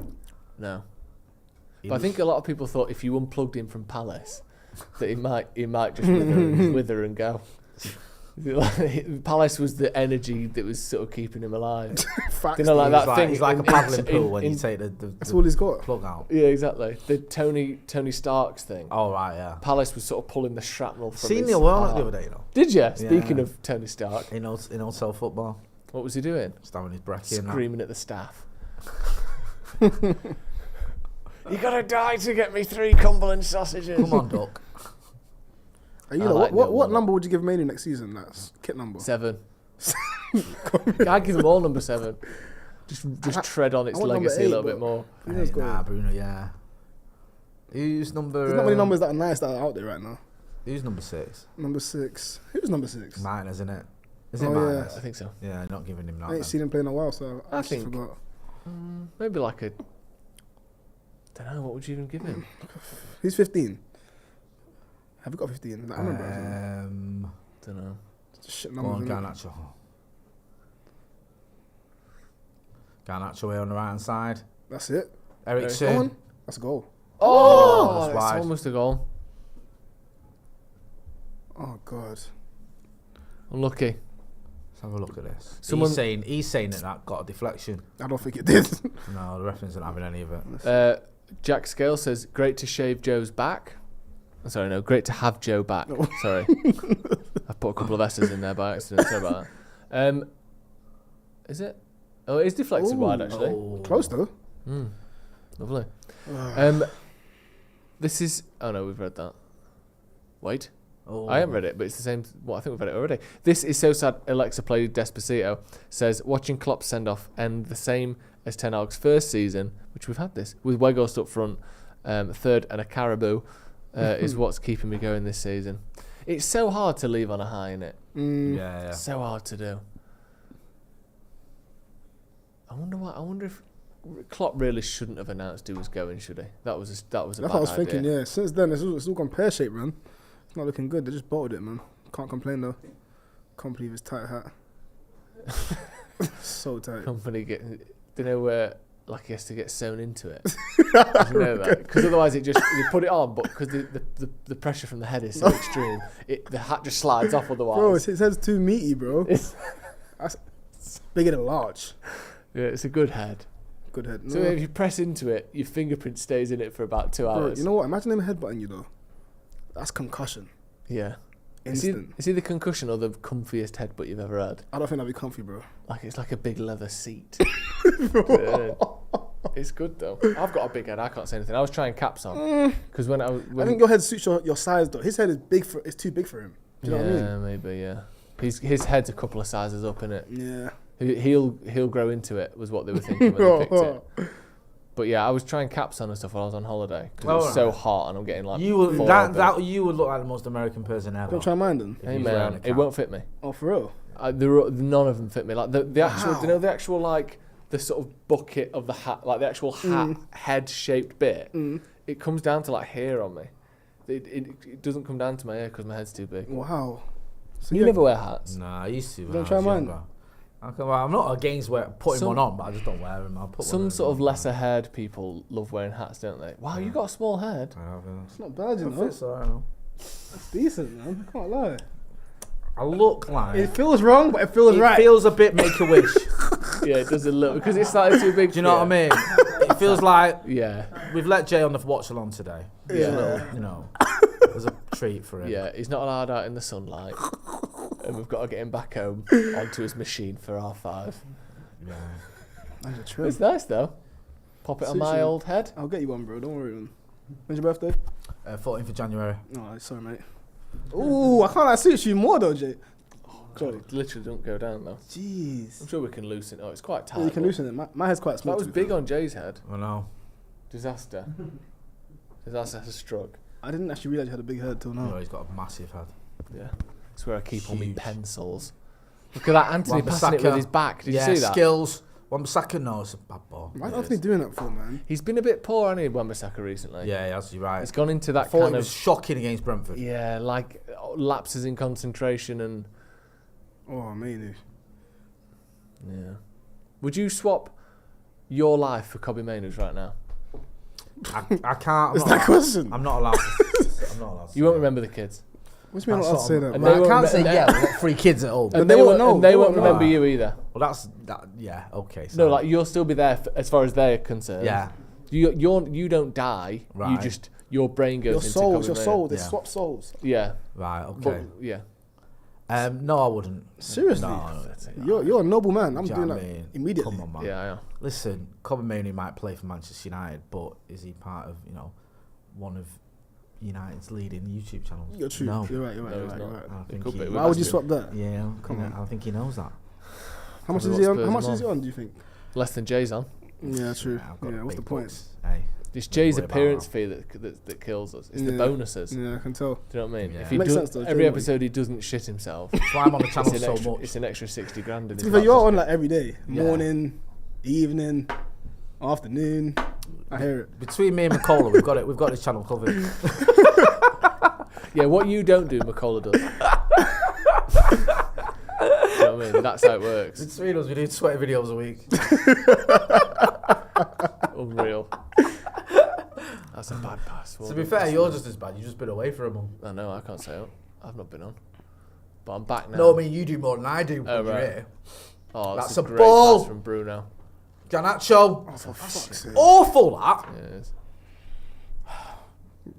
No. But I think a lot of people thought if you unplugged him from Palace, that he might just wither and go. Palace was the energy that was sort of keeping him alive. Facts. You know, like that thing. He's like a paddling pool when you take the That's all he's got. plug out. Yeah, exactly. The Tony Starks thing. Oh, right, yeah. Palace was sort of pulling the shrapnel from Seen his Neil Warnock heart. the other day, though. Did you? Speaking Yeah. of Tony Stark, In hotel football. what was he doing? Just having his brekkie and that. Screaming at the staff. You gotta die to get me 3 Cumberland sausages. Come on, Duck. You I know, like what Neil Warnock. number would you give Manu next season? That's kit number. 7. I'd give them all number 7. Just tread on its I want number legacy a 8, little but- bit more. Bruno's got Nah, it. Bruno, yeah. Who's number... There's not many numbers that are nice that are out there right now. Who's number 6? Number 6. Who's number 6? Miners, isn't it? Is it Oh, yeah. Miners? I think so. Yeah, not giving him that. I ain't then. seen him play in a while, so I think- forgot. Maybe like a... Don't know, what would you even give him? He's 15. Have you got 15? That number. isn't it? Don't know. It's just shit Go numbers. on, isn't it? Garnacho here on the right hand side. That's it. Eric Go Soon. on. That's a goal. Oh, that's it's wide. almost a goal. Oh God. Unlucky. Let's have a look at this. Someone- He's saying that got a deflection. I don't think it did. No, the reference isn't having any of it. Jack Scale says, great to shave Joe's back. Sorry, no, great to have Joe back. No. Sorry. I put a couple of S's in there by accident. Sorry about that. Is it? Oh, it is deflected Ooh, wide, actually. Oh. Close though. Lovely. This is... Oh, no, we've read that. Wait. Oh. I haven't read it, but it's the same... Well, I think we've read it already. This is so sad. Alexa played Despacito. Says, watching Klopp's send-off end the same as Ten Hag's first season, which we've had this, with Weghorst up front, third and a Caribou, is what's keeping me going this season. It's so hard to leave on a high, innit? Yeah. So hard to do. I wonder if Klopp really shouldn't have announced who was going, should he? That was a That's bad what I was idea. thinking. Yeah. Since then, it's all gone pear shaped, man. It's not looking good. They just bottled it, man. Can't complain though. Can't believe his tight hat. So tight. Company getting, you know where like he has to get sewn into it. Did you know that? Because otherwise you put it on, but because the pressure from the head is so extreme, the hat just slides off otherwise. Bro, his head's too meaty, bro. That's bigger than large. Yeah, it's a good head. Good head. So No. if you press into it, your fingerprint stays in it for about 2 Bro, hours. you know what? Imagine him headbutting you though. That's concussion. Yeah. Instant. Is he the concussion or the comfiest headbutt you've ever had? I don't think that'd be comfy, bro. Like it's like a big leather seat. Yeah. It's good though. I've got a big head. I can't say anything. I was trying caps on because when I think your head suits your size though. His head is big for. It's too big for him. Do you know what I mean? maybe yeah. His head's a couple of sizes up in it. Yeah. He'll grow into it was what they were thinking when they picked it. But yeah, I was trying caps on and stuff while I was on holiday because it was so hot and I'm getting like You would 4 you would look like the most American person ever. Don't try mine then. Hey He's wearing man, a it cap. won't fit me. Oh, for real? None of them fit me. Like the actual, Wow. you know, the actual like the sort of bucket of the hat, like the actual hat head shaped bit. It comes down to like here on me. It doesn't come down to my ear because my head's too big. Wow. So You never wear hats. Nah, I used to. when Don't I was try mine. younger. I'm not against putting one on, but I just don't wear them. I'll put Some one sort of on. lesser haired people love wearing hats, don't they? Wow, you got a small head. I have, It's not bad, you know. Fits alright, know. It's decent, man. I can't lie. I look like It feels wrong, but it feels it right. feels a bit Make a Wish. Yeah, it does a little because it's slightly too big. Do you know what I mean? It feels like Yeah, we've let Jay on the WatchAlong today. It's Yeah. a little, you know, there's a treat for him. yeah. He's not allowed out in the sunlight, and we've got to get him back home onto his machine for R5. Yeah. That's a trip. It's nice though. Pop it on Suits my you. old head. I'll get you one, bro. Don't worry, man. When's your birthday? 14th of January. Oh, sorry, mate. Ooh, I can't. That suits you more though, Jay. God, it literally don't go down though. Jeez. I'm sure we can loosen it. Oh, it's quite tight. Yeah, you can but loosen it. My head's quite small. That was to be big fair. on Jay's head. I know. Disaster. Disaster has struck. I didn't actually realize you had a big head till You know, now. he's got a massive head. Yeah. It's where I keep all my Huge. pencils. Look at that Antony passing it with his back. Did yeah, you see that? skills. Wan-Bissaka knows a bad ball. Why's He Anthony is. doing that for, man? He's been a bit poor, hasn't he, Wan-Bissaka recently? Yeah, yes, you're right. It's gone into I that thought kind it of was shocking against Brentford. yeah, like lapses in concentration and Oh, man. yeah. Would you swap your life for Kobe Mainoo's right now? I can't. Is that a question? I'm not allowed to. I'm not allowed to. You won't remember the kids. What do you mean not allowed to say that? And bro? they I won't can't say remember- yeah. We've got 3 kids at home. And they won't know. And they They won't won't remember know. you either. Well, that. Yeah. Okay. So. No, like you'll still be there as far as they're concerned. Yeah. You don't die. Right. You just your brain goes Your into soul, Kobe your Bryant. soul. They Yeah. swap souls. Yeah. Right. But, Okay. yeah. No, I wouldn't. Seriously? No. You're a noble man. I'm Do you doing know that what I mean? immediately. Come on, man. Yeah, I am. Listen, Kobe Mainoo might play for Manchester United, but is he part of one of United's leading YouTube channels? You're true. No. You're right. No, he's not. I It think could he- be. Why would you swap that? Yeah, Come on. I think he knows that. How much Probably is he what on? spurs How much him is he on? Do you think? Less than Jay's on. Yeah, true. I've got Yeah, what's the big point? bucks. Hey, It's Jay's worry about appearance that. fee that kills us. It's the Yeah. bonuses. Yeah, I can tell. Do you know what I mean? Yeah. If he Makes does, sense though, every Jay episode he doesn't shit himself. That's why I'm on the channel it's, an so extra, much. it's an extra 60 grand. In To his be fair, you're pocket. on like every day, Yeah. morning, evening, afternoon. I hear it. Between me and McCullough, we've got it. We've got this channel covered. Yeah, what you don't do, McCullough does. You know what I mean? That's how it works. Between us, we do 20 videos a week. Unreal. That's a bad pass. To be fair, you're just as bad. You've just been away for a month. I know, I can't say it. I've not been on. But I'm back now. No, I mean you do more than I do. Oh, when you're right. here. Oh, That's a a great ball. pass from Bruno. Garnacho. Oh, for fuck's sake. Awful that. Yeah, it is.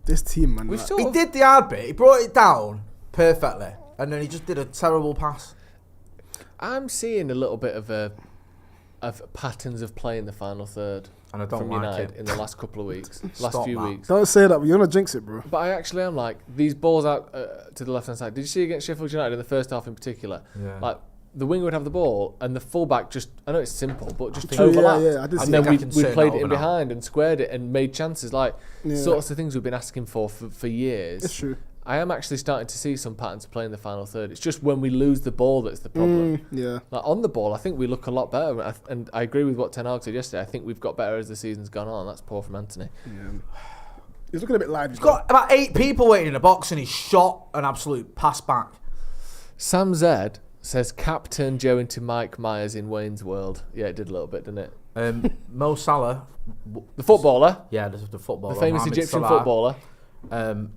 This team, man. We've like- sort He of, did the hard bit. He brought it down perfectly, and then he just did a terrible pass. I'm seeing a little bit of patterns of play in the final third And I don't from like United it. in the last couple of weeks, last Stop few that. weeks. Don't say that, but you're gonna jinx it, bro. But I actually am like these balls out to the left hand side. Did you see against Sheffield United in the first half in particular? Yeah. Like the winger would have the ball and the fullback just, I know it's simple, but just True, yeah, overlapped. yeah, I did see and then that. we I can say played that it in over now. behind and squared it and made chances. Like Yeah. sorts of things we've been asking for years. It's true. I am actually starting to see some patterns of play in the final third. It's just when we lose the ball that's the problem. Yeah. Like on the ball, I think we look a lot better, and I agree with what Ten Hag said yesterday. I think we've got better as the season's gone on. That's poor from Antony. Yeah. He's looking a bit live. He's got about 8 people waiting in the box, and he shot an absolute pass back. Sam Zed says Cap turned Joe into Mike Myers in Wayne's World. Yeah, it did a little bit, didn't it? Mo Salah, The footballer, yeah, the footballer, the famous Mohamed Egyptian Salah. footballer.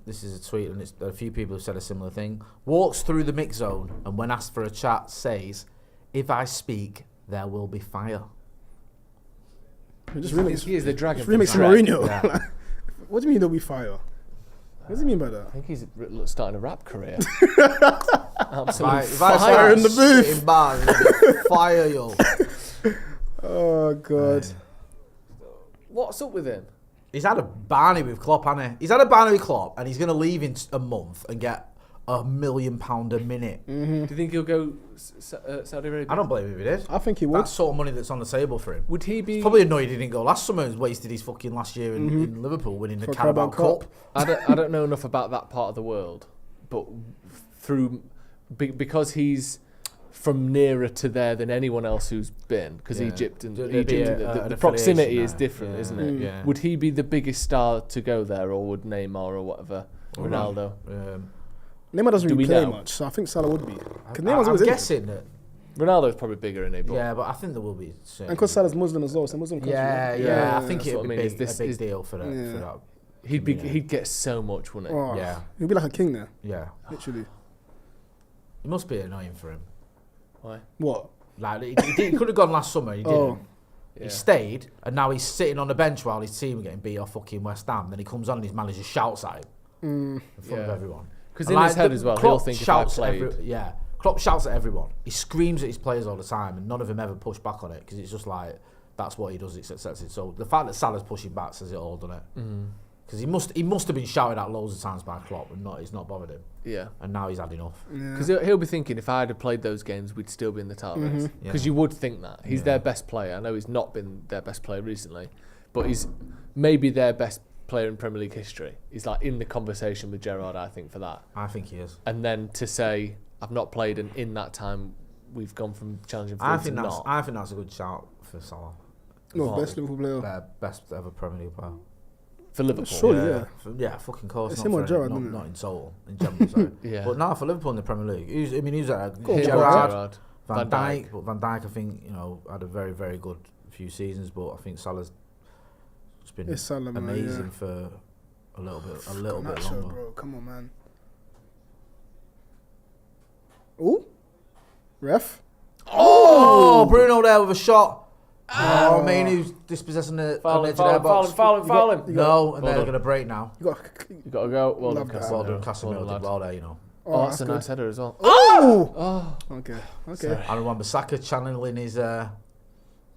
This is a tweet, and a few people have said a similar thing. Walks through the mix zone, and when asked for a chat, says, "If I speak, there will be fire." Just remix. He is the dragon. Just from remix Shrek. Mourinho. Yeah. What do you mean there'll be fire? What does he mean by that? I think he's starting a rap career. If Absolute I fire. start in the booth. spitting bars, it'll be fire, yo. Oh god. What's up with him? He's had a Barney with Klopp, hasn't he? He's had a Barney with Klopp, and he's going to leave in a month and get £1 million a minute. Do you think he'll go Saudi Arabia? I don't blame him if he did. I think he would. That sort of money that's on the table for him. Would he be? Probably annoyed he didn't go last summer and wasted his fucking last year in Liverpool winning the For Carabao Carabao Cup. I don't know enough about that part of the world, but because he's from nearer to there than anyone else who's been, because Yeah. Egypt and There'd be Egypt, an the proximity affiliation is there. different, Yeah. isn't it? Yeah. Would he be the biggest star to go there, or would Neymar or whatever, Ronaldo? Neymar doesn't Do really we play know? much, so I think Salah would be. Because I'm Neymar's always injured. guessing that. Ronaldo's probably bigger in it, but Yeah, but I think there will be. And because Salah's Muslim as well, so Muslim country. Yeah, right? yeah, I think that's it'd what be I mean, big, is a big this- deal for that. Yeah. For that. he'd get so much, wouldn't he? Oh, Yeah. He'll be like a king there, Yeah, literally. it must be annoying for him. Why? What? Like he could have gone last summer, he didn't. Oh. Yeah. He stayed, and now he's sitting on the bench while his team are getting beat off fucking West Ham. Then he comes on and his manager shouts at him in front of Yeah. everyone. Because And in his like, head the- as well, Klopp he'll think if I shouts at played. Klopp shouts at everyone. He screams at his players all the time, and none of them ever push back on it because it's just like that's what he does. It's accepted. So the fact that Salah's pushing back says it all, doesn't it? Because he must have been shouted at loads of times by Klopp, and it's not bothered him. Yeah. And now he's had enough. Yeah. Because he'll be thinking, if I had played those games, we'd still be in the title race. Because you would think that. He's their best player. I know he's not been their best player recently, but he's maybe their best player in Premier League history. He's like in the conversation with Gerrard, I think, for that. I think he is. And then to say, I've not played, and in that time, we've gone from challenging for I to think not. that's a good shout for Salah. No, What? best Liverpool player. Best ever Premier League player. For Liverpool. Surely, yeah. Yeah, fucking course. It's Not, him or for Gerrard, not, isn't it? not in total, in general, sorry. Yeah. But now for Liverpool in the Premier League, he was at Go on, Him or Gerrard, Van Van Dijk. But Van Dijk, I think, had a very, very good few seasons. But I think Salah's It's been It's Salah, man, amazing yeah. for a little bit Nacho, longer. bro. Come on, man. Ooh. Ref. Oh, Bruno there with a shot. Oh, man, who's dispossessing the Foul him, edge of their box. foul him. No, and Well they're done. going to break now. You got. You got to go. Well done, Love that. Casemiro. Well done, Casemiro Well did well there, you know. Oh, that's a good. nice header as well. Oh. Oh, Okay. Sorry. And Wan-Bissaka channeling his inner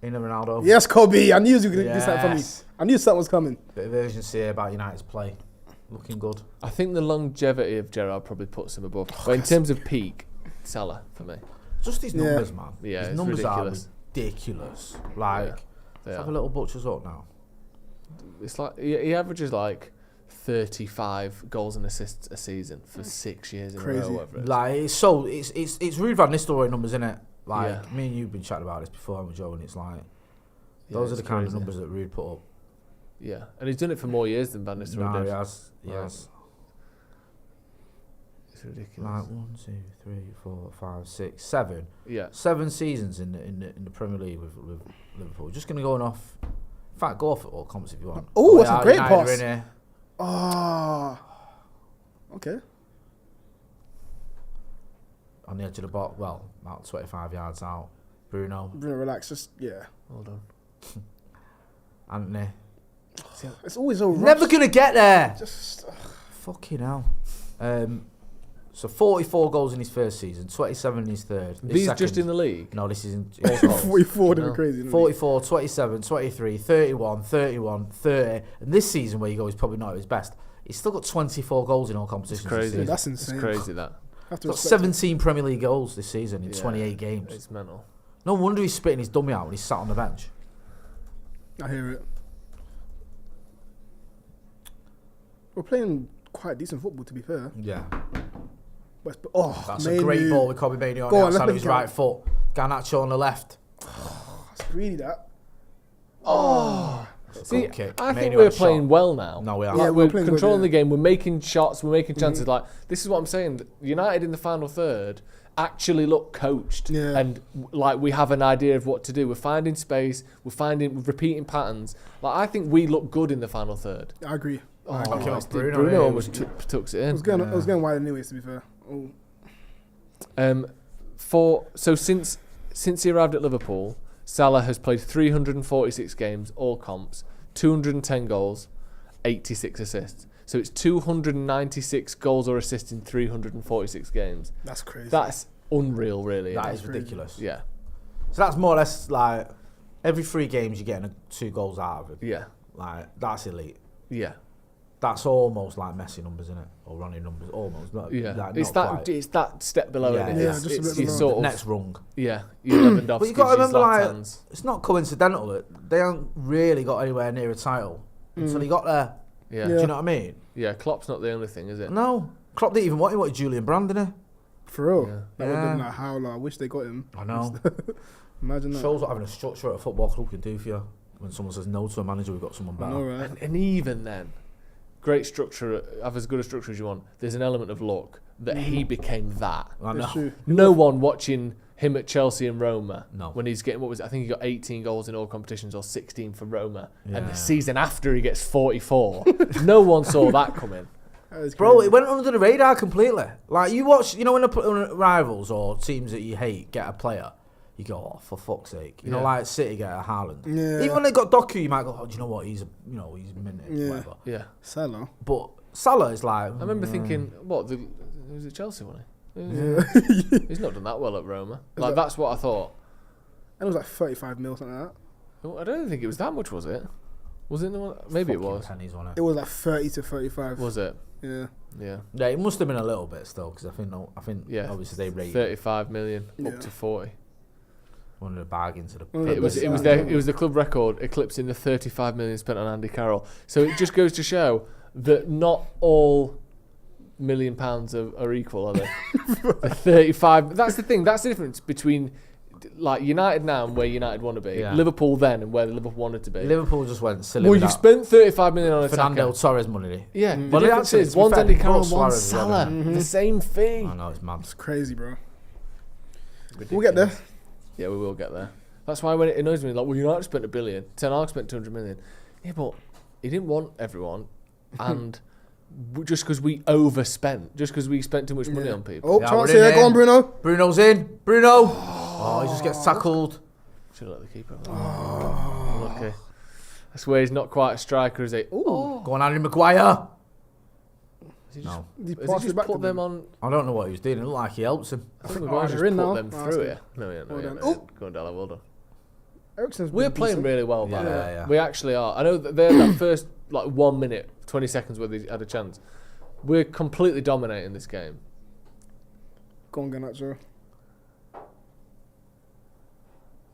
Ronaldo. Yes, Kobe. I knew you were going to do something for me. Yes. I knew something was coming. Bit of urgency here about United's play. Looking good. I think the longevity of Gerrard probably puts him above. But in terms of peak, Salah for me. Just his numbers, man. Yeah, his it's numbers ridiculous. are ridiculous. Like, They let's have are. a little butcher's up now. It's like he averages like 35 goals and assists a season for 6 years in a Crazy. row. Whatever it is. Like, it's Ruud van Nistelrooy numbers, isn't it? Like, Yeah. me and you've been chatting about this before, haven't we, Joe? And it's like, Yeah, those are it's the kind of crazy. numbers that Ruud put up. Yeah, and he's done it for more years than Van Nistelrooy No, did. he has. He Right. has. It's ridiculous. Like 1, 2, 3, 4, 5, 6, 7. Yeah, 7 seasons in the Premier League with Liverpool. Just going to go off. In fact, go off at all comps if you want. Oh, that's a yeah, great United are pass. in here. Ah. Okay. On the edge of the box. Well, about 25 yards out. Bruno, Bruno, relax. Just well done. Antony. It's always so. Never going to get there. Just. Fucking hell. So 44 goals in his first season, 27 in his third. His These second. just in the league. No, this is in 44 to be No. crazy. isn't it? 44, 27, 23, 31, 31, 30. And this season where you go, he's probably not at his best. He's still got 24 goals in all competitions. It's crazy. This season. That's It's insane. crazy that. Have to He's got respect 17 Premier League goals this season in Yeah, 28 games. It's mental. No wonder he's spitting his dummy out when he's sat on the bench. it. I hear it. We're playing quite decent football, to be fair. Yeah. That's That's a great ball with Kobe Mainoo on Go the on, let's outside of make his it right count. foot. Garnacho on the left. That's greedy, that. See, Good kick. I think Mainoo we're had a playing shot. well now. No, we are. Like, Yeah, we're we're playing good, controlling yeah. the game. We're making shots. We're making chances. Like, this is what I'm saying. United in the final third actually look coached, Yeah. and like we have an idea of what to do. We're finding space. We're repeating patterns. Like, I think we look good in the final third. I agree. Oh, Talking about Bruno, Bruno, yeah, almost tucks it I in. was going wide anyways, to be fair. Oh. Since he arrived at Liverpool, Salah has played 346 games, all comps, 210 goals, 86 assists. So it's 296 goals or assists in 346 games. That's crazy. That's unreal, really. That isn't is it? ridiculous. Yeah, So that's more or less like every 3 games you're getting 2 goals out of it. yeah, Like, that's elite. yeah, That's almost like Messi numbers, isn't it? Or Ronnie numbers, almost. Not, yeah. like, It's not that. quite. It's that step below Yeah, it. yeah, It's, just a it's bit your below. sort of Next rung. yeah. Your Lewandowski. But you got to remember, like, Zlatans. it's not coincidental that they haven't really got anywhere near a title until he got there. Yeah. Do you know what I mean? Yeah, Klopp's not the only thing, is it? No. Klopp didn't even want him. He wanted Julian Brand, didn't For real. Yeah. That would have been Yeah. like howler. I wish they got him. he? I know. Imagine that. Shows what having a structure at a football club can do for you. When someone says no to a manager, we've got someone I know, better. right? And even then, great structure, have as good a structure as you want. There's an element of luck that he became that. I know. That's true. No one watching him at Chelsea and Roma No. when he's getting, I think he got 18 goals in all competitions or 16 for Roma. And Yeah. the season after he gets 44. No one saw that coming. That is Bro, crazy. it went under the radar completely. Like, you watch, when the rivals or teams that you hate get a player, you go, oh, for fuck's sake. You know, Yeah. like City get a Haaland. Yeah. Even when they got Doku, you might go, oh, do you know what? He's minted, Yeah. whatever. Yeah. Salah. But Salah is like, I remember thinking, was it Chelsea, wasn't he? Yeah. He's not done that well at Roma. Like, that's what I thought. And it was like 35 mil, something like that. I don't think it was that much, was it? Was it? Maybe it fucking was. pennies, wasn't It was like 30 to 35. Was it? Yeah. Yeah. Yeah, it must have been a little bit still, because I think Yeah. obviously they rated 35 million Yeah. up to 40. one of the bargains to the. One of the It was best it was the club record, eclipsing the 35 million spent on Andy Carroll. So it just goes to show that not all £1 million are equal, are they? The 35. That's the thing. That's the difference between like United now and where United want to be. Yeah. Liverpool then and where Liverpool wanted to be. Liverpool just went silly. Well, with you've that spent 35 million on a Fernando Torres money. Yeah, But the it difference actually, is to be one's fair, Andy they Carroll, brought one's Suarez as well, Salah. didn't The same thing. I know, it's mad. It's crazy, bro. We'll get there. Yeah, we will get there. That's why when it annoys me, like, well, United spent $1 billion, Ten Hag spent 200 million. Yeah, but he didn't want everyone, and just because we overspent, just because we spent too much money on people. Oh, chance here. Go on, Bruno. Bruno's in. Bruno. Oh, he just gets tackled. Should have let the keeper. Lucky. That's where he's not quite a striker, is he? Go on, Harry Maguire. Has he just, No. He has passed he it just back put to them them. on? I don't know what he was doing. It looked like he helps him. I think Maguire just they're in put now. them Oh, through that's here. No, yeah, Well done. Go on, Diallo, well done. Eriksen's We're been playing decent. really well, by the Yeah, way. yeah. We actually are. I know that they had that first 1 minute, 20 seconds where they had a chance. We're completely dominating this game. Go on, Garnacho.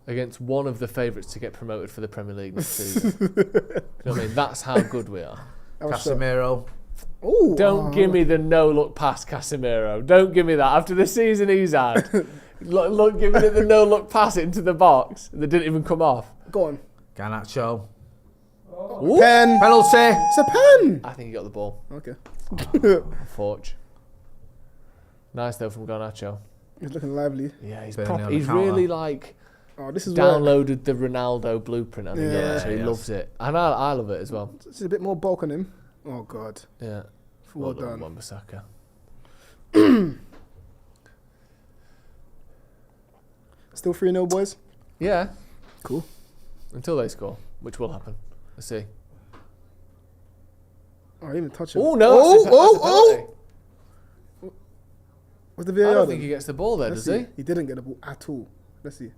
Against one of the favourites to get promoted for the Premier League next season. You know what I mean? That's how good we are. Casemiro. Oh, Don't give me the no-look pass, Casemiro. Don't give me that. After the season he's had, look, give me the no-look pass into the box that didn't even come off. Go on. Garnacho. Ooh. Pen. Penalty. It's a pen. I think he got the ball. Okay. Forge. Nice though from Garnacho. He's looking lively. Yeah, he's Burnley on the he's counter. really like Oh, this is where downloaded the Ronaldo blueprint. I think Yeah. he Yes. loves it, and I love it as well. it's a bit more bulk on him. Oh God. Yeah, Well done. Wan-Bissaka. Still 3-0, boys. Yeah, Cool. until they score, which will happen. Let's see. Oh, I didn't even touch him. Oh no! that's a penalty. What's the I VAR? don't then? think he gets the ball there, Let's does see. he? He didn't get the ball at all. Let's see.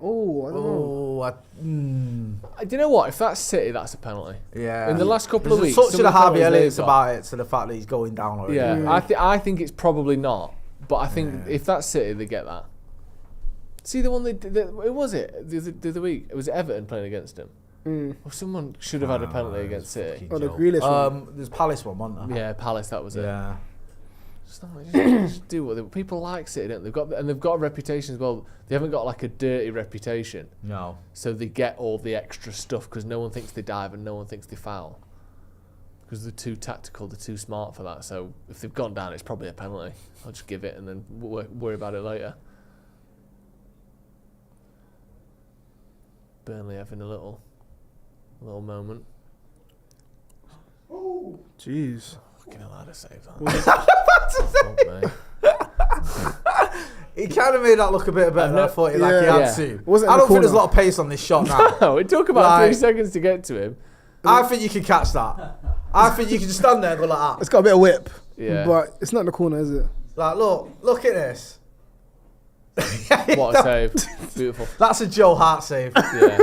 Oh, I don't know. Do you know what? If that's City, that's a penalty. Yeah. In the last couple of There's weeks, such some a of the Harvey penalties they've Elliott's got- about it to the fact that he's going down already. Yeah, Mm. I think it's probably not, but I think if that's City, they get that. See the one they did. Who was it the other week? It was Everton playing against him. Or someone should have had a penalty against City. Oh, the Grealish one. There's Palace one, wasn't there? Yeah, Palace. That was it. Yeah. Just do what people like City, don't they? They've got a reputation as well. They haven't got like a dirty reputation, No. so they get all the extra stuff because no one thinks they dive and no one thinks they foul. Because they're too tactical, they're too smart for that. So if they've gone down, it's probably a penalty. I'll just give it and then worry about it later. Burnley having a little moment. Jeez. Fucking hell, I'd have saved that. He kind of made that look a bit better than I thought he had Yeah. to. Wasn't in I the don't think there's a corner. lot of pace on this shot now. No, it took about Like- 3 seconds to get to him. I think you can catch that. I think you can just stand there and go like that. It's got a bit of whip. Yeah. But it's not in the corner, is it? Like, look at this. What a save. Beautiful. That's a Joe Hart save. Yeah.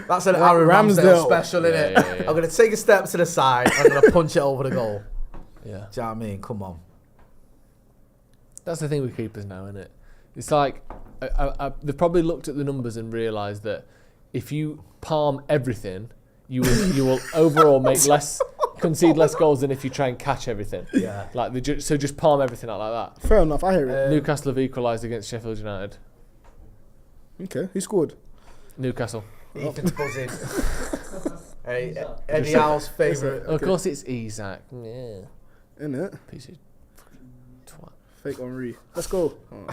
That's an Aaron Ramsdale special, Yeah, innit? yeah, yeah. I'm going to take a step to the side. I'm going to punch it over the goal. Yeah. Do you know what I mean? Come on. That's the thing with keepers now, isn't it? It's like they've probably looked at the numbers and realised that if you palm everything, you will overall concede less goals than if you try and catch everything. Yeah. Like so just palm everything out like that. Fair enough. I hear it. Newcastle have equalised against Sheffield United. Okay. Who scored? Newcastle. Ethan's buzzing. Hey, Eddie Howe's favourite. Of course it's Isak. Yeah. In it. Piece of twat. Fake Henri. Let's go. Oh.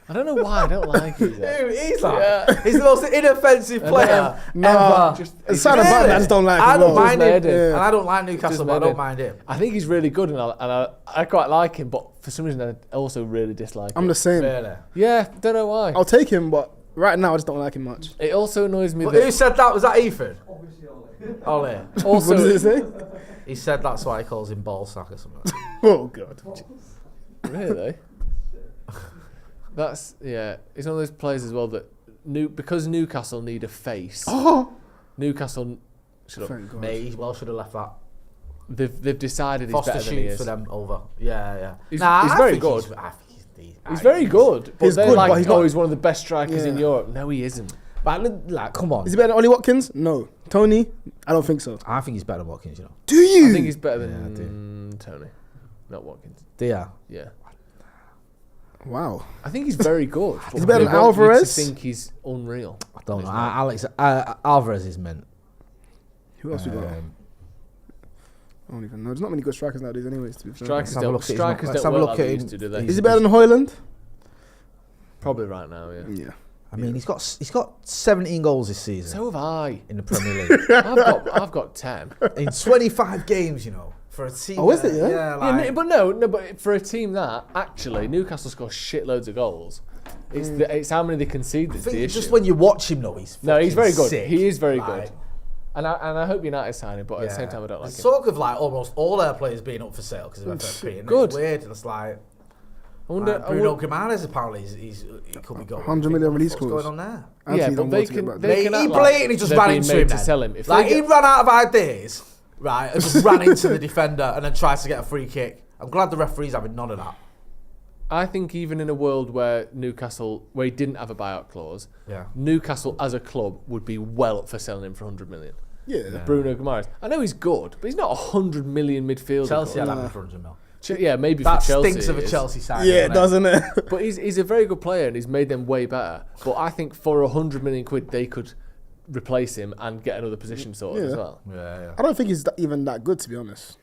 I don't know why I don't like Isak. Dude, he's like, Yeah. he's the most inoffensive player Nah. ever. It's kind of bad. I just don't like him. I don't though. mind him. made it. And I don't like Newcastle, Just but I made don't it. mind him. I think he's really good and I quite like him, but for some reason I also really dislike him. I'm the same. Really. Yeah, don't know why. I'll take him, but right now I just don't like him much. It also annoys me But who that said that? Was that Ethan? Ole. also What does it say? He said that's why he calls him ball sack or something. Oh God. really. That's It's one of those players as well that because Newcastle need a face. Oh. Newcastle, shut up. Thank God. Mate, he well should have left that. They've decided he's Foster better than he shoots is. for them over. Yeah. He's I very think good. I think he's decent. He's very good, but He's they're good, like, but he's not- he's one of the best strikers in Yeah. Europe. No, he isn't. But like, come on. Is he better than Ollie Watkins? No. Tony? I don't think so. I think he's better than Watkins, you know. Do you? I think he's better Yeah, I than Tony, not Watkins. Yeah. Yeah. Wow. I think he's very good. but He's better they than want you to Alvarez? think he's unreal. I don't know. He's not. Alex Alvarez is meant. Who else we got? I don't even know. There's not many good strikers nowadays, anyways. To be fair. Strikers have a don't, look at his strikers let's don't have a work look like at they him. used to, do they? Is he better than Hoyland? Probably right now, yeah. Yeah. I mean, he's got 17 goals this season. So have I. In the Premier League. I've got 10. In 25 games, you know, for a team. Oh, is it, yeah? Yeah, like, But for a team that, actually, Newcastle score shitloads of goals. It's how many they concede that's the issue. just when you watch him, though, he's very good. sick. He is very good. And I hope United sign him, but at the same time, I don't like him. Talk of like almost all their players being up for sale because of FFP. And Good. It's weird. It's like... I wonder, Bruno Guimaraes apparently he could be going. 100 million release What's clause. going on there? Yeah, Anthony but don't they want to get can. back They there. can He act like blatantly just they're ran being into made him. to Then. sell him. If Like they he ran out of ideas, right, and just ran into the defender and then tries to get a free kick. I'm glad the referee's having none of that. I think even in a world where he didn't have a buyout clause, Newcastle as a club would be well up for selling him for 100 million. Yeah. Bruno Guimaraes. I know he's good, but he's not a 100 million midfielder. Chelsea had good. him for 100 mil. Yeah, maybe That for Chelsea. stinks of a it is. Chelsea signing. Yeah, it doesn't it? But he's a very good player and he's made them way better. But I think for 100 million quid, they could replace him and get another position sorted as well. Yeah. I don't think he's even that good, to be honest.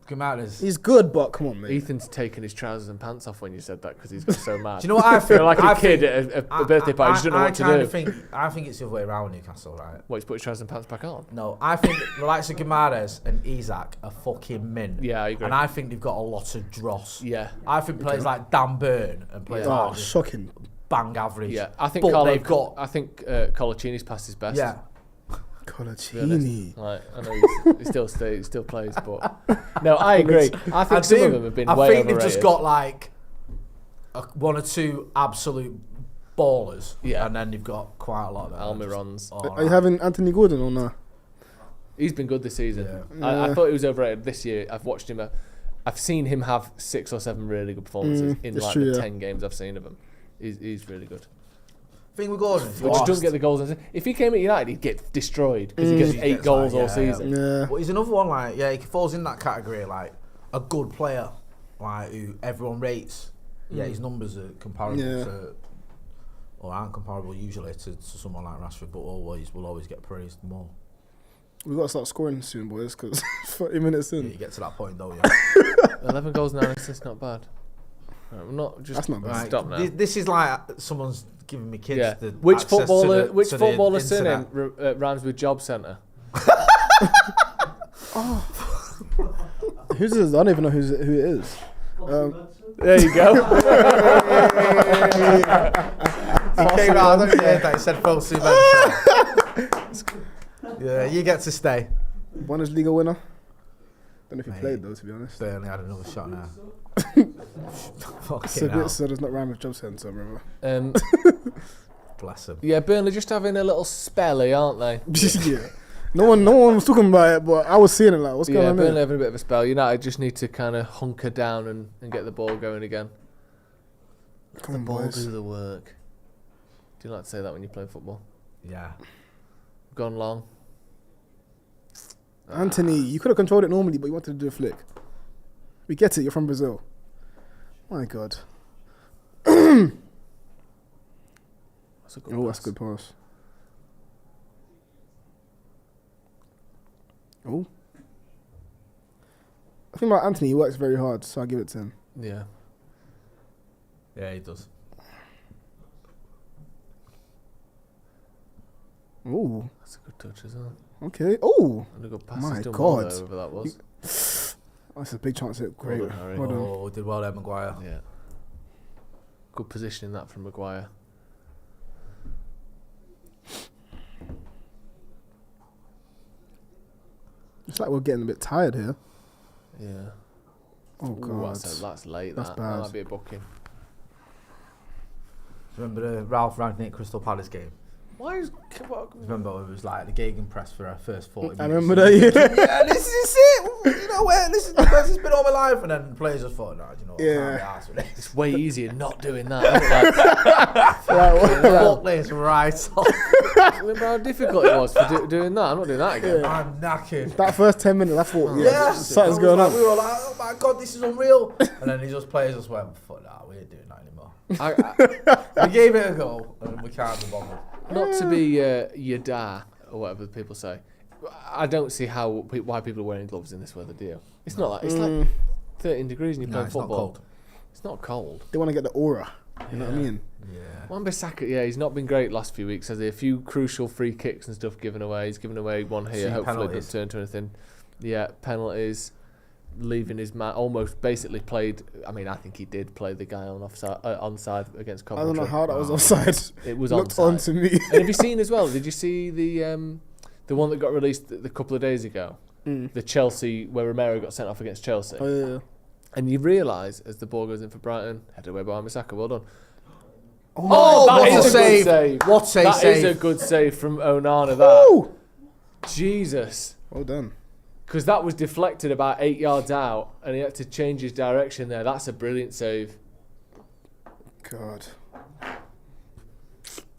Guimaraes. He's good, but come on, mate. Ethan's taking his trousers and pants off when you said that because he's got so mad. Do you know what I feel? Like a kid at a birthday party, you just don't know what to do. I think it's the other way around with Newcastle, right? What, he's put his trousers and pants back on? No, I think the likes of Guimaraes and Isak are fucking mint. Yeah, I agree. And I think they've got a lot of dross. Yeah. I think players like Dan Burn and players like this shocking. bang average. Yeah, I think I think Colaccini's past his best. Yeah. Colaccini. Like, I know he still plays, but no, I agree. I think some of them have been way I think overrated. they've just got like one or two absolute ballers. Yeah. And then you've got quite a lot of them. Almirons. Are you having Anthony Gordon or no? He's been good this season. Yeah. I thought he was overrated this year. I've watched him. I've seen him have 6 or 7 really good performances in like the 10 games I've seen of him. He's really good. Thing with Gordon, But just doesn't get the goals. If he came at United, he'd get destroyed because he gets 8 goals all season. Yeah. But he's another one like he falls in that category like a good player, like who everyone rates. Yeah, his numbers are comparable to, or aren't comparable usually to someone like Rashford, but will always get praised more. We've got to start scoring soon, boys, because 40 minutes in. Yeah, you get to that point though. 11 goals, 9 assists, not bad. Right, we're not just. That's not bad. Stop now. This is like someone's giving me kids. Yeah. The Which access footballer? to Which the footballer's internet. surname rhymes with job centre? Who's this? I don't even know who it is. There you go. He came out. I don't hear that. He said Fosu Mensah. Yeah, you get to stay. Bundesliga winner. Don't know if he played though, to be honest. Burnley had another shot now. It's a bit so does not rhyme with job centre, remember? Bless him. Yeah, Burnley just having a little spelly, aren't they? Yeah. No one was talking about it, but I was seeing it like, what's going on Burnley there? having a bit of a spell. United just need to kind of hunker down and get the ball going again. Come on, Ball boys. do the work. Do you like to say that when you play football? Yeah. Gone long. Antony, you could have controlled it normally, but you wanted to do a flick. We get it, you're from Brazil. My God. That's a good Oh, pass. that's a good pass. Oh. I think about Antony, he works very hard, so I'll give it to him. Yeah. Yeah, he does. Oh, That's a good touch as well. okay. Oh, And a good pass. My He's done God. well there, whoever that was. that's a big chance hit. Great. Well done, Harry. Well done. Oh, did well there, Maguire. Yeah. Good positioning that from Maguire. It's like we're getting a bit tired here. Yeah. Oh, Ooh, God. that's late. That's That bad. might be a booking. Remember the Ralph Rangnick Crystal Palace game? Why is Remember it was like the gegenpress for our first 40 minutes. I remember that, yeah. Yeah, this is it. You know where? This is the best it's been all my life. And then the players just thought, no, you know what? Yeah. I can't be arsed with this. it's way easier not doing that. Fuck this right off. Remember how difficult it was for doing that? I'm not doing that again. I'm knackered. That first 10 minutes, I thought, Yeah, something's I was going like, on. We were like, oh my God, this is unreal. And then these players just went, fuck that, we ain't doing that anymore. We gave it a go, and we can't be bothered. Not to be Yada or whatever people say. I don't see why people are wearing gloves in this weather, do you? It's not like it's like 13 degrees and you're playing it's not football. cold. It's not cold. They want to get the aura. You know what I mean? Yeah. Wan-Bissaka, he's not been great last few weeks, has he? A few crucial free kicks and stuff given away. He's given away one here. Seen Hopefully it penalties. doesn't turn to anything. Yeah, penalties. Leaving his man, almost basically played. I mean, I think he did play the guy on onside against I Coventry. don't know how that was offside. It was Looked onside. on to me. And have you seen as well? Did you see the one that got released the couple of days ago? The Chelsea where Romero got sent off against Chelsea. Oh yeah. And you realise as the ball goes in for Brighton, headed away by Wan-Bissaka. Well done. Oh, that what is a a good save. save. What a save. That is a good save from Onana. That Woo! Jesus. Well done. Because that was deflected about 8 yards out and he had to change his direction there. That's a brilliant save. God.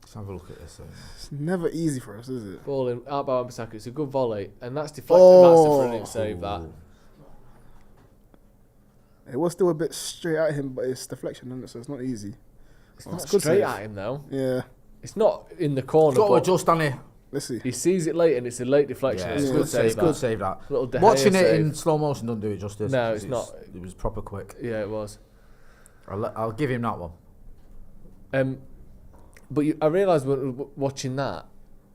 Let's have a look at this. It's never easy for us, is it? Ball in, out by Wan-Bissaka. It's a good volley. And that's deflected. That's a brilliant save, that. It was still a bit straight at him, but it's deflection, isn't it? So it's not easy. It's Oh, not it's good straight save. at him, though. Yeah. It's not in the corner, Got to but adjust, Danny. Let's see. he sees it late and it's a late deflection. Yeah, It's it's a good good save, save. that. Good save that. Little De Gea Watching it save. in slow motion don't do it justice. No, 'cause it's not. It was proper quick. Yeah, it was. I'll give him that one. But I realised when watching that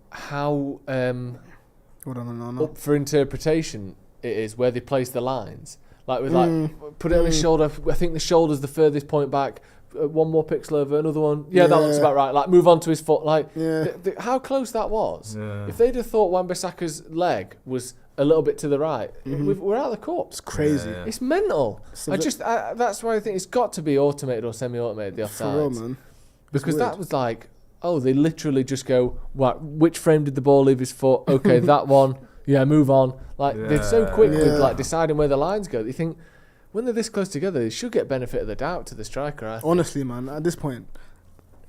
how Hold on, no. up for interpretation it is where they place the lines. Like with put it on his shoulder. I think the shoulder's the furthest point back. One more pixel over, another one. Yeah, that looks about right. Like move on to his foot. Like how close that was. Yeah. If they'd have thought Wan-Bissaka's leg was a little bit to the right, we're out of the cup. It's crazy. Yeah. It's mental. So That's why I think it's got to be automated or semi-automated, the For real, offsides. man. Because weird. that was like, they literally just go, which frame did the ball leave his foot? Okay, that one. Yeah, move on. Like they're so quick with like deciding where the lines go. You think when they're this close together, they should get benefit of the doubt to the striker. I think. Honestly, man, at this point,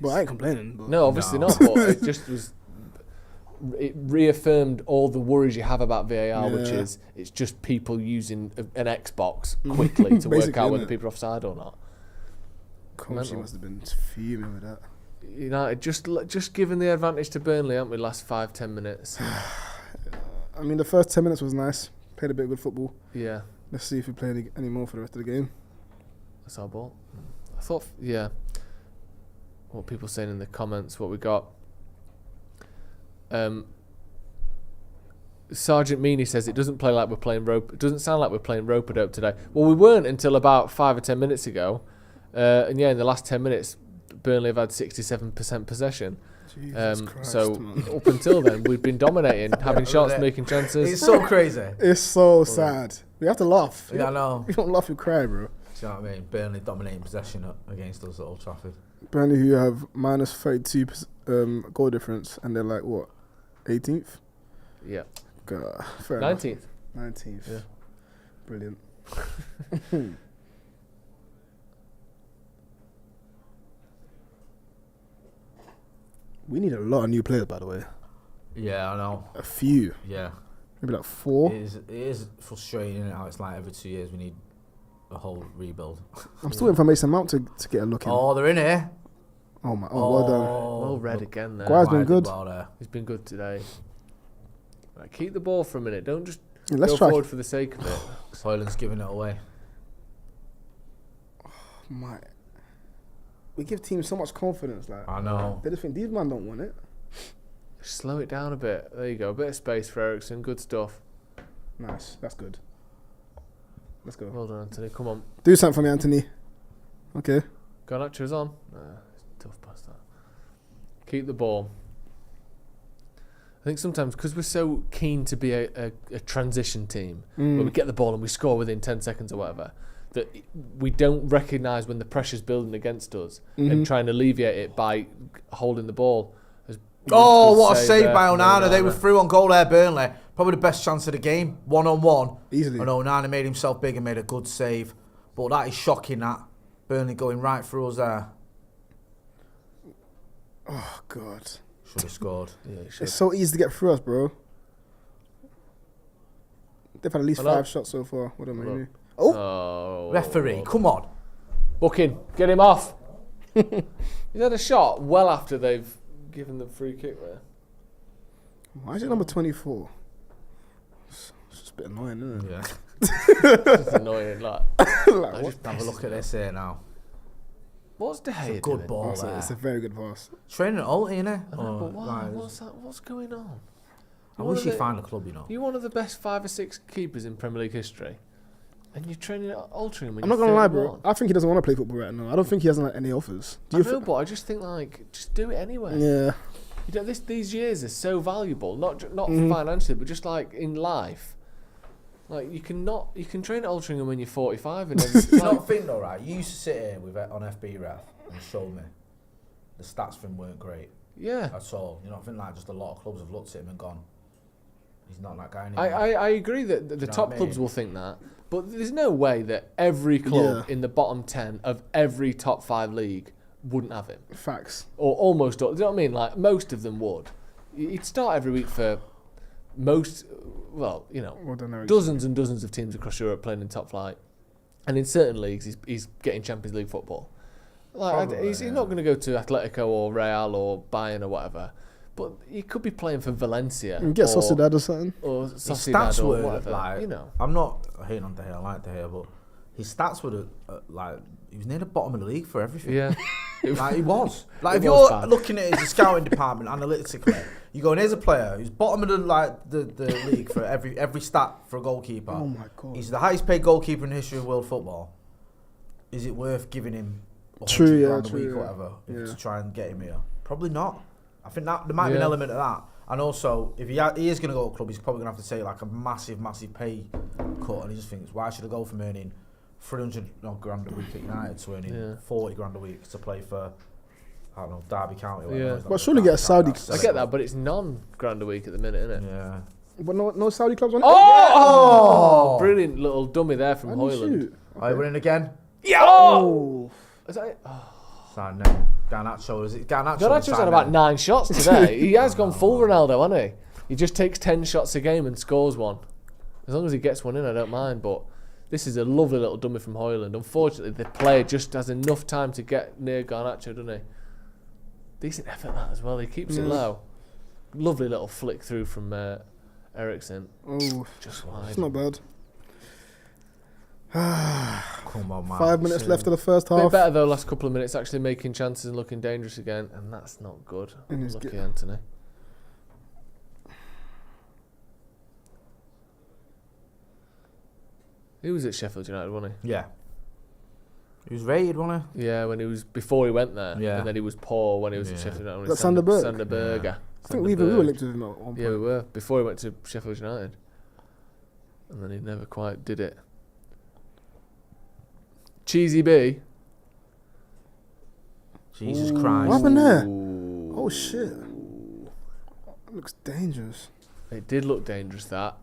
but I ain't complaining. But No, obviously not. But it just was. It reaffirmed all the worries you have about VAR, which Yeah. is it's just people using an Xbox quickly to work Basically, out whether innit? people are offside or not. Coach, mental. must have been fuming with that. United just given the advantage to Burnley, haven't we? Last 5-10 minutes. I mean, the first 10 minutes was nice. Played a bit of good football. Yeah, Let's see if we play any more for the rest of the game. that's our ball. I thought, what people saying in the comments, what we got. Sergeant Meany says it doesn't play like we're playing rope. It doesn't sound like we're playing rope-a-dope today. Well, we weren't until about 5 or 10 minutes ago, and in the last 10 minutes, Burnley have had 67% possession. Jesus Christ, So man. up until then, we've been dominating, having shots, making chances. It's so crazy. It's so sad. We have to laugh. Yeah, I know. If you don't laugh, you cry, bro. Do you know what I mean? Burnley dominating possession against us at Old Trafford. Burnley, who have minus 32 goal difference, and they're like, what, 18th? Yeah, God, fair enough. 19th. 19th. Yeah. Brilliant. We need a lot of new players, by the way. Yeah, I know. A few. Yeah. Maybe like 4. It is frustrating, isn't it, how it's like every 2 years we need a whole rebuild. I'm still waiting for Mason Mount to get a look in. Oh, they're in here. Oh, my. Oh, well done. Well read again there. Guide's been Guide good. did well there. He's been good today. Right, keep the ball for a minute. Don't just Yeah, let's go try. forward for the sake of it. Soyland's giving it away. My. We give teams so much confidence. Like, I know. they just think these men don't want it. Slow it down a bit. There you go. A bit of space for Ericsson. Good stuff. Nice. That's good. Let's go. Well done, Antony. Come on. Do something for me, Antony. Okay. Garnacho's on. It's tough past that. Keep the ball. I think sometimes because we're so keen to be a transition team, where we get the ball and we score within 10 seconds or whatever, that we don't recognise when the pressure's building against us and try and alleviate it by holding the ball. Oh, Good what a save there by from Onana. They were through on goal there, Burnley. Probably the best chance of the game. 1-on-1. Easily. And Onana made himself big and made a good save. But that is shocking, that. Burnley going right through us there. Oh, God. Should have scored. Yeah, you should. It's so easy to get through us, bro. They've had at least Hello? 5 shots so far. What am I Hello? doing? Oh! Oh. Referee, come on. Booking. Get him off. He's had a shot well after they've given the free kick there. Why is it number 24? It's just a bit annoying, isn't it? Yeah. It's annoying. Like, Like, I what? just Have a look at this here now. What's De Gea It's a good doing? ball It's there. a very good pass. Training at Alty, innit? I know, but why? What's that? What's going on? I wish he'd find a club, you know. You're one of the best 5 or 6 keepers in Premier League history, and you're training at Altrincham when I'm you're not gonna lie, 31. bro. I think he doesn't want to play football right now. I don't think he has any offers. Do I you? know, but I just think just do it anyway. Yeah. You know, these years are so valuable, not Mm-hmm. financially, but just like in life. Like you can train at Altrincham when you're 45, and then, You not think though, right? You used to sit here on FB Ref and show me the stats for him weren't great yeah. at all. You know, I think like just a lot of clubs have looked at him and gone, he's not that guy anymore. I agree that the know top what I clubs mean? will think that, but there's no way that every club in the bottom 10 of every top 5 league wouldn't have him, Facts. or almost. Do you know what I mean? Like most of them would. He'd start every week for most. Well, you know, dozens and dozens of teams across Europe playing in top flight, and in certain leagues he's getting Champions League football. Like he's not going to go to Atletico or Real or Bayern or whatever, but he could be playing for Valencia And get Sociedad or something. or His Sociedad stats or were whatever. like, You know, I'm not hating on De Gea, I like De Gea, but his stats were like, he was near the bottom of the league for everything. yeah. Like he was. Like It if was you're bad. looking at his scouting department analytically, you go, and here's a player who's bottom of the league for every stat for a goalkeeper. Oh my God. He's the highest paid goalkeeper in the history of world football. Is it worth giving him True, £100 a true, week yeah. or whatever Yeah. to try and get him here? Probably not. I think that there might be an element of that. And also, if he is going to go to a club, he's probably going to have to take like a massive pay cut. And he just thinks, why should I go from earning 300 grand a week at United to earning 40 grand a week to play for, I don't know, Derby County? Or Yeah. whatever. But surely get a Saudi- I get that, but it's non-grand a week at the minute, isn't it? Yeah. But no Saudi clubs on it. Oh! Brilliant little dummy there from How do you Hoyland. shoot? Are you winning again? Yeah! Oh. Is that it? Oh. Sorry, no. Garnacho, is it Garnacho? Garnacho's had about 9 shots today. He has gone full Ronaldo, hasn't he? He just takes 10 shots a game and scores one. As long as he gets one in, I don't mind. But this is a lovely little dummy from Hoyland. Unfortunately, the player just has enough time to get near Garnacho, doesn't he? Decent effort that as well. He keeps it low. Lovely little flick through from Ericsson. Oh. Just wide. It's not bad. Come on, man. 5 minutes left of the first Bit half. better though, last couple of minutes, actually making chances and looking dangerous again, and that's not good. And he's Lucky get- Antony. He was at Sheffield United, wasn't Yeah. He was rated, wasn't he? Yeah, when he was before he went there, Yeah. and then he was poor when he was at Yeah. Sheffield United. when That's he Sander- Sanderberg? Sanderberger. Yeah. I think we were Sanderberg. linked with him at one point. Yeah, we were before he went to Sheffield United, and then he never quite did it. Cheesy B. Jesus What Christ. happened there? Ooh. Oh shit. That looks dangerous. It did look dangerous, that.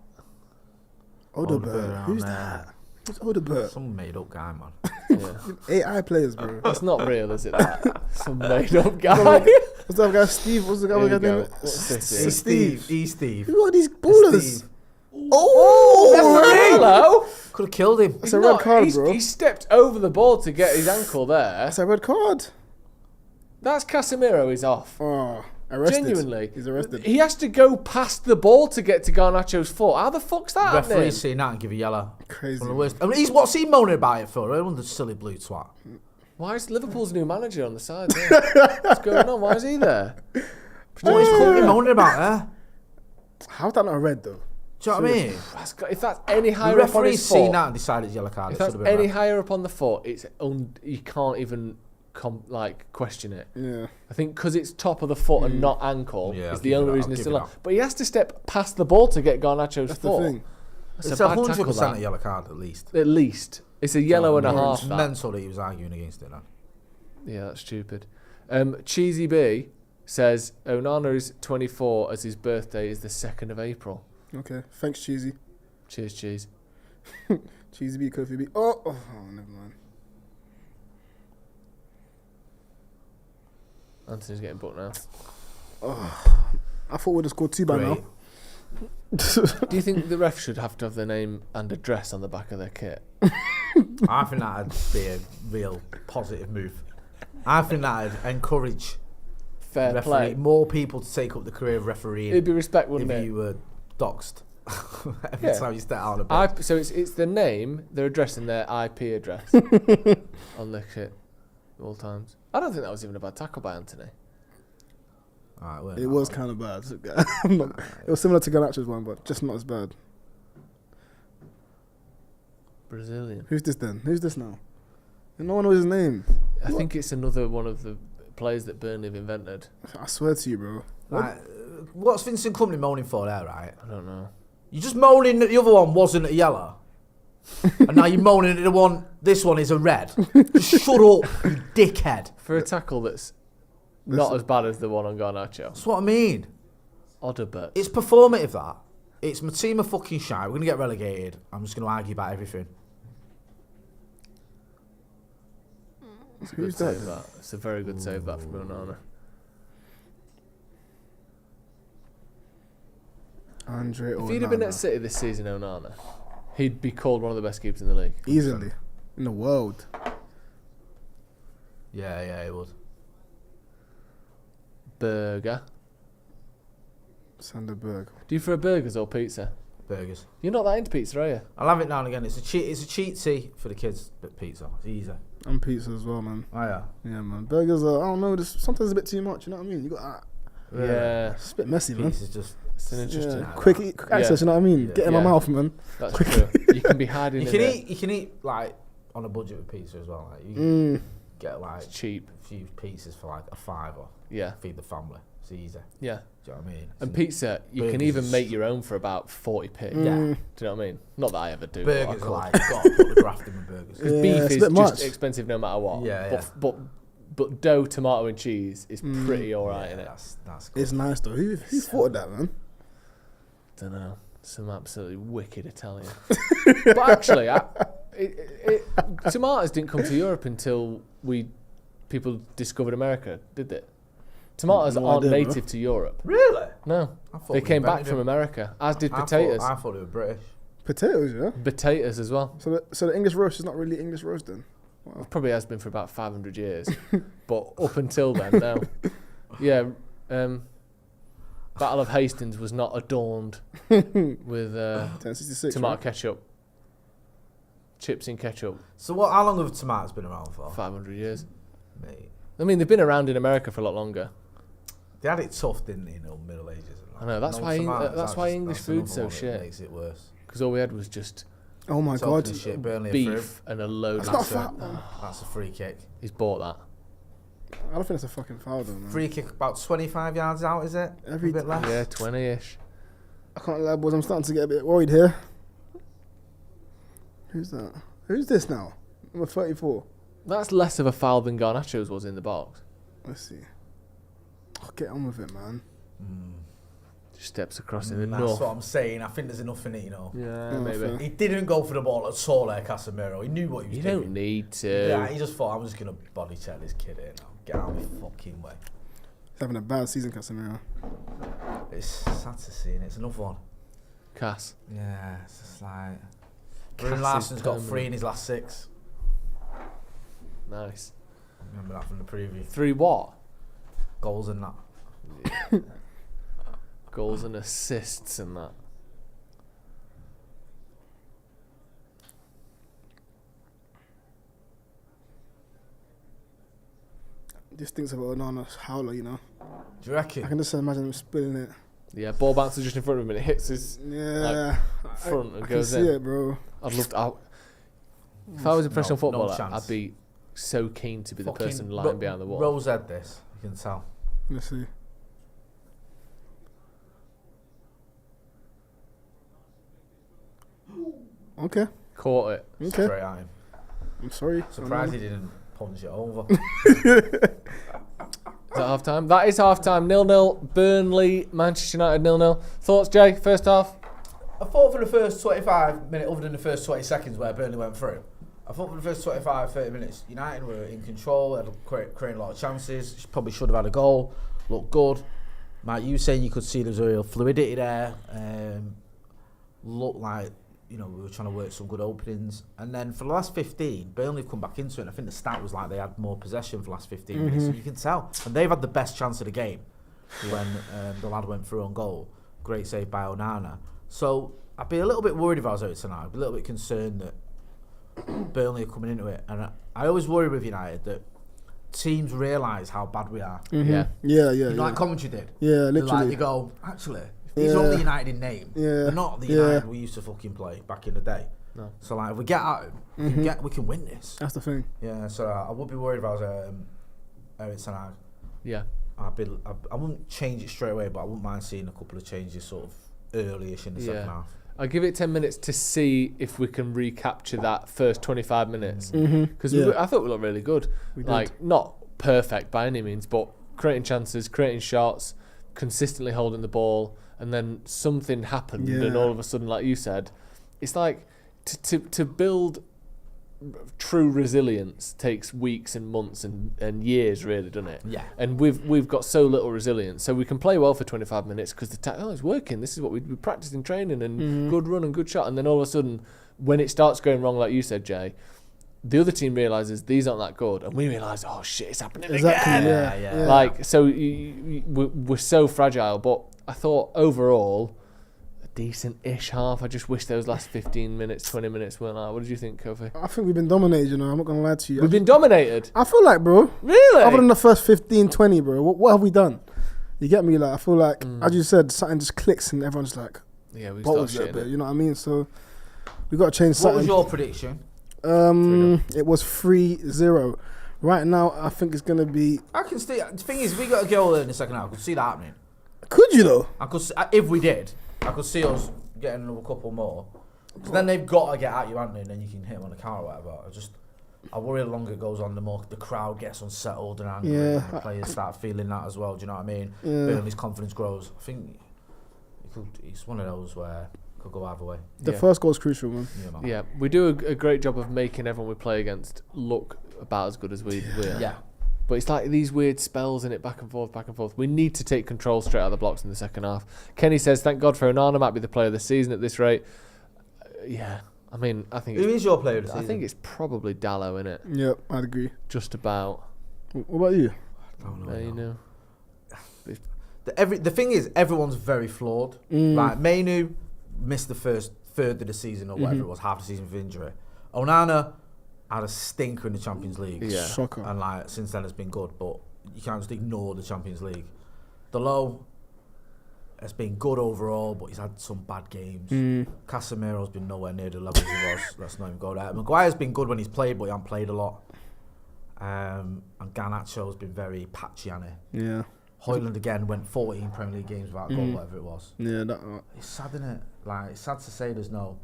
Odeberg. Who's that? Who's Odeberg? Some made up guy, man. Yeah. AI players, bro. It's not real, is it? That? Some made up guy. What's that guy? Steve? What's the guy? Here we What's go. name? What's this? He's Steve. He's Steve. Who are these ballers? Steve. Oh, hello. Could have killed him. It's a red card, he's, bro. He stepped over the ball to get his ankle there. That's a red card. That's Casemiro. He's off. Oh, arrested. Genuinely, He's arrested. He has to go past the ball to get to Garnacho's foot. How the fuck's that happening? Referee seen that and give a yellow. Crazy. One of the worst. I mean, what's he moaning about it for? One of the silly blue twat. Why is Liverpool's new manager on the side there? What's going on? Why is he there? What is he moaning about there? How's that not a red though? Do you know what I mean? If that's any The higher up on referee's his seen foot, that and decided it's yellow card. if It should that's have been any red. higher up on the foot, it's you can't even question it. Yeah. I think because it's top of the foot and not ankle Yeah, I'll is the give only it reason that, it's I'll still give on. it that. But he has to step past the ball to get Garnacho's That's foot. the thing. That's It's a a bad tackle. 100% a That. yellow card at least. At least it's a yellow and a half. It's That. mental that he was arguing against it. Then. Yeah, that's stupid. Cheesy B says Onana is 24 as his birthday is the 2nd of April. Okay. Thanks, Cheesy. Cheers, Cheese. Cheesy B, Kofi B. Oh, never mind. Antony's getting booked now. I thought we'd have scored 2 by Great. now. Do you think the ref should have to have their name and address on the back of their kit? I think that'd be a real positive move. I think that'd encourage Fair play. more people to take up the career of refereeing. It'd be respect, if wouldn't it? you were doxed every Yeah. time you step out of the pitch. So it's the name, their address, and their IP address on the kit. of all times. I don't think that was even a bad tackle by Antony. Alright, It was kind of bad. It was similar to Garnacho's one, but just not as bad. Brazilian. Who's this then? Who's this now? No one knows his name. I think it's another one of the players that Burnley have invented. I swear to you, bro. Right, what's Vincent Kompany moaning for there, right? I don't know. You're just moaning that the other one wasn't a yellow. And now you're moaning that this one is a red. Just shut up, you dickhead. For a tackle that's not as bad as the one on Garnacho. That's what I mean. Oderbert. It's performative, that. It's my team are fucking shy. We're going to get relegated. I'm just going to argue about everything. It's a good save, that. It's a very good save, that, from Onana. Andre Onana. If he'd have been at City this season, Onana, he'd be called one of the best keepers in the league. Easily. In the world. Yeah, it would. Burger. Sander Berg. Do you prefer burgers or pizza? Burgers. You're not that into pizza, are you? I'll have it now and again. It's a cheatsy for the kids, but pizza. It's easy. I'm pizza as well, man. Oh, yeah. Yeah, man. Burgers are, I don't know, sometimes a bit too much, you know what I mean? You got Yeah. It's a bit messy, man. Pizza's just... It's an interesting... Yeah. Quick access, you know what I mean? Yeah. Get in my mouth, man. That's true. You can be hiding You can eat, like, on a budget with pizza as well. Like, you can get, like... It's cheap. A few pizzas for, like, a £5. Yeah. Feed the family. It's easy. Yeah. Do you know what I mean? And pizza, you can even make your own for about 40p. Yeah. Do you know what I mean? Not that I ever do. Burgers are like, got to put the graft in with burgers. Because Yeah, beef it's a is bit just much. expensive no matter what. Yeah, But dough, tomato and cheese is pretty alright in it. That's good. It's nice, though. Who thought of that, man? Don't know. Some absolutely wicked Italian. But actually, tomatoes didn't come to Europe until people discovered America, did they? Tomatoes No aren't idea, native bro. to Europe. Really? No. I thought They we came back invented from them. America, as did potatoes. I thought they were British. Potatoes, yeah? Potatoes as well. So the English roast is not really English roast, then? Wow. Probably has been for about 500 years. But up until then, no. Yeah. Battle of Hastings was not adorned with 1066, tomato right? ketchup. Chips in ketchup. So how long have tomatoes been around for? 500 years. Mate. I mean, they've been around in America for a lot longer. They had it tough, didn't they, in the Middle Ages? And that. I know, that's why tomatoes, English food's so another one that shit. makes it worse. Because all we had was just Oh, my God. Talking shit, Burnley are beef through. and a load That's of... not fat, man. That's a free kick. He's bought that. I don't think that's a fucking foul, though, man. Free kick about 25 yards out, is it? Every a bit less. Yeah, 20-ish. I can't lie, boys. I'm starting to get a bit worried here. Who's that? Who's this now? Number 34. That's less of a foul than Garnacho's was in the box. Let's see. Oh, get on with it, man. Just steps across in That's enough. what I'm saying. I think there's enough in it, you know. Yeah, Oh, maybe. fair. He didn't go for the ball at all there, Casemiro. He knew what he was You doing. don't need to. Yeah, he just thought, I'm just going to body check this kid here now. Get out of my fucking way. He's having a bad season, Casemiro. It's sad to see, and it's another one. Cass. Yeah, it's just like... Cass Bruno is Larsen's got 3 permanent. in his last 6. Nice. Remember that from the preview. 3 what? Goals and that. Goals and assists and that. Just thinks about Onana's howler, you know. Do you reckon? I can just imagine him spilling it. Yeah, ball bounces just in front of him and it hits his Yeah. front and I goes can in. see it, bro. I'd love to. If I was a professional No footballer, chance. I'd be so keen to be the Fucking person lying behind the wall. Rose had this, you can tell. Let's see. Okay. Caught it. Okay. Straight at him. I'm sorry. Surprised he didn't punch it over. Is that half time? That is half time. 0-0. Burnley, Manchester United 0-0. Thoughts, Jay? First half? I thought for the first 25 minutes, other than the first 20 seconds where Burnley went through, I thought for the first 25, 30 minutes, United were in control, had creating a lot of chances, probably should have had a goal, looked good. Matt, you saying you could see there was a real fluidity there, looked like, you know, we were trying to work some good openings. And then for the last 15, Burnley have come back into it, and I think the stat was like they had more possession for the last 15 minutes, so you can tell. And they've had the best chance of the game when the lad went through on goal. Great save by Onana. So I'd be a little bit worried if I was out tonight. I'd be a little bit concerned that Burnley are coming into it. And I always worry with United that teams realise how bad we are. Yeah. You know, like commentary did. Yeah, They're literally. They go, actually, these are only United in name. Yeah. They're not the United we used to fucking play back in the day. No. So like, if we get at them, we can win this. That's the thing. Yeah. So I would be worried if I was Eric Ten Hag. Yeah. I wouldn't change it straight away, but I wouldn't mind seeing a couple of changes sort of early-ish in the second half. I'll give it 10 minutes to see if we can recapture that first 25 minutes. Because I thought we looked really good. Like, not perfect by any means, but creating chances, creating shots, consistently holding the ball, and then something happened, and all of a sudden, like you said, it's like to build true resilience takes weeks and months and years, really, doesn't it? Yeah. And we've got so little resilience, so we can play well for 25 minutes because it's working. This is what we practiced in training, and good run and good shot. And then all of a sudden, when it starts going wrong, like you said, Jay, the other team realizes these aren't that good, and we realize, oh shit, it's happening again. Yeah. Like, so we're so fragile. But I thought overall, decent-ish half. I just wish those last 15 minutes, 20 minutes weren't like. What did you think, Kofi? I think we've been dominated, you know. I'm not going to lie to you. We've been dominated? I feel like, bro. Really? Other than the first 15, 20, bro. What have we done? You get me? Like, I feel like, as you said, something just clicks and everyone's like, yeah, we bottles start it a shitting bit. You know what I mean? So, we got to change What something. was your prediction? It was 3-0. Right now, I think it's going to be... I can see. The thing is, we got a goal in the second half. I could see that happening. Could you, though? I could see, if we did, I could see us getting another couple more. Because then they've got to get at you, haven't they? And then you can hit them on the counter or whatever. I worry the longer it goes on, the more the crowd gets unsettled and angry, and the players start feeling that as well. Do you know what I mean? Burnley's confidence grows. I think it's one of those where it could go either way. The first goal is crucial, man. Yeah, we do a great job of making everyone we play against look about as good as we are. Yeah. But it's like these weird spells in it, back and forth, back and forth. We need to take control straight out of the blocks in the second half. Kenny says, thank God for Onana, might be the player of the season at this rate. Yeah, I mean, I think... Who is your player of the season? I think it's probably Diallo, innit? Yeah, I'd agree. Just about. What about you? I don't know. You know. The thing is, everyone's very flawed. Like, Mainu missed the first third of the season or whatever it was, half the season for injury. Onana had a stinker in the Champions League. Yeah. Shocker. And like since then it's been good, but you can't just ignore the Champions League. Diallo has been good overall, but he's had some bad games. Casemiro's been nowhere near the level he was. Let's not even go there. Maguire's been good when he's played, but he hasn't played a lot. And Garnacho's been very patchy, hasn't he? Yeah. Højlund again went 14 Premier League games without a goal, whatever it was. Yeah, It's sad, isn't it? Like, it's sad to say there's no...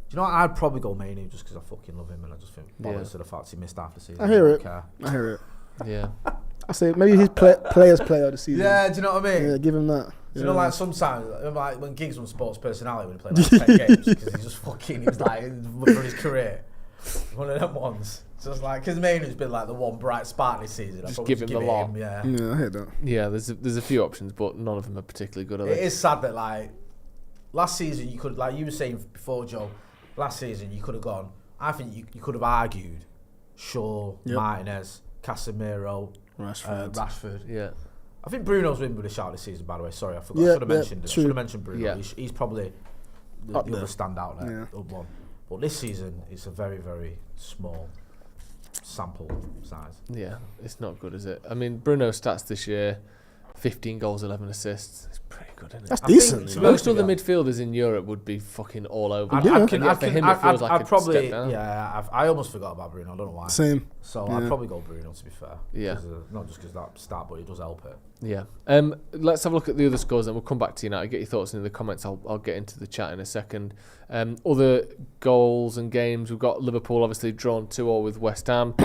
Do you know what? I'd probably go Mainu just because I fucking love him and I just think bollocks to the fact he missed half the season. I hear it. Care. I hear it. Yeah. I say maybe he's player's player of the season. Yeah, do you know what I mean? Yeah, give him that. Do you know, like, sometimes, like, when Giggs was sports personality when he played like 10 games, because he just fucking, he was like, for his career, one of them ones. So it's like, because Mainu's been like the one bright spark this season. Just give him the lot. Yeah. Yeah, I hear that. Yeah, there's a few options, but none of them are particularly good, are It they? is sad that, like, last season you could, like you were saying before, Joe, last season you could have gone, I think you could have argued Shaw, Martinez, Casemiro, Rashford. Yeah. I think Bruno's been with a shout this season, by the way. Sorry, I forgot. I should have mentioned it. I should have mentioned Bruno. Yeah. He's probably the other standout there, up one. But this season, it's a very, very small sample size. Yeah, it's not good, is it? I mean, Bruno's stats this year, 15 goals, 11 assists. It's pretty good, isn't it? That's decent. Think, Most other midfielders in Europe would be fucking all over. For him, it feels like a step down. Yeah, I almost forgot about Bruno. I don't know why. Same. So I'd probably go Bruno, to be fair. Yeah. Not just because that stat, but it does help it. Yeah. Let's have a look at the other scores, and we'll come back to United. Get your thoughts in the comments. I'll get into the chat in a second. Other goals and games, we've got Liverpool obviously drawn 2-2 with West Ham.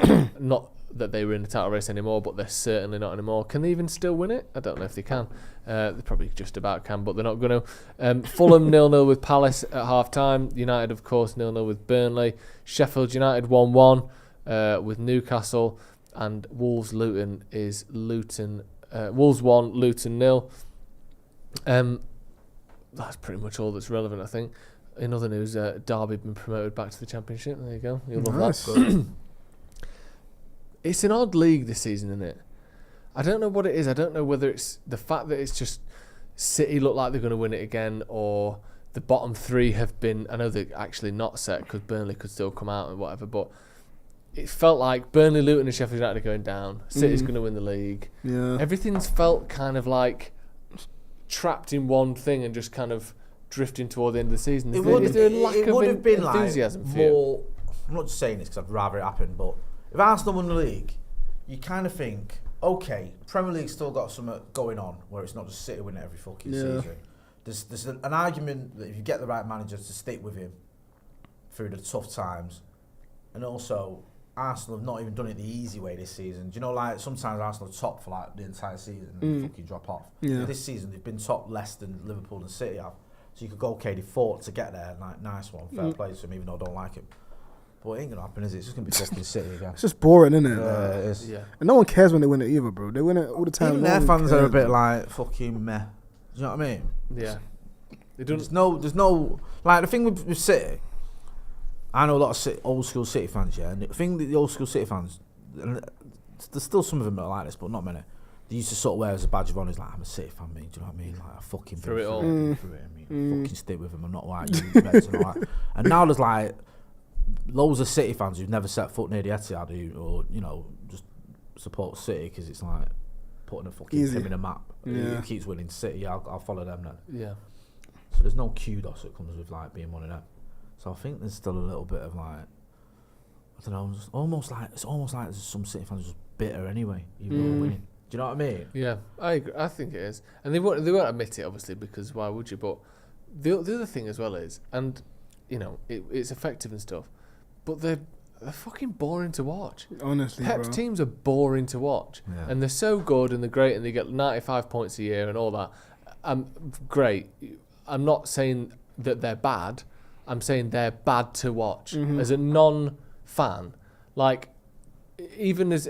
Not that they were in the title race anymore, but they're certainly not anymore. Can they even still win it? I don't know if they can. They probably just about can, but they're not going to. Fulham 0-0 with Palace at half-time. United, of course, 0-0 with Burnley. Sheffield United 1-1 with Newcastle. And Wolves-Luton is Luton... Wolves 1, Luton 0. That's pretty much all that's relevant, I think. In other news, Derby been promoted back to the Championship. There you go. You'll love that. It's an odd league this season, isn't it? I don't know what it is. I don't know whether it's the fact that it's just City look like they're going to win it again, or the bottom three have been... I know they're actually not set because Burnley could still come out and whatever, but it felt like Burnley, Luton and Sheffield United are going down. City's going to win the league. Yeah. Everything's felt kind of like trapped in one thing and just kind of drifting toward the end of the season. Is there a lack of enthusiasm for you? I'm not just saying this because I'd rather it happen, but if Arsenal won the league, you kind of think, okay, Premier League's still got something going on where it's not just City winning every fucking season. There's an argument that if you get the right manager to stick with him through the tough times, and also Arsenal have not even done it the easy way this season. Do you know, like sometimes Arsenal are top for like the entire season and fucking drop off. Yeah. This season they've been top less than Liverpool and City have. So you could go, okay, they fought to get there, like nice one, fair play to him, even though I don't like him. But it ain't gonna happen, is it? It's just gonna be fucking City again. It's just boring, isn't it? It is. Yeah. And no one cares when they win it either, bro. They win it all the time. Even their fans are a bit like fucking meh. Do you know what I mean? Yeah. There's no like the thing with City. I know a lot of old school City fans, yeah. And the thing that the old school City fans, and there's still some of them that are like this, but not many. They used to sort of wear as a badge of honour, like, I'm a City fan, mate. Do you know what I mean? Like, I fucking through it all. Through it, I mean, fucking stick with them. I'm not like you, mates and all that. And now there's like loads of City fans who've never set foot near the Etihad, or you know, just support City because it's like putting a fucking team in a map. Who keeps winning City? Yeah, I'll follow them then. Yeah. So there's no kudos that comes with like being one of them. So I think there's still a little bit of like, I don't know, it's almost like there's some City fans just bitter anyway, even though they're winning. Do you know what I mean? Yeah, I agree. I think it is, and they won't admit it obviously because why would you? But the other thing as well is, and you know, it's effective and stuff, but they're fucking boring to watch. Honestly, Pep's bro. teams are boring to watch, and they're so good and they're great and they get 95 points a year and all that. Great. I'm not saying that they're bad. I'm saying they're bad to watch as a non-fan. Like, even as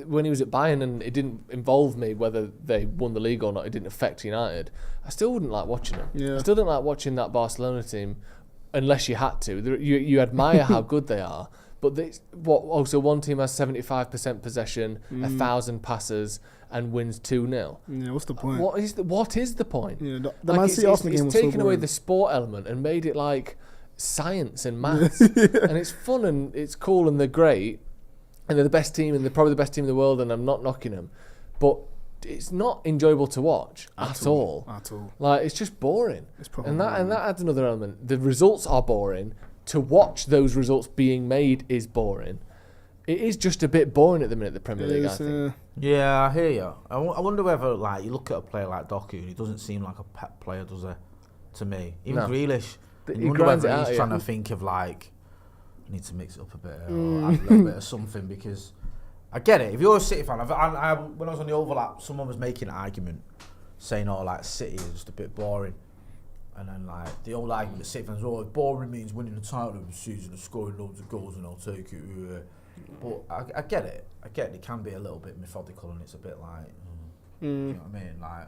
when he was at Bayern and it didn't involve me whether they won the league or not, it didn't affect United. I still wouldn't like watching them. Yeah. I still didn't like watching that Barcelona team unless you had to. You admire how good they are, but also one team has 75% possession, 1,000 passes, and wins 2-0. Yeah, what's the point? What is the point? Yeah, the Like, Man City Arsenal game was so taken away boring. the sport element and made it like science and maths, and it's fun and it's cool and they're great and they're the best team and they're probably the best team in the world and I'm not knocking them, but it's not enjoyable to watch at all. At all. Like, it's just boring. It's probably and that adds another element. The results are boring. To watch those results being made is boring. It is just a bit boring at the minute, the Premier League, I think. Yeah, I hear you. I wonder whether, like, you look at a player like Doku and he doesn't seem like a Pep player, does he? To me, even Grealish. You wonder whether he's trying to think of like, I need to mix it up a bit or add a little bit of something, because I get it. If you're a City fan, when I was on the overlap, someone was making an argument saying, "Oh, like City is just a bit boring," and then like the old argument that City fans, "Oh, if boring means winning the title of the season and scoring loads of goals, and I'll take it." But I get it. I get it. It can be a little bit methodical, and it's a bit like, you know what I mean? Like,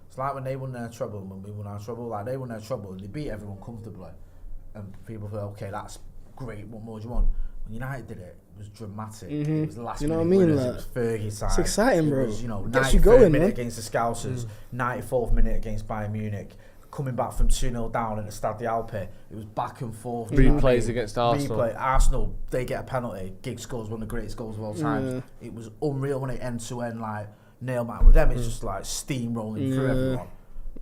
it's like when they won their treble and when we won our treble. Like, they won their treble and they beat everyone comfortably, and people feel, okay, that's great. What more do you want? When United did it, it was dramatic. It was last minute winners. Like, it was Fergie time. It's exciting, bro. It was, you know, 93rd minute against the Scousers, 94th minute against Bayern Munich. Coming back from 2-0 down in the Stade d'Alpe, it was back and forth. Replays against Arsenal. Arsenal, they get a penalty. Giggs scores one of the greatest goals of all time. It was unreal when it end to end, like, nail man. With them, it's just like steamrolling through everyone.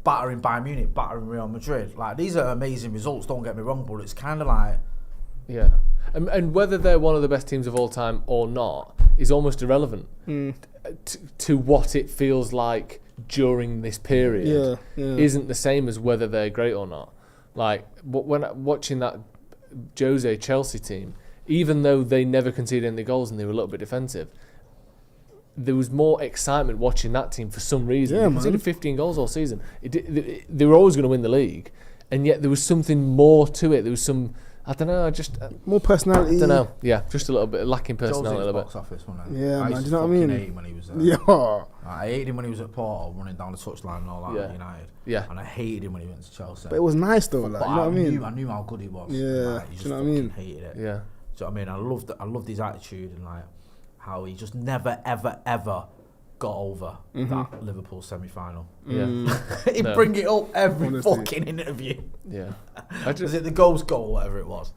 Battering Bayern Munich, battering Real Madrid. Like, these are amazing results, don't get me wrong, but it's kind of like... Yeah. And whether they're one of the best teams of all time or not is almost irrelevant to what it feels like during this period. Isn't the same as whether they're great or not. Like, when watching that Jose Chelsea team, even though they never conceded any goals and they were a little bit defensive, there was more excitement watching that team for some reason. They conceded 15 goals all season. They were always going to win the league, and yet there was something more to it. There was some... I don't know, more personality. I don't know, yeah, just a little bit lacking personality. A little bit. Box office, wasn't it? Yeah, I man, used do you know to what I mean? hate him when he was there. Yeah. I hated him when he was at Porto, running down the touchline and all that at United. Yeah. And I hated him when he went to Chelsea. But it was nice though, like, but you know what I mean? I knew how good he was. Yeah, like, you do you know what I mean? Hated it. Yeah. Do you know what I mean? I loved his attitude and like how he just never, ever, ever got over that Liverpool semi-final. Yeah. He'd bring it up every fucking interview. Yeah. Was it the goal or whatever it was?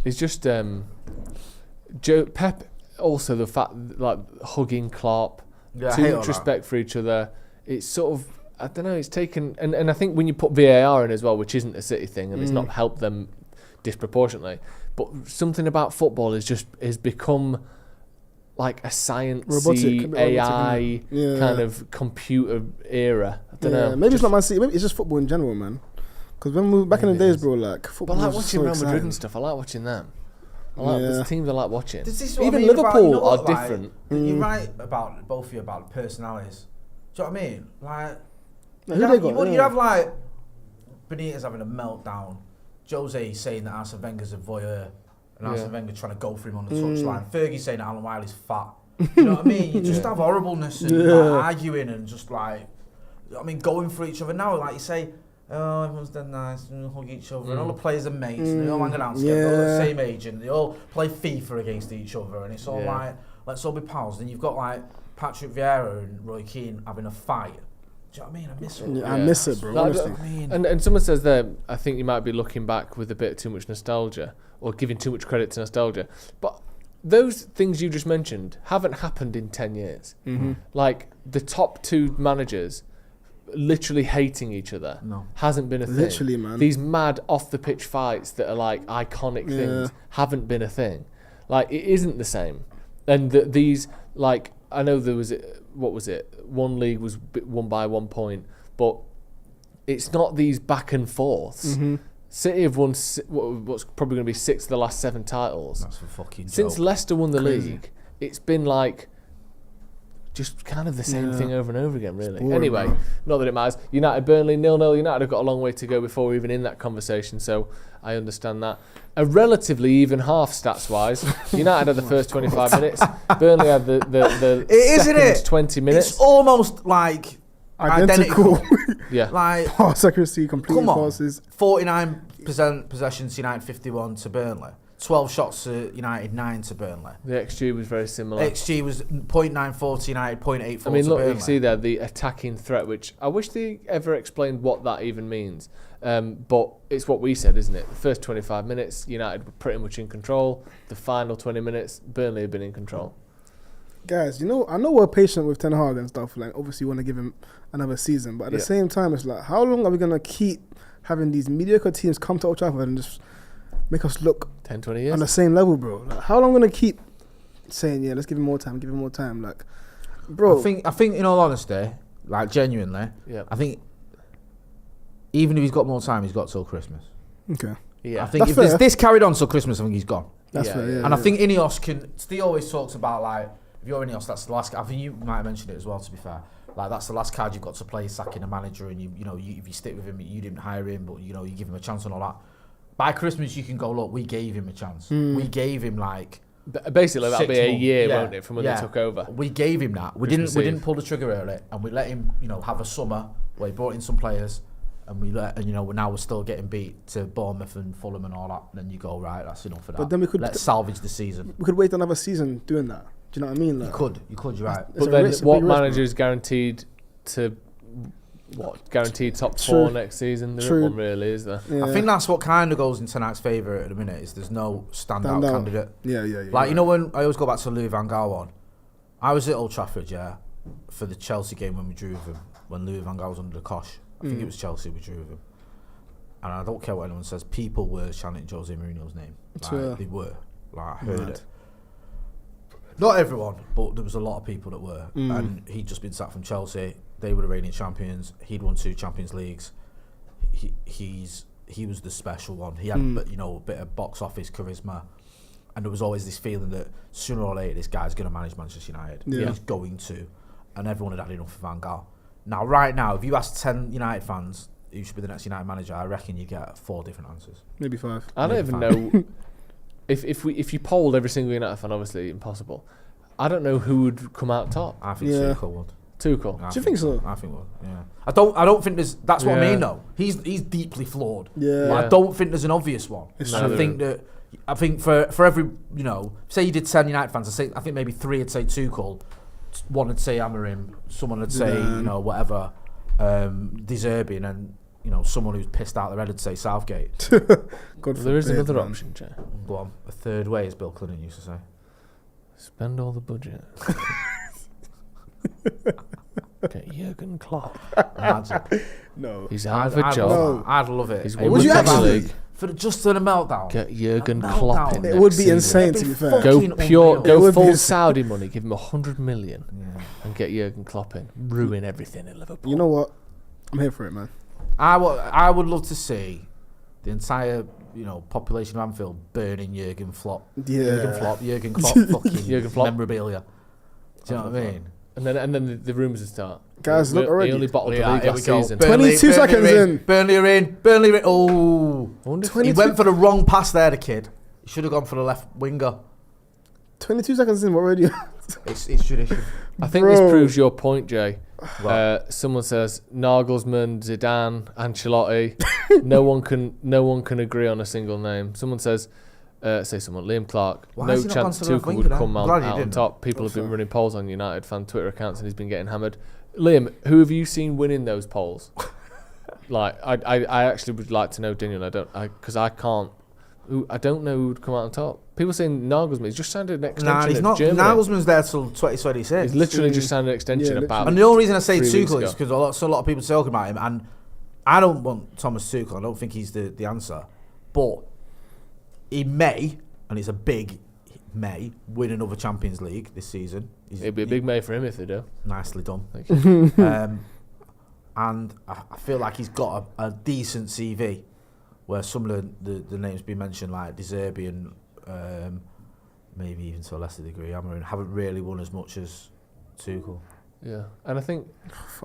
It's just Pep also the fact like hugging Klopp, Yeah, I too hate all much that. respect for each other. It's sort of, I don't know, it's taken, and I think when you put VAR in as well, which isn't a City thing, and it's not helped them disproportionately, but something about football has become like a sciencey AI kind of computer era. I don't know. Maybe it's not Man City. Maybe it's just football in general, man. Because when we back in the days, bro, like football. But I like was watching so Real Madrid exciting. and stuff. I like watching them. I like the teams I like watching. This is what Even I mean Liverpool about, are like, different. You're right about both of you about personalities. Do you know what I mean? Like, Like, who they got? you have like Benitez having a meltdown, Jose saying that Arsene Wenger's a voyeur, and Arsene Wenger trying to go for him on the touchline. Fergie saying that Alan Wiley's fat. You know what I mean? You just have horribleness and like, arguing and just like, I mean, going for each other. Now, like you say, oh, everyone's dead nice and hug each other, and all the players are mates, and they all hang out together, they're all the same age, and they all play FIFA against each other, and it's all like, let's all be pals. Then you've got like Patrick Vieira and Roy Keane having a fight. Do you know what I mean? I miss it. Yeah, I miss it, bro. No, honestly. and someone says there, I think you might be looking back with a bit too much nostalgia, or giving too much credit to nostalgia. But those things you just mentioned haven't happened in 10 years. Like the top two managers literally hating each other hasn't been a thing. Literally, man. These mad off the pitch fights that are like iconic things haven't been a thing. Like it isn't the same. And these, like, I know there was, what was it? One league was won by 1 point, but it's not these back and forths. City have won what's probably going to be 6 of the last 7 titles. That's a fucking Since joke. Leicester won the league, it's been like just kind of the same thing over and over again, really. boring, Anyway, bro. not that it matters. United, Burnley, 0-0. United have got a long way to go before we're even in that conversation, so I understand that. A relatively even half stats-wise. United had the first 25 minutes. Burnley had the second 20 minutes. It's almost like identical. Yeah. Like, Pass accuracy, completing come on. passes. 49% possessions to United, 51 to Burnley. 12 shots to United, 9 to Burnley. The XG was very similar. XG was 0.94 to United, 0.84 I mean, to look, Burnley. you can see there the attacking threat, which I wish they ever explained what that even means. But it's what we said, isn't it? The first 25 minutes, United were pretty much in control. The final 20 minutes, Burnley have been in control. Guys, you know, I know we're patient with Ten Hag and stuff. Like, obviously, we want to give him another season, but at the same time, it's like, how long are we gonna keep having these mediocre teams come to Old Trafford and just make us look 10, 20 years. on the same level, bro? Like, how long gonna keep saying, yeah, let's give him more time, Like, bro, I think in all honesty, like genuinely, I think even if he's got more time, he's got till Christmas. okay, Yeah. I think That's if fair. this carried on till Christmas, I think he's gone. that's Yeah, fair. yeah. Yeah, And I think Ineos can. Steve always talks about like, if you're Ineos, that's the last. I think you might have mentioned it as well. To be fair, like that's the last card you've got to play, sacking a manager, and if you stick with him, you didn't hire him, but you give him a chance and all that. By Christmas, you can go, look, we gave him a chance. We gave him like. Basically, that'll be 6 a months. year, won't it, from when they took over? We gave him that. We Christmas didn't Eve. pull the trigger early, and we let him, have a summer where he brought in some players, and we're still getting beat to Bournemouth and Fulham and all that. And then you go, right, that's enough of that. But then we could let's salvage the season. we could wait another season doing that. Do you know what I mean? Like, You could, you're right. It's But a then, risk, a what big risk, bro. manager is guaranteed to guaranteed top True. 4 next season? There True. isn't one really, is there? Yeah. I think that's what kind of goes in Ten Hag's favour at the minute, is there's no standout candidate. Yeah. Like, when I always go back to Louis van Gaal one, I was at Old Trafford, for the Chelsea game when we drew with him, when Louis van Gaal was under the cosh. I think it was Chelsea we drew with him. And I don't care what anyone says, people were chanting Jose Mourinho's name. Like, they were. Like, I heard it. Not everyone, but there was a lot of people that were. And he'd just been sacked from Chelsea. They were the reigning champions. He'd won 2 Champions Leagues. He was the special one. He had a bit of box office charisma. And there was always this feeling that sooner or later this guy's going to manage Manchester United. Yeah. He's going to. And everyone had enough of Van Gaal. Now, right now, if you ask 10 United fans who should be the next United manager, I reckon you get 4 different answers. Maybe 5. I don't even know if you polled every single United fan, obviously impossible. I don't know who would come out top. I think Yeah. Tuchel would. Tuchel. Do you think so? I think would. Yeah. I don't think there's. That's what I Yeah. mean, though. He's deeply flawed. Yeah. But Yeah. I don't think there's an obvious one. It's And true. I think for every say you did 10 United fans, I think maybe 3 would say Tuchel, 1 would say Amorim, someone would say whatever, De Zerbi, and then someone who's pissed out their head would say Southgate. God There is forbid, another man. option, Jay. Go on, a third way, as Bill Clinton used to say. Spend all the budget. Get Jurgen Klopp. Imagine. No. He's out of a job. No. I'd love it. He's Hey, won the you Premier actually? League. for just a meltdown. Get Jurgen A Klopp meltdown. in It next would be season. insane, to be fair. Fucking Go pure, unreal. It would go be full ins- Saudi money. Give him 100 million Yeah. and get Jurgen Klopp in. Ruin everything in Liverpool. You know what? I'm here for it, man. I would love to see the entire population of Anfield burning Jurgen Klopp. Yeah. Jurgen Klopp fucking Jurgen Klopp. memorabilia. Do you know what I mean? And then the rumours would start. Guys, look already. He only bottled the Yeah, league here we last go. season. 22 seconds in. Burnley are in. Oh. I wonder if- He 22 went for the wrong pass there, the kid. He should have gone for the left winger. 22 seconds in, we're already. It's tradition. I think this Bro. proves your point, Jay. What? Someone says Nagelsmann, Zidane, Ancelotti. no one can agree on a single name. Someone says, Liam Clark. Why No has he not chance gone to the left Tuchel winger would then? come I'm out, glad he out on didn't. top. People have been Also. running polls on United fan Twitter accounts, and he's been getting hammered. Liam, who have you seen winning those polls? I actually would like to know, Daniel. Because I can't. I don't know who would come out on top. People saying Nagelsmann. He's just signed an extension Nah, he's at not. Germany. Nagelsmann's there till 2026. He's literally just signed an extension Yeah, about. And the only reason I say 3 weeks Tuchel ago. is because a lot of people talking about him, and I don't want Thomas Tuchel. I don't think he's the answer. But he may, and it's a big may, win another Champions League this season. It'd be a big May for him if they do. Nicely done. Thank you. And I feel like he's got a decent CV, where some of the names been mentioned, like De Zerbi and maybe even to a lesser degree Amarin, haven't really won as much as Tuchel. Yeah, and I think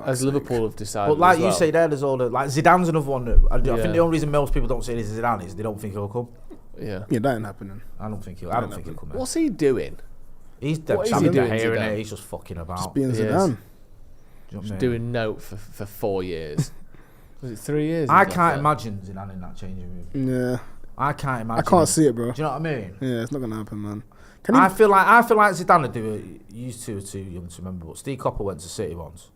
as Liverpool have decided, But like as you well, say there, there's all the like Zidane's another one. That I Yeah. think the only reason most people don't say it is Zidane is they don't think he'll come. yeah. Yeah, that ain't happening. I don't think he'll come. What's he doing? He's dead. what is he He's doing, hearing Zidane? it. He's just fucking about. Just being He is. Zidane. Do you know what I Just mean? doing note for 4 years. Was it 3 years? I he's can't left imagine Zidane in that changing room. Yeah. I can't imagine. I can't him. see it, bro. Do you know what I mean? Yeah, it's not going to happen, man. Can he? I feel like Zidane would do it. Used to, too young to remember. But Steve Copper went to City once,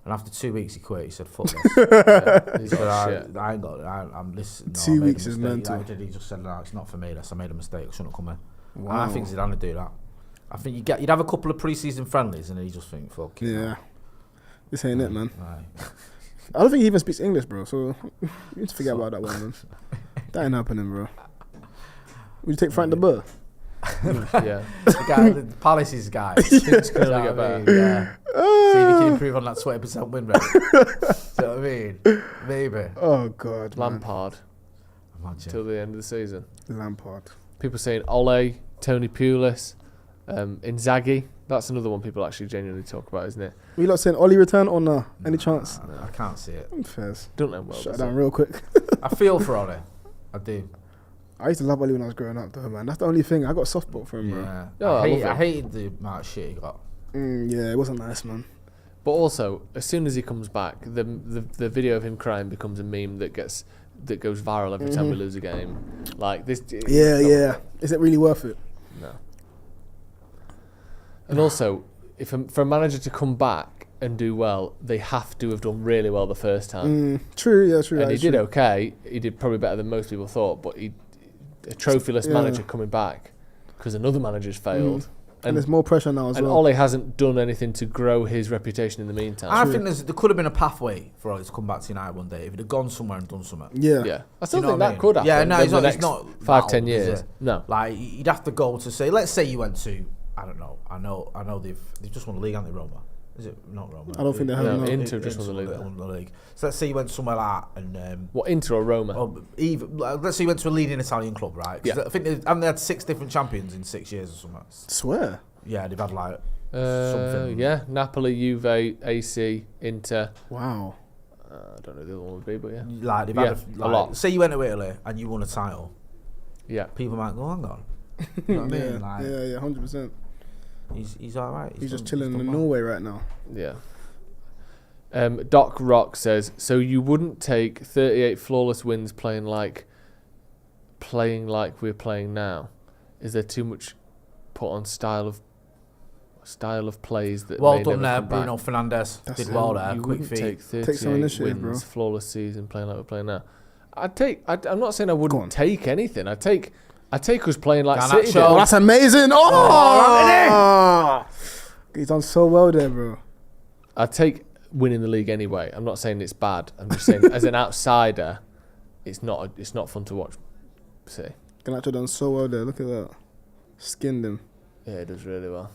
and after 2 weeks he quit. He said, "Fuck this." there. He He's said, got shit. I ain't got. I'm this. No, 2 I made a weeks is mistake." mental. Like, he just said, "No, it's not for me. I made a mistake. I shouldn't have come in." Wow. And I think Zidane would do that. I think you'd have a couple of pre-season friendlies, and then you just think, "Fuck." Yeah. This ain't it, man. Right. I don't think he even speaks English, bro. So you need to forget about that one, man. That ain't happening, bro. Would you take Frank de Boer? Yeah. The guy, the Palace's guy. It's Do you gonna know get what I better. mean? Yeah. See if he can improve on that 20% win rate. Do you know what I mean? Maybe. Oh God, man. Lampard Imagine. till the end of the season. Lampard. People saying Ole, Tony Pulis, Inzaghi. That's another one people actually genuinely talk about, isn't it? We lot saying Ollie return or no? Any chance? I can't see it. Fairs. Don't know well. Shut does it down it? real quick. I feel for Ole. I do. I used to love Ollie when I was growing up, though, man. That's the only thing. I got a soft spot for him, bro. Yeah. Oh, I love I it. hated the amount of shit he got. Yeah, it wasn't nice, man. But also, as soon as he comes back, the video of him crying becomes a meme that goes viral every time we lose a game. Like this. Yeah. Is it really worth it? No. And also, for a manager to come back and do well, they have to have done really well the first time. True, yeah, true. And that he is did true. okay. He did probably better than most people thought. But a trophyless Yeah. manager coming back because another manager's failed. And there's more pressure now as And well. Ole hasn't done anything to grow his reputation in the meantime. I think there could have been a pathway for Ole to come back to United one day if he'd have gone somewhere and done something. Yeah. Yeah, I still You know think what I that mean? could happen. Yeah, no, in it's the not- it's next not 5-10 now, is years. it? No, Like you'd have to go to say, let's say you went to, I don't know, I know they've just won the league, haven't they, Roma? Is it not Roma? I don't think they have, No, no. Inter just won the league. won the league. So let's say you went somewhere like that and what, Inter or Roma? well, even let's say you went to a leading Italian club, right? 'Cause Yeah. I think haven't they had 6 different champions in 6 years or something? Swear. Yeah, they've had like something. Yeah, Napoli, Juve, AC, Inter. Wow. I don't know who the other one would be, but yeah. Like they've Yeah, had a lot. Say you went to Italy and you won a title, Yeah. people might go, hang on. You know what I mean? Like, Yeah, 100%. he's all right. He's just done- chilling done in well. Norway right now. Yeah. Doc Rock says, so you wouldn't take 38 flawless wins playing like we're playing now? Is there too much put on style of plays that Well may done never there, come back? Bruno Fernandes. That's Did it. well there. You Quick wouldn't feet. take Take 38 some initiative, wins, bro. flawless season playing like we're playing now. I'm not saying I Go on. wouldn't take anything. I'd take I take us playing like Garnacho. City did. Oh, that's amazing. Oh, he's done so well there, bro. I take winning the league anyway. I'm not saying it's bad. I'm just saying as an outsider, it's not fun to watch City. Garnacho done so well there. Look at that. Skinned him. Yeah, it does really well.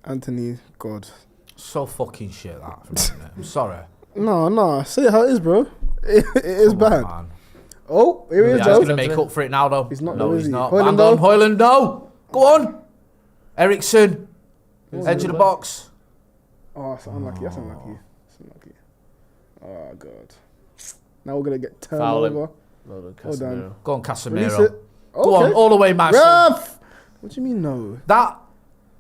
Antony, God. So fucking shit that. From him, I'm sorry. No. Say it how it is, bro. It is Come on, bad. man. Oh, here he is, Yeah, Joe. he's going to make up for it now, though. He's not, No, though, he's is he? not. Højlund, Hang though? on, Højlund, no. Go on. Ericsson. Edge of the box. Oh, that's unlucky. That's unlucky. Oh, God. Now we're going to get turned Foul him. over. Well done, Hold on. Casemiro. Go on, Release Casemiro. it. Go on, all the way, my son. Ref! What do you mean, no? That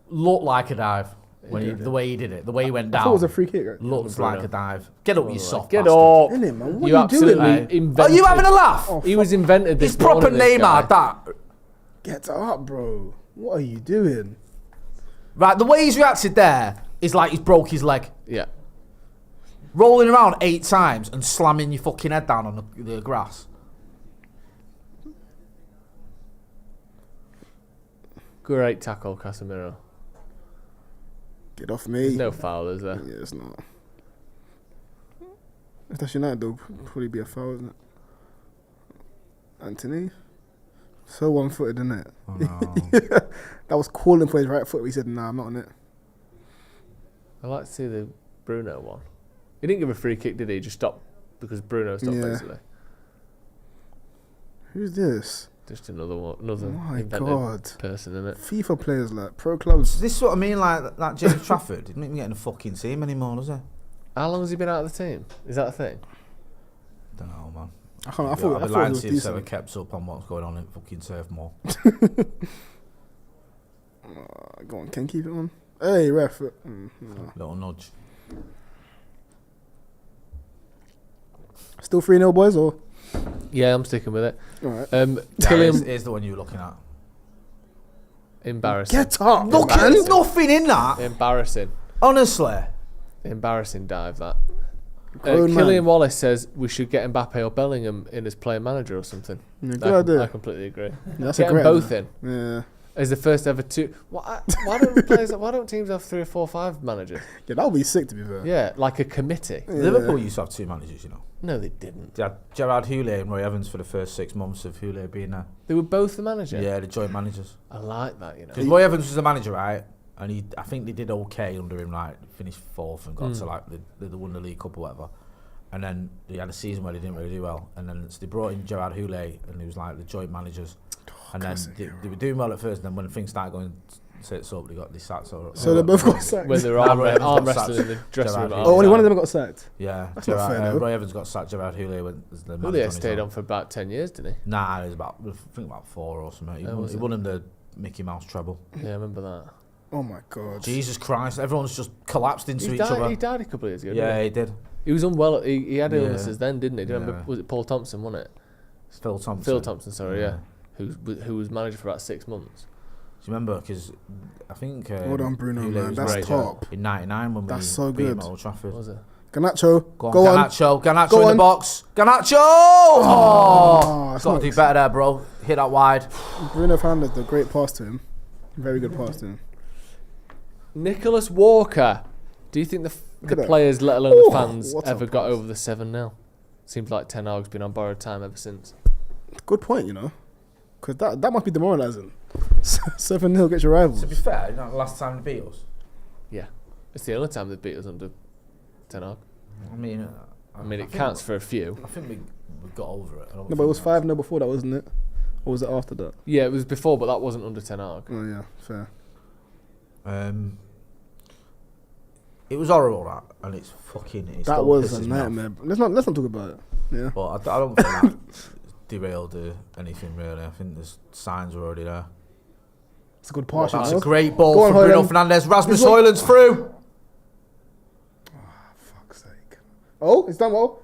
looked like a dive. did. The way he did it. The way he went I down. thought it was a free kick. Right? Looks Bruno. like a dive. Get up, you soft Get bastard. up. Innit, man? What You are you doing, absolutely man? invented. Are you having a laugh? Oh, He was invented this It's proper morning, this guy. Neymar, that. Get up, bro. What are you doing? Right, the way he's reacted there is like he's broke his leg. Yeah. Rolling around 8 times and slamming your fucking head down on the grass. Great tackle, Casemiro. Get off me. There's no foul, is there? Yeah, it's not. If that's United, though, probably be a foul, isn't it? Antony. So one-footed, isn't it? Oh, no. That was calling for his right foot. He said, "Nah, I'm not on it." I like to see the Bruno one. He didn't give a free kick, did he? He just stopped because Bruno stopped, Yeah. basically. Who's this? Just another one, another My invented God. person, isn't it? FIFA players, like pro clubs. This is what I mean, like that James Trafford. He didn't even get in the fucking team anymore, does he? How long has he been out of the team? Is that a thing? Don't know, man. I thought I'd it be was lying to you if I decent. kept up on what's going on in fucking Turf Moor. Go on, can you keep it on? Hey, ref. No. Little nudge. Still 3-0, boys, or? Yeah, I'm sticking with it. All right. Killian, Here's the one you were looking at. embarrassing. Get up, Look, man. there's nothing in that. Embarrassing. Honestly. Embarrassing dive, that. Grown man. Killian Wallace says we should get Mbappe or Bellingham in as player manager or something. Yeah, good idea. I completely agree. That's Get a them great both idea. in Yeah. as the first ever two. Why don't teams have 3 or 4 or 5 managers? Yeah, that would be sick, to be fair. Yeah, like a committee. Yeah. Liverpool used to have 2 managers, you know. No, they didn't. They had Gerard Houllier and Roy Evans for the first 6 months of Houllier being there. They were both the manager. Yeah, the joint managers. I like that, you know. Because Roy Evans was the manager, right? And I think they did okay under him, right? Finished 4th and got to like they won the League Cup or whatever. And then they had a season where they didn't really do well. And then they brought in Gerard Houllier and he was like the joint managers. And then they were doing well at first. And then when things started going tits up, they sacked. So they both got sacked. When they were Roy Evans arm got wrestling in the sacked. dressing room. Gerard Oh, only one of them got sacked. Yeah, That's not fair, though. Roy Evans got sacked. Gerard Houllier was the manager. Houllier stayed on for about 10 years, didn't he? Nah, it was about I think about 4 or something. He won him the Mickey Mouse treble. Yeah, I remember that. Oh my God. Jesus Christ! Everyone's just collapsed into He each other. died a couple of years ago. Yeah, didn't he did. he was unwell. He had Yeah. illnesses then, didn't he? Do you remember? Yeah. Was it Paul Thompson? Wasn't it? Phil Thompson. Phil Thompson. Sorry, yeah. Who was manager for about 6 months. Do you remember? Because I think. Well done, Bruno, Houllier man. was That's great top. in '99 when That's we so beat him good. at Old Trafford. Was it? Garnacho. Go on, Go on. Garnacho Go in on. the box. Garnacho! Oh, it's got not to do better there, bro. Hit that wide. Bruno Fernandes, the great pass to him. Very good pass to him. Nicholas Walker. Do you think the at that. players, let alone Ooh, the fans, what a ever got pass. over the 7-0? Seems like Ten Hag's been on borrowed time ever since. Good point, you know. Because that must be demoralising. 7-0 gets your rivals. To be fair, you know, the last time they beat us. Yeah. It's the only time they beat us under Ten Hag. I mean, I mean, it think- counts for a few. I think we got over it. No, but it was 5-0 before that, wasn't it? Or was it after that? Yeah, it was before, but that wasn't under Ten Hag. Oh, yeah, fair. It was horrible, that, and it's fucking. It That still was pisses a me off. nightmare. Let's not talk about it. Yeah. But I don't think that derailed anything really. I think the signs were already there. It's a good pass. That's you a know? great ball Go on, from Bruno Højlund. Fernandes. Rasmus He's on- Højlund's through. Fuck's sake. Oh, it's done well.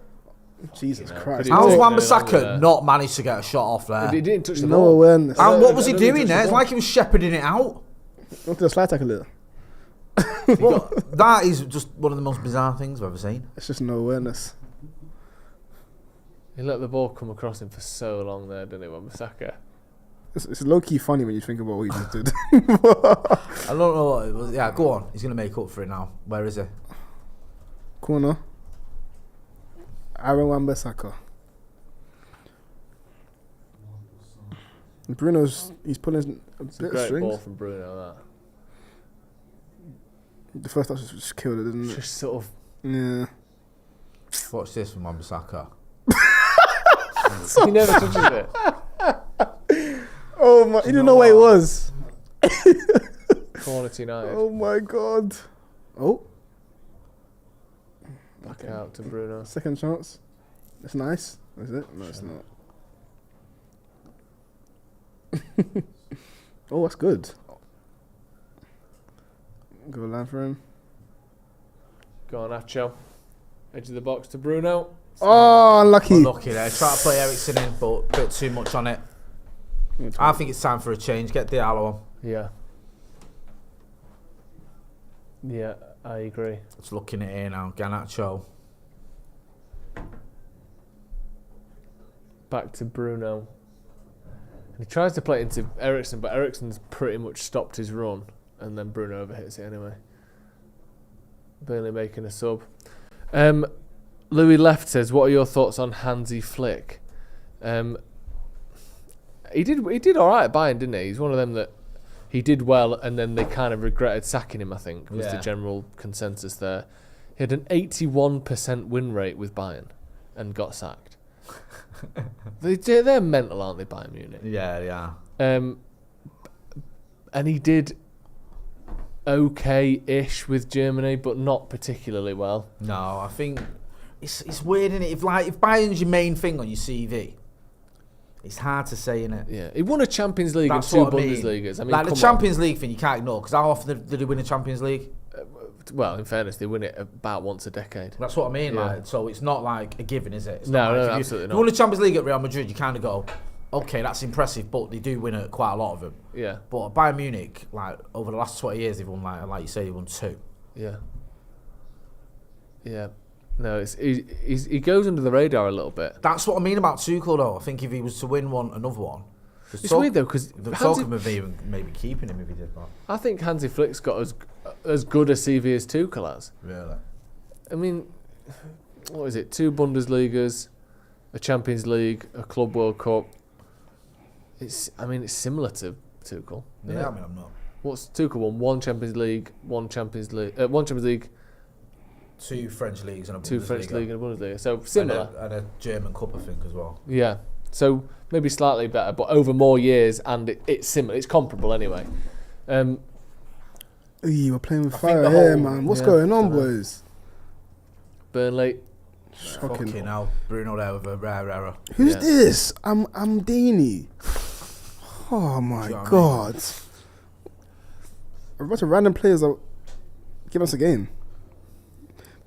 Jesus Yeah, Christ. pretty How's good. Wan-Bissaka not managed to get a shot off there? He didn't touch the No ball. awareness. And what was I he don't think doing he there? touched It's the like he was shepherding it out. Went to the slide tackle there. That is just one of the most bizarre things I've ever seen. It's just no awareness. He let the ball come across him for so long there, didn't he, Wan-Bissaka? It's low key funny when you think about what he just did. I don't know what it was. Yeah, go on. He's gonna make up for it now. Where is he? Corner. Aaron Wan-Bissaka. He's pulling a It's bit a of great ball strings. from Bruno. The first touch just killed it, didn't That it? just sort of. Yeah. Watch this from Wan-Bissaka. He never touches it. Oh my! He didn't know where it was. Corner to United. Oh my god. Oh, Back out to Bruno. second chance. It's nice. Is it? No, it's not. Oh, that's good. Good line for him. Go on, Nacho. Edge of the box to Bruno. Oh, unlucky. Unlucky there. Try to play Eriksen in, but a bit too much on it. I think it's time for a change. Get Diallo on. Yeah. Yeah, I agree. It's looking at here now. Garnacho. Back to Bruno. He tries to play it into Eriksen, but Eriksen's pretty much stopped his run, and then Bruno overhits it anyway. Burnley making a sub. Louis Left says, "What are your thoughts on Hansi Flick?" He did all right at Bayern, didn't he? He's one of them that he did well, and then they kind of regretted sacking him. I think was the general consensus there. He had an 81% win rate with Bayern, and got sacked. They're mental, aren't they, Bayern Munich? Yeah. And he did okay-ish with Germany, but not particularly well. No, I think it's weird, isn't it? If Bayern's your main thing on your CV, it's hard to say, innit? Yeah, he won a Champions League That's and 2 what I mean. Bundesligas. I mean, Like the come Champions League thing, you can't ignore, because how often did they win a Champions League? on. Well, in fairness, they win it about once a decade. That's what I mean. Yeah. Like, so it's not like a given, is it? It's No, not like no, if you- absolutely if not. you won the Champions League at Real Madrid, you kind of go, okay, that's impressive, but they do win it quite a lot of them. Yeah, But at Bayern Munich, like over the last 20 years, they've won like you say, they won 2. yeah. No, he goes under the radar a little bit. That's what I mean about Tuchel, though. I think if he was to win another one, It's weird though, because the talking of even maybe keeping him if he did that. I think Hansi Flick's got as good a CV as Tuchel has. Really? I mean, what is it? 2 Bundesligas, a Champions League, a Club World Cup. It's similar to Tuchel. isn't Yeah, it? I mean, I'm not. What's Tuchel won? 1 Champions League, 1 Champions League, 2 French leagues and a 2 Bundesliga. French League and a Bundesliga. So similar. And a German Cup, I think, as well. Yeah. So maybe slightly better, but over more years, and it's similar. It's comparable anyway. We're playing with I think fire the here, whole- man. What's yeah, going on, dunno. boys? Burnley. Shocking. Fucking hell. Bruno there with a rare error. Who's Yeah. this? I'm Dini. Oh my Do you know what I god. A bunch of random players that give us a game.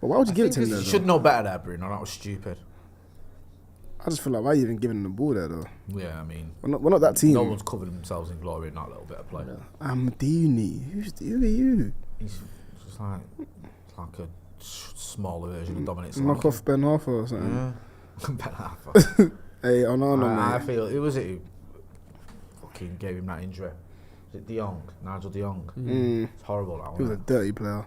But why would you give it to him You there, should though? know better there, Bruno. That was stupid. I just feel like, why are you even giving him the ball there, though? Yeah, I mean, We're not that team. no one's covered themselves in glory in that little bit of play. I'm Dini. Who are you? He's just like a smaller version of Dominic Knock Solanke. off Ben Harper or something. Yeah. Ben Harper. Hey, Onana, I mate. feel, who was it who fucking gave him that injury? Was it De Jong? Nigel De Jong? It's horrible, that He was a one. dirty player.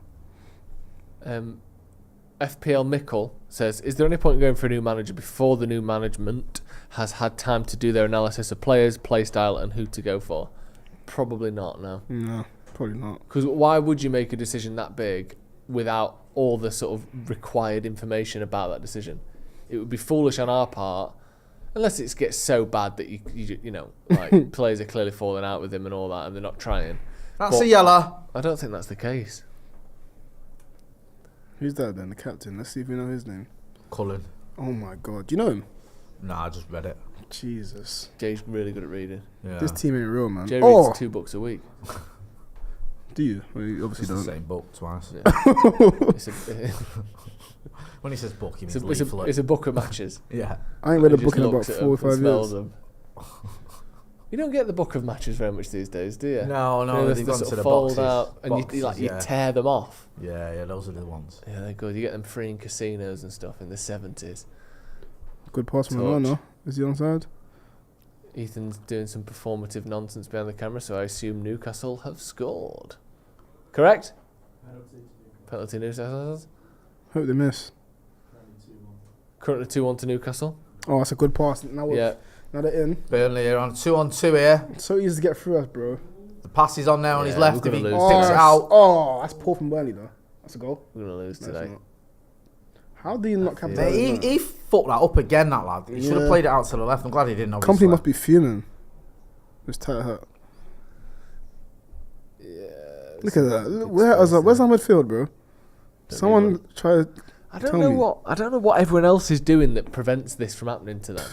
FPL Mickle says, is there any point in going for a new manager before the new management has had time to do their analysis of players, play style, and who to go for? Probably not, no. No, probably not. Because why would you make a decision that big without all the sort of required information about that decision? It would be foolish on our part, unless it gets so bad that you know, like players are clearly falling out with him and all that, and they're not trying. That's But a yellow. I don't think that's the case. Who's that then? The captain. Let's see if we know his name. Cullen. Oh my god. Do you know him? Nah, I just read it. Jesus. Jay's really good at reading. Yeah. This team ain't real, man. Jay Oh, reads 2 books a week. do you? Well, you It's obviously the don't. same book twice. Yeah. When he says book, he means It's leaflet. a book of matches. Yeah. I ain't read a He book just in about looks at 4 or them and 5 smells years. them. You don't get the book of matches very much these days, do you? No, You know, they've they gone sort to of the fold boxes. out and you Yeah. tear them off. Yeah, those are the ones. Yeah, they're good. You get them free in casinos and stuff in the 70s. Good pass from Touch. Onana. Is he onside? Ethan's doing some performative nonsense behind the camera, so I assume Newcastle have scored. Correct? Penalty Newcastle. Hope they miss. Currently 2-1 to Newcastle. Oh, that's a good pass. Now they're in. Burnley are on 2-on-2 here. It's so easy to get through us, bro. The pass is on there on his left. we're If he gonna sticks lose. it out. Oh, that's poor from Burnley, though. That's a goal. We're going to lose No, it's today. not. How do you not Yeah. capitalise? He fucked that up again, that lad. He should have Yeah. played it out to the left. I'm glad he didn't. Company must be fuming. It's tight hurt. Yeah. Look at that. Where's our midfield, bro? Someone try. I don't Tell know me. what everyone else is doing that prevents this from happening to them.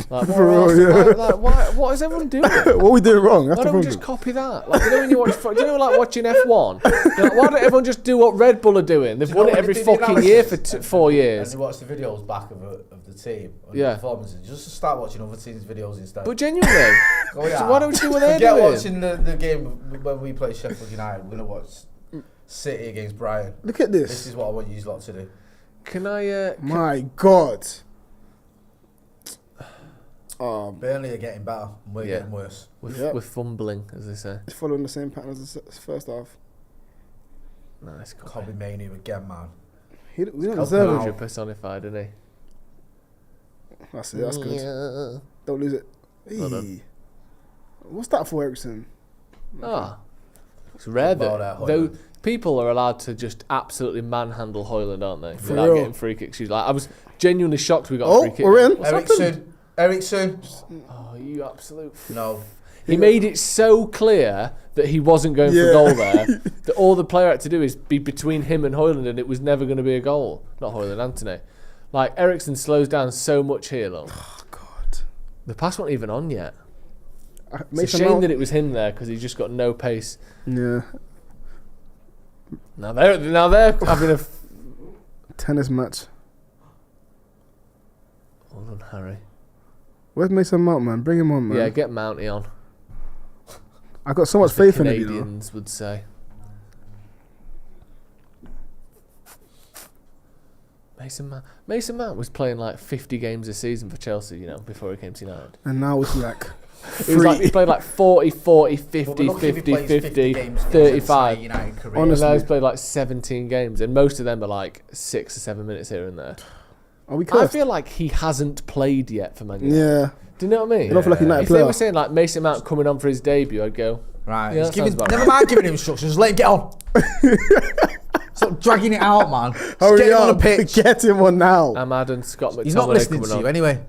Like, For what, real, else, what is everyone doing? What are we doing wrong? That's Why the don't we problem. just copy that? Like, you know when you watch, do you know like watching F1? You're like, why don't everyone just do what Red Bull are doing? They've Do you won know it when every they did the fucking year for analysis 4 And years. you watch the videos back of the team, and Yeah. the performances. Just to start watching other teams' videos instead. But genuinely, Oh, yeah. so why don't we do what they're Forget doing? watching the game when we play Sheffield United. We're gonna watch City against Brighton. Look at This this. is what I want you lot to do. Can I? My God. Burnley are getting better, and we're Yeah. getting worse. We're fumbling, as they say. It's following the same pattern as the first half. Nice. Kobe Mainoo again, man. We don't Come deserve on. it. Composure personified, isn't he? That's it. That's good. Yeah. Don't lose it. Well done. Hey. What's that for, Ericsson? Ah, it's rare About that that, though Højlund. people are allowed to just absolutely manhandle Højlund, aren't they? For Without real. getting free kicks. Like, I was genuinely shocked we got a Oh, free kick. we're in. What's happened? Ericsson. Oh, you absolute. No. He made it so clear that he wasn't going for a goal there that all the player had to do is be between him and Højlund, and it was never going to be a goal. Not Højlund, Antony. Like, Ericsson slows down so much here, look. Oh, God. The pass wasn't even on yet. It's a Mason shame Mount. that it was him there because he's just got no pace. Yeah. Now they're having a. Tennis match. Hold on, Harry. Where's Mason Mount, man? Bring him on, man. Yeah, get Mounty on. I got so much As the faith in him, you know. Canadians would say. Mason Mount was playing like 50 games a season for Chelsea, you know, before he came to United. And now it's like He played like 40, 50, Well, we're lucky if he 50, plays 50, games for 35. his entire United career. And Honestly. now he's played like 17 games, and most of them are like 6 or 7 minutes here and there. Are we I cursed? feel like he hasn't played yet for Man United. Yeah. Do you know what I mean? You don't feel like a United If they player. were saying like Mason Mount coming on for his debut, I'd go, Right. Yeah, just that sounds about never right. mind giving him instructions. Let him get on. Stop dragging it out, man. Just Hurry get him up. on the pitch. Get him on now. Ahmad and Scott McTominay He's not listening coming to on. you anyway.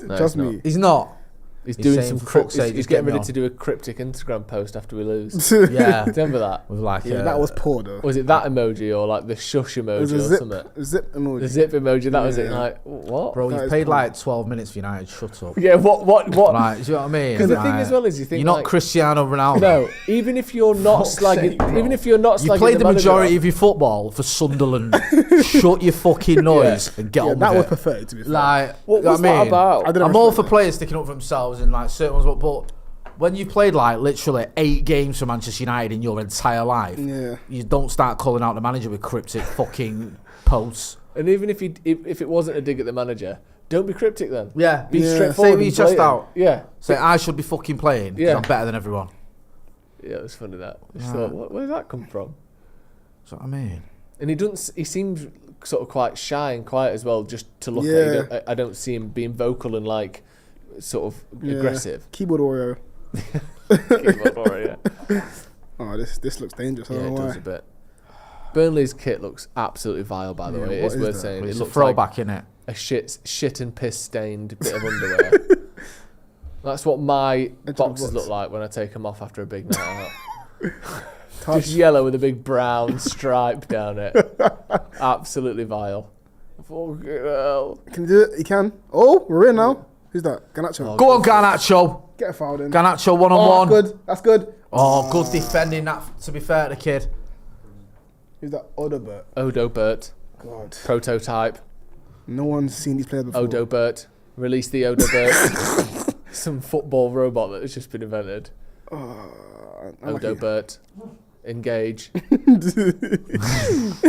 No, Trust he's not. me. He's not. He's He's doing saying, some for crypt. fuck's sake, He's just getting get me ready to do a cryptic Instagram post after we lose. Yeah. Remember that? With like Yeah, that was poor though. Was it that emoji or like the shush It was emoji a or zip, something? zip emoji. The zip emoji. That was it. Yeah. Like what? Bro, That you is paid poor. like 12 minutes for United. Shut up. Yeah. What? Like, do you know what I mean? Because the thing Like, as well is you think you're not like, Cristiano Ronaldo. No, even if you're not Fuck's slagging, sake, bro. even if you're not You slagging played the manager majority off- of your football for Sunderland. Shut your fucking noise and get Yeah, on that with was it. pathetic to be fair. Like, What you know was I mean? that about? I didn't I'm all for respect players sticking up for themselves in like certain ones, but when you played like literally 8 games for Manchester United in your entire life, Yeah. you don't start calling out the manager with cryptic fucking posts. And even if it wasn't a dig at the manager, don't be cryptic then. Yeah, Be Yeah. straightforward. Say with and your chest blatant. out. Yeah. Say I should be fucking playing because Yeah. I'm better than everyone. Yeah, it was funny that. I just Yeah. thought, where did that come from? That's what I mean. And he doesn't. He seems sort of quite shy and quiet as well. Just to look Yeah. at, I don't see him being vocal and like sort of Yeah. aggressive. Keyboard Oreo. Keyboard warrior. Oh, this looks dangerous. I Yeah, don't it know does why. a bit. Burnley's kit looks absolutely vile, by the Yeah, way. It what is is worth that? saying. It's It a looks like throwback, innit? a shit and piss stained bit of underwear. That's what my Edge of boxes the look box. like when I take them off after a big night out. Touch. Just yellow with a big brown stripe down it. Absolutely vile. Fucking hell. Can you do it? You can. Oh, we're in now. Who's that? Garnacho. Oh, Go on, Garnacho. Get a foul in. Garnacho Oh, one-on-one. good. That's good. Oh, good defending that, to be fair to the kid. Who's that? Odobert. Odobert. God. Prototype. No one's seen these players before. Odobert. Release the Odobert. Some football robot that has just been invented. Unlucky. Odobert. Engage.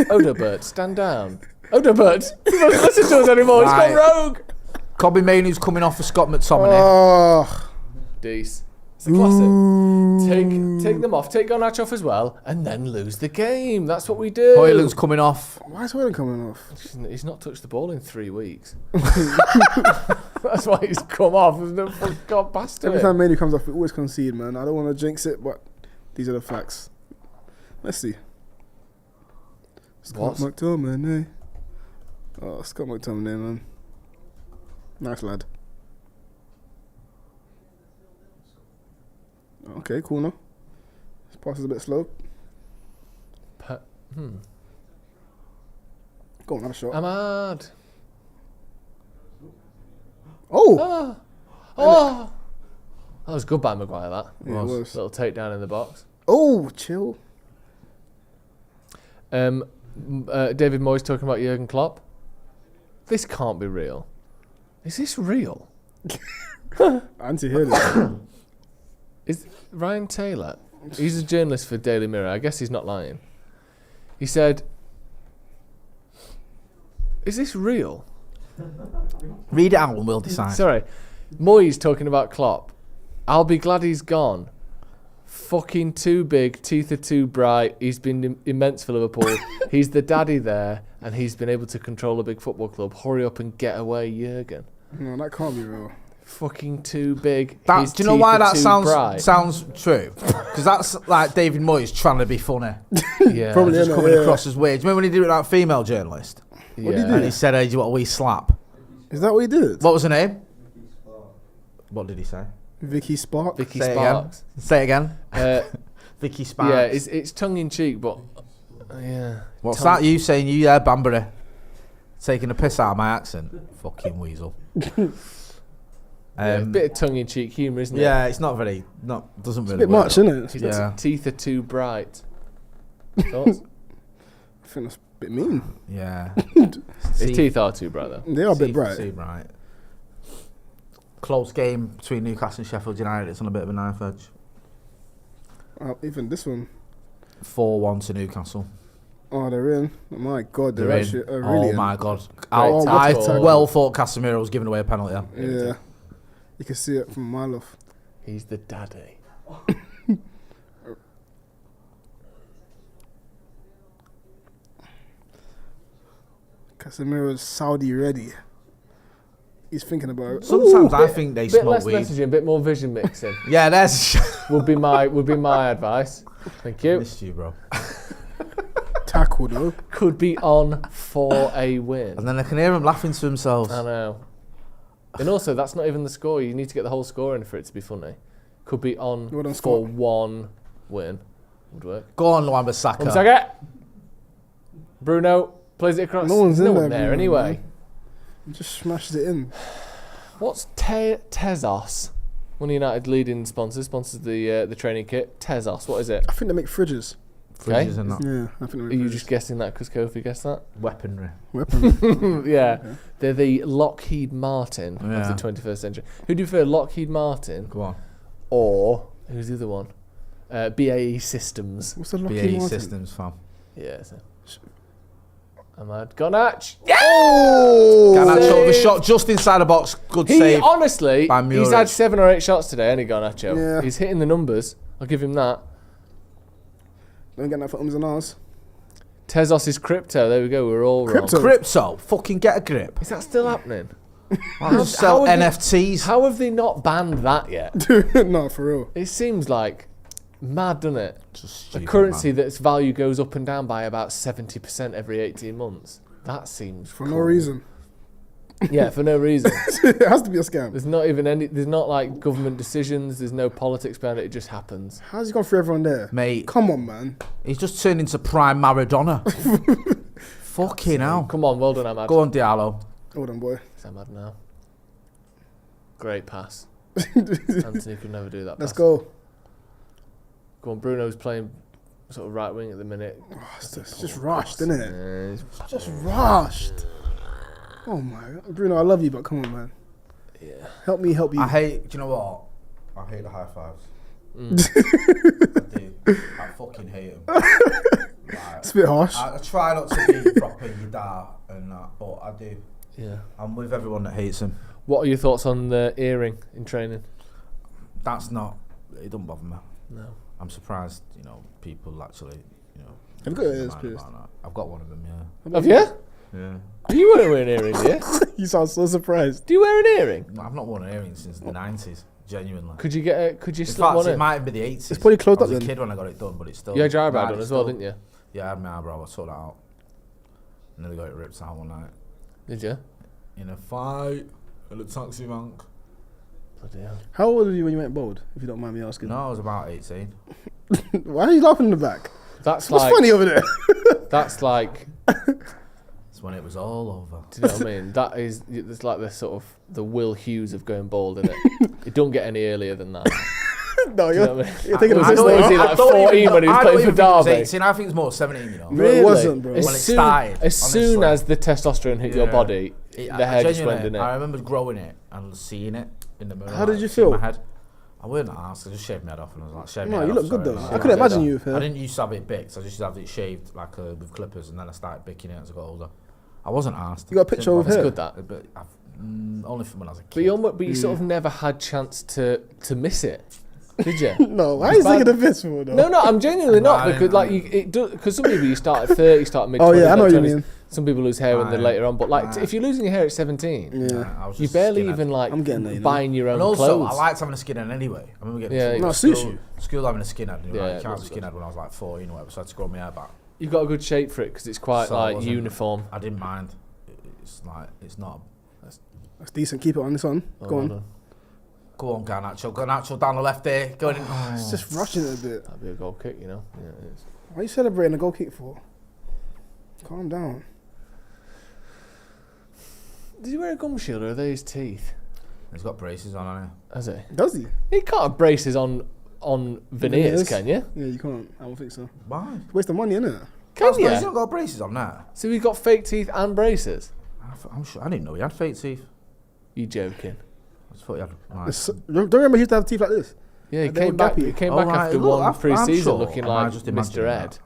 Odobert, stand down. Odobert! He doesn't listen to us anymore. He's Right. gone rogue! Kobe Mainoo's coming off for Scott McTominay. Oh, Dece. It's a classic. Take them off. Take Garnacho off as well, and then lose the game. That's what we do. Hoyland's coming off. why is Hoyland coming off? He's not touched the ball in 3 weeks. That's why he's come off. There's no fucking got past Every it. time Manu comes off, we always concede, man. I don't want to jinx it, but these are the facts. Let's see. Scott What? McTominay. Oh, Scott McTominay, man. Nice lad. Okay, cool now. This pass is a bit slow. Go on, have a shot. Ahmad. Oh! Oh. That was good by Maguire, that. Yeah, it was. Little takedown in the box. Oh, chill. David Moyes talking about Jurgen Klopp. This can't be real. Is this real? Auntie heard it. Is Ryan Taylor? He's a journalist for Daily Mirror. I guess he's not lying. He said, "Is this real?" Read it out and we'll decide. Sorry, Moyes talking about Klopp. I'll be glad he's gone. Fucking too big, teeth are too bright. He's been immense for Liverpool. He's the daddy there, and he's been able to control a big football club. Hurry up and get away, Jurgen. No, that can't be real. Fucking too big. That, His do you know teeth why are that too sounds bright. true? Because that's like David Moyes trying to be funny. Yeah, Probably. Just Yeah, coming yeah. across as weird. Do you remember when he did it with that female journalist? Yeah. What did he do? And he said, "Hey, do you want a wee slap?" Is that what he did? What was her name? What did he say? Vicky Spark? Vicky Say it Sparks. again. Say it again. Vicky Sparks. Yeah, it's tongue in cheek, but yeah. What's that? You saying you there, Banbury? Taking a piss out of my accent? Fucking weasel. Yeah, a bit of tongue in cheek humour, isn't it? Yeah, it's not very. Doesn't It's a really. bit work. much, isn't it? His Yeah. teeth are too bright. Thoughts? I think that's a bit mean. Yeah. His teeth are too bright, though. They are a bit bright. Too bright. Close game between Newcastle and Sheffield United. It's on a bit of a knife edge. Even this one. 4-1 to Newcastle. Oh, they're in. Oh my God, they're They're actually in. really Oh in. my God. Great I tackle. well thought Casemiro was giving away a penalty. Yeah. You can see it from a mile off. He's the daddy. Casemiro's Saudi ready. He's thinking about it. Sometimes I think they Bit smoke less weed. messaging, bit more vision mixing. Yeah, that's. would be my advice. Thank you. Missed you, bro. Tackle though. Could be on for a win. And then I can hear them laughing to themselves. I know. And also, that's not even the score. You need to get the whole score in for it to be funny. Could be on Well done, for Scott. one win. Would work. Go on, Wan-Bissaka. Wan-Bissaka. Bruno plays it across. No one's There's in no one there, there Bruno, anyway. man. He just smashes it in. What's Tezos? One of United leading sponsors the training kit. Tezos, what is it? I think they make fridges. Okay. Fridges and that. Yeah, I think they Are make you fridges. just guessing that because Kofi guessed that? Weaponry. Weapon. Yeah. They're the Lockheed Martin Yeah. of the 21st century. Who do you prefer, Lockheed Martin Go on. or who's the other one? BAE Systems. What's the Lockheed BAE Martin? Systems, fam. Yeah. So. Ahmad Garnacho. Oh! Garnacho with a shot just inside the box. Good He save. honestly, by he's had Muric. 7 or 8 shots today, ain't he, Garnacho? Yeah. He's hitting the numbers. I'll give him that. Don't get that for ums and ahs. Tezos is crypto. There we go. We're all Crypto? wrong. Crypto. Fucking get a grip. Is that still happening? I'll just sell how have NFTs. How have they not banned that yet? No, for real. It seems like mad, doesn't it? Just A stupid, currency man. that's value goes up and down by about 70% every 18 months. That seems For no reason. Yeah, for no reason. It has to be a scam. There's not even any. There's not like government decisions. There's no politics behind it. It just happens. How's he gone for everyone there? Mate, Come on, man. he's just turned into prime Maradona. Fucking hell. Come on, well done, Ahmad. Go on, Diallo. Hold on, boy. It's Ahmad now. Great pass. Antony could never do that. Let's pass. go. Go on, Bruno's playing sort of right wing at the minute. Oh, it's just rushed, isn't it? Yeah, Just rushed. Oh my God. Bruno, I love you, but come on, man. yeah. Help me help you. I hate, do you know what? I hate the high fives. Mm. I do. I fucking hate them. It's a bit harsh. I try not to be proper Yadar and that, but I do. Yeah. I'm with everyone that hates him. What are your thoughts on the earring in training? That's not. It don't bother me. No. I'm surprised. People actually. Have you got your ears mind pierced? about that. I've got one of them. Yeah. Have you? Yeah. You weren't wearing earrings, yeah? You sound so surprised. Do you wear an earring? I've not worn an earring since the 90s. Genuinely. Could you get a? Could you In slip fact, one it in? might be the 80s. It's probably closed I was up a then. kid when I got it done, but it's still. You had your eyebrow right, done it's as well, still- didn't you? Yeah, I had my eyebrow. I sorted that out. And then I got it ripped out one night Did you? in a fight at a taxi rank. Bloody hell. How old were you when you went bald? If you don't mind me asking. No, I was about 18. Why are you laughing in the back? That's What's like. funny over there? That's like. That's when it was all over. Do you know what I mean? That is. It's like the sort of the Will Hughes of going bald, isn't it? It don't get any earlier than that. No, Do you know what I mean? you're thinking of I this don't now. Was he like 14 when he was playing for Derby? 18. I think it's more 17. Bro, Really? it wasn't, bro. As When it soon, started, as soon honestly. as the testosterone hit your Yeah. body, the hair just went, Genuinely, didn't I it? remember growing it and seeing it in the mirror. How did you seeing feel? My head. I weren't asked. I just shaved my head off and I was like, shave my No, head you off, look good sorry. though. Yeah. I couldn't imagine you with I hair. didn't used to have it big, so I just used to have it shaved like with clippers, and then I started picking it as I got older. I wasn't asked. You got a picture Didn't of bother. hair? Good that. But only from when I was a But kid. you sort of never had chance to miss it, did you? No, why are you It's bad. thinking of this for though? No, I'm genuinely No, not I because didn't- because some people you start at 30, start at mid. Oh 20s, yeah, I know like what you 20s. mean. Some people lose hair when they're Right. later on, but like Right. if you're losing your hair at 17, Yeah. I was you just barely skinhead. even like I'm getting there, you know. buying your own And also, clothes. I liked having a skinhead anyway. I remember getting Yeah, to No, it suits school, you. school having a skinhead. And you Yeah, like, it you can't does have a skinhead when I was like 14 or whatever, so I had to grow my hair back. You've got a good shape for it because it's quite So I like wasn't- uniform. I didn't mind. It's like, it's not. That's decent. Keep it on this one. Oh, Go well on. done. Go on, Garnacho down the left there. Going in. It's just rushing it a bit. That'd be a goal kick, you know. Yeah, it is. Why are you celebrating a goal kick for? Calm down. Did he wear a gum shield or are they his teeth? He's got braces on, hasn't Has he? Does he? He can't have braces on veneers, Veneers? can you? Yeah, you can't. I don't think so. he? Why? Waste of money, innit? Can He's you? not got braces on that. So he's got fake teeth and braces? I'm sure. I didn't know he had fake teeth. You joking? I just thought he had. Like, Don't you remember he used to have teeth like this? Yeah, he They came were back. gappy. He came Oh, back right, after look, one I'm pre-season sure. looking Am I like just Mr. imagining Ed.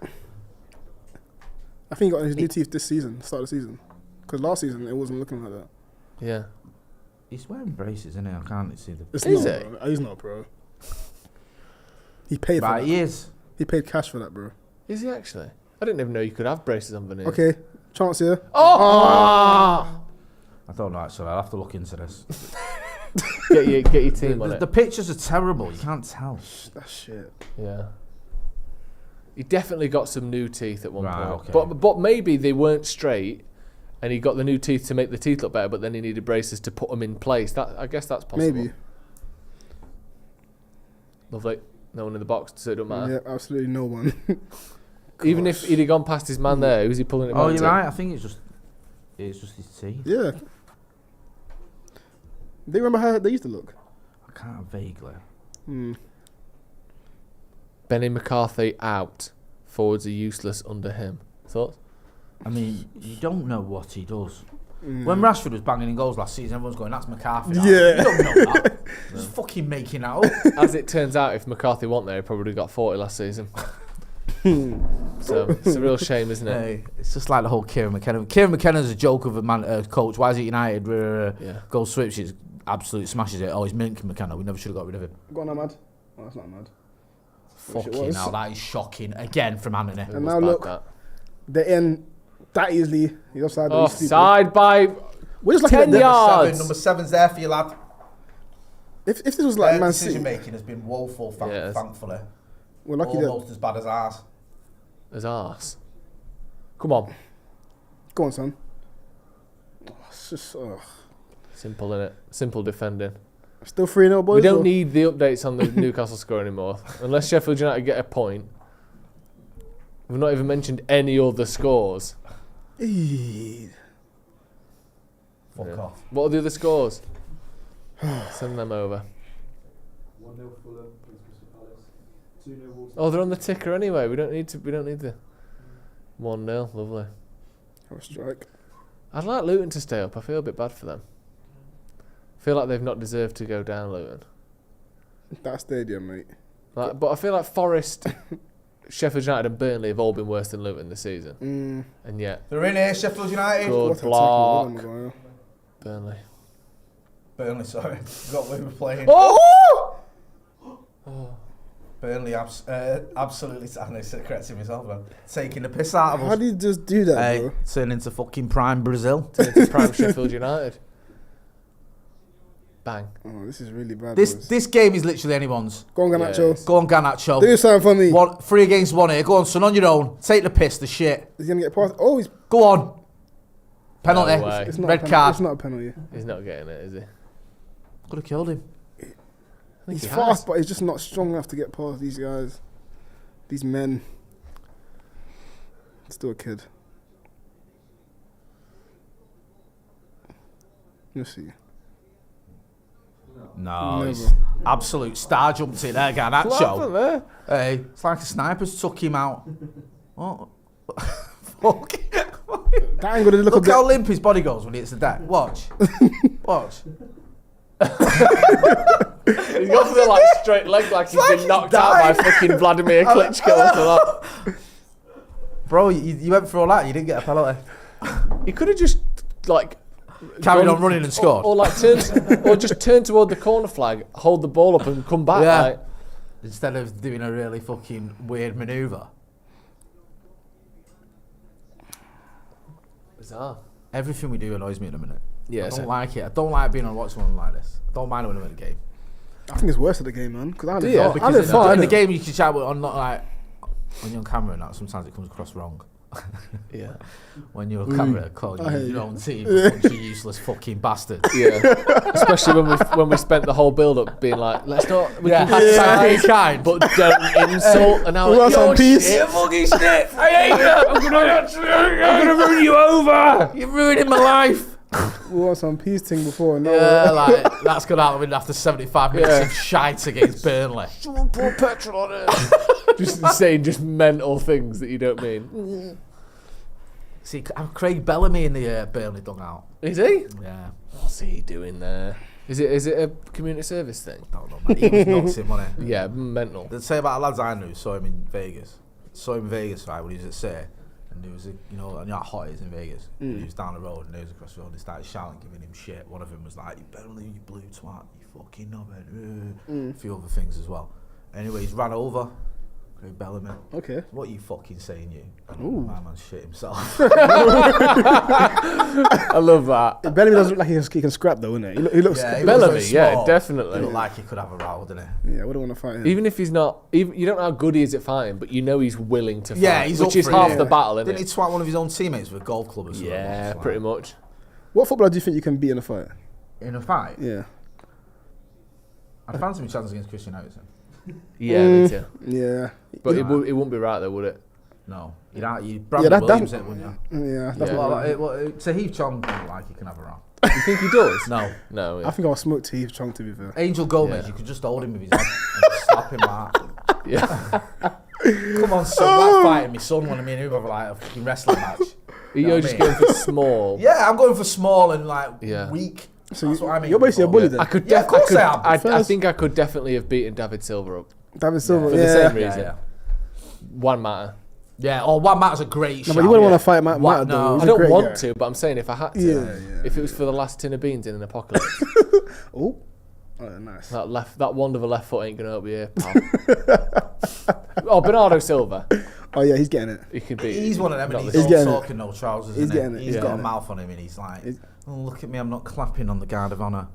that? I think he got his new teeth this season, start of the season. Because last season it wasn't looking like that. Yeah. He's wearing braces, isn't he? I can't see the. It's Is not, it? bro. He's not, bro. He paid for Right, that. he is. He paid cash for that, bro. Is he actually? I didn't even know you could have braces on veneers. Okay, chance here. Oh! I don't know actually. I'll have to look into this. Get your team on The it. pictures are terrible. You can't tell. That's shit. Yeah. He definitely got some new teeth at one Right, point. okay. But maybe they weren't straight and he got the new teeth to make the teeth look better, but then he needed braces to put them in place. That I guess that's possible. Maybe. Lovely. No one in the box, so it don't matter. Yeah, absolutely no one. Even if he'd have gone past his man there, who's he pulling him Oh, out you're to? right. I think it's just his teeth. Yeah. Do you remember how they used to look? I can't vaguely. Benny McCarthy out. Forwards are useless under him. Thoughts? I mean, you don't know what he does. When Rashford was banging in goals last season, everyone's going, "That's McCarthy." now." Yeah. You don't know that. Just fucking making that up. As it turns out, if McCarthy wasn't there, he probably got 40 last season. So it's a real shame, isn't it? Hey, it's just like the whole Kieran McKenna. Kieran McKenna's a joke of a coach. Why is it United? Yeah. Goal switches, absolutely smashes it. Oh, he's milking McKenna. We never should have got rid of him. Go on, Ahmad. Oh, that's not mad. Wish it Fucking was. hell, that is shocking. Again from Antony. It And was now bad, look, that. they're in that easily. He's offside. Oh, he's stupid. side by We're just lucky 10 that they're- yards. Number seven's there for you, lad. If this was like Man decision City, making has been woeful, thankfully. we're lucky that. Almost as bad as ours. As arse. Come on. Go on, son. Oh, it's just Simple, innit? Simple defending. still 3-0, boys. We don't or- need the updates on the Newcastle score anymore. Unless Sheffield United get a point. We've not even mentioned any other scores. Eee. Fuck Yeah. off. What are the other scores? Send them over. 1-0 Fulham against Crystal Palace. 2-0 Wolves. Oh, they're on the ticker anyway. We don't need the 1-0. Lovely. Have a strike. I'd like Luton to stay up. I feel a bit bad for them. I feel like they've not deserved to go down, Luton. That stadium, mate. But I feel like Forest, Sheffield United and Burnley have all been worse than Luton this season. And yet, They're in here, Sheffield United. good What a tackle. block. What am I going? Burnley. Burnley, sorry. Got we were playing. Oh! Burnley absolutely, I'm correcting myself, man. Taking the piss out of us. How do you just do that, Hey, bro? turn into fucking prime Brazil. It's prime Sheffield United. Bang. Oh, this is really bad. This boys. this game is literally anyone's. Go on, Garnacho. it's- Go on, Garnacho. Do something for me. 3 against 1 here. Go on, son, on your own. Take the piss, the shit. He's gonna get past. Oh, he's. Go on. Penalty. No way. It's not a Red penalty. card. It's not a penalty. He's not getting it, is he? Could have killed him. I think He's he fast, has. but he's just not strong enough to get past these guys. These men. Still a kid. Let's see. No, Never. he's absolute star jumped in there, What Garnacho. happened there? Hey, it's like a sniper's took him out. Oh. Fuck. That angle did look a Look bit. how limp his body goes when he hits the deck. Watch. Watch. He's got for the like straight leg like he's like been knocked out by died. fucking Vladimir Klitschko after that. Bro, you went for all that, you didn't get a penalty. He could have just like Carried gone- on running and scored. or like turned, or just turn toward the corner flag, hold the ball up and come back. Yeah. Like, Instead of doing a really fucking weird manoeuvre. bizarre. Everything we do annoys me in a minute. Yeah, I don't same. like it. I don't like being on watching one like this. I don't mind when I'm in a game. I think it's worse at the game, man. Because I Do had you? it Because far. I in the know. game you can shout on not like when you're on camera and that sometimes it comes across wrong. Yeah, When you're on camera calling I hate your you. own team a bunch of useless fucking bastards. yeah. Especially when we spent the whole build up being like, let's not. We Yeah, can be criticize, kind. but don't insult. And now We want some peace. shit, fucking shit. I hate you. I'm gonna run you over. You're ruining my life. We want some peace thing before. No. Yeah, like that's gonna happen after 75 minutes Yeah. of shite against Burnley. Someone pour petrol on it. Just saying just mental things that you don't mean. See, Craig Bellamy in the Burnley dugout. Is he? Yeah, What's he doing there? Is it a community service thing? don't know, man. He was nuts in, wasn't he? Yeah, mental. They'd say about the lads I knew saw him in Vegas. Saw him in Vegas, right, when he was at Say. And there was and how hot it is in Vegas. And he was down the road and he was across the road and they started shouting, giving him shit. One of them was like, "You Burnley, you blue twat, you fucking knobhead." A few other things as well. Anyway, he's ran over. Craig Bellamy. Okay. What are you fucking saying, you? Ooh. My man shit himself. I love that. Bellamy doesn't look like he can scrap though, innit? He looks. Yeah, he he looks Bellamy, very yeah, small. definitely. He looked like he could have a row, didn't he? yeah, I wouldn't want to fight him. Even if he's not, even you don't know how good he is at fighting, but you know he's willing to fight. Yeah, he's which up is for it, half yeah. the battle, isn't Didn't he it? twat one of his own teammates with a golf club or something? Yeah, It's like- pretty much. What footballer do you think you can beat in a fight? In a fight? Yeah. I'd fancy my chance against Christian Eriksen. Yeah, me too. Yeah. But it wouldn't be right though, would it? No. You'd Bradley that- Williams it, wouldn't you? Yeah. That's Yeah. what Tahith Chong doesn't like he can have a round. You think he does? No. No. I Yeah. think I'll smoke Tahith Chong, to be fair. Angel Gomez, Yeah. you could just hold him with his head and just slap him like that. Yeah. Come on, son, that's fighting me son when I mean who have like a fucking wrestling match. You're know what just I mean? going for small. Yeah, I'm going for small and like Yeah. weak. So That's what I mean. you're basically a bully then. I could. Yeah, of course I am. I First- think I could definitely have beaten David Silver up David Silva. for Yeah. the same Yeah, reason. yeah. One matter. Yeah, One Matt's a great No, shot. but you wouldn't yeah. want to fight Matt. What? Matt No. though. He's I a don't great want guy. to, but I'm saying if I had to, Yeah. if it was for the last tin of beans in an apocalypse, Oh. Oh, nice. that wand of a left foot ain't gonna help you here, pal. Oh, Bernardo Silva, Oh yeah, he's getting it. he can beat. He's one of them, not and the he's He's all getting it. talking no trousers. He's Isn't getting it. He's He's got a getting it. mouth on him, and he's like, He's- "Oh, look at me, I'm not clapping on the guard of honour."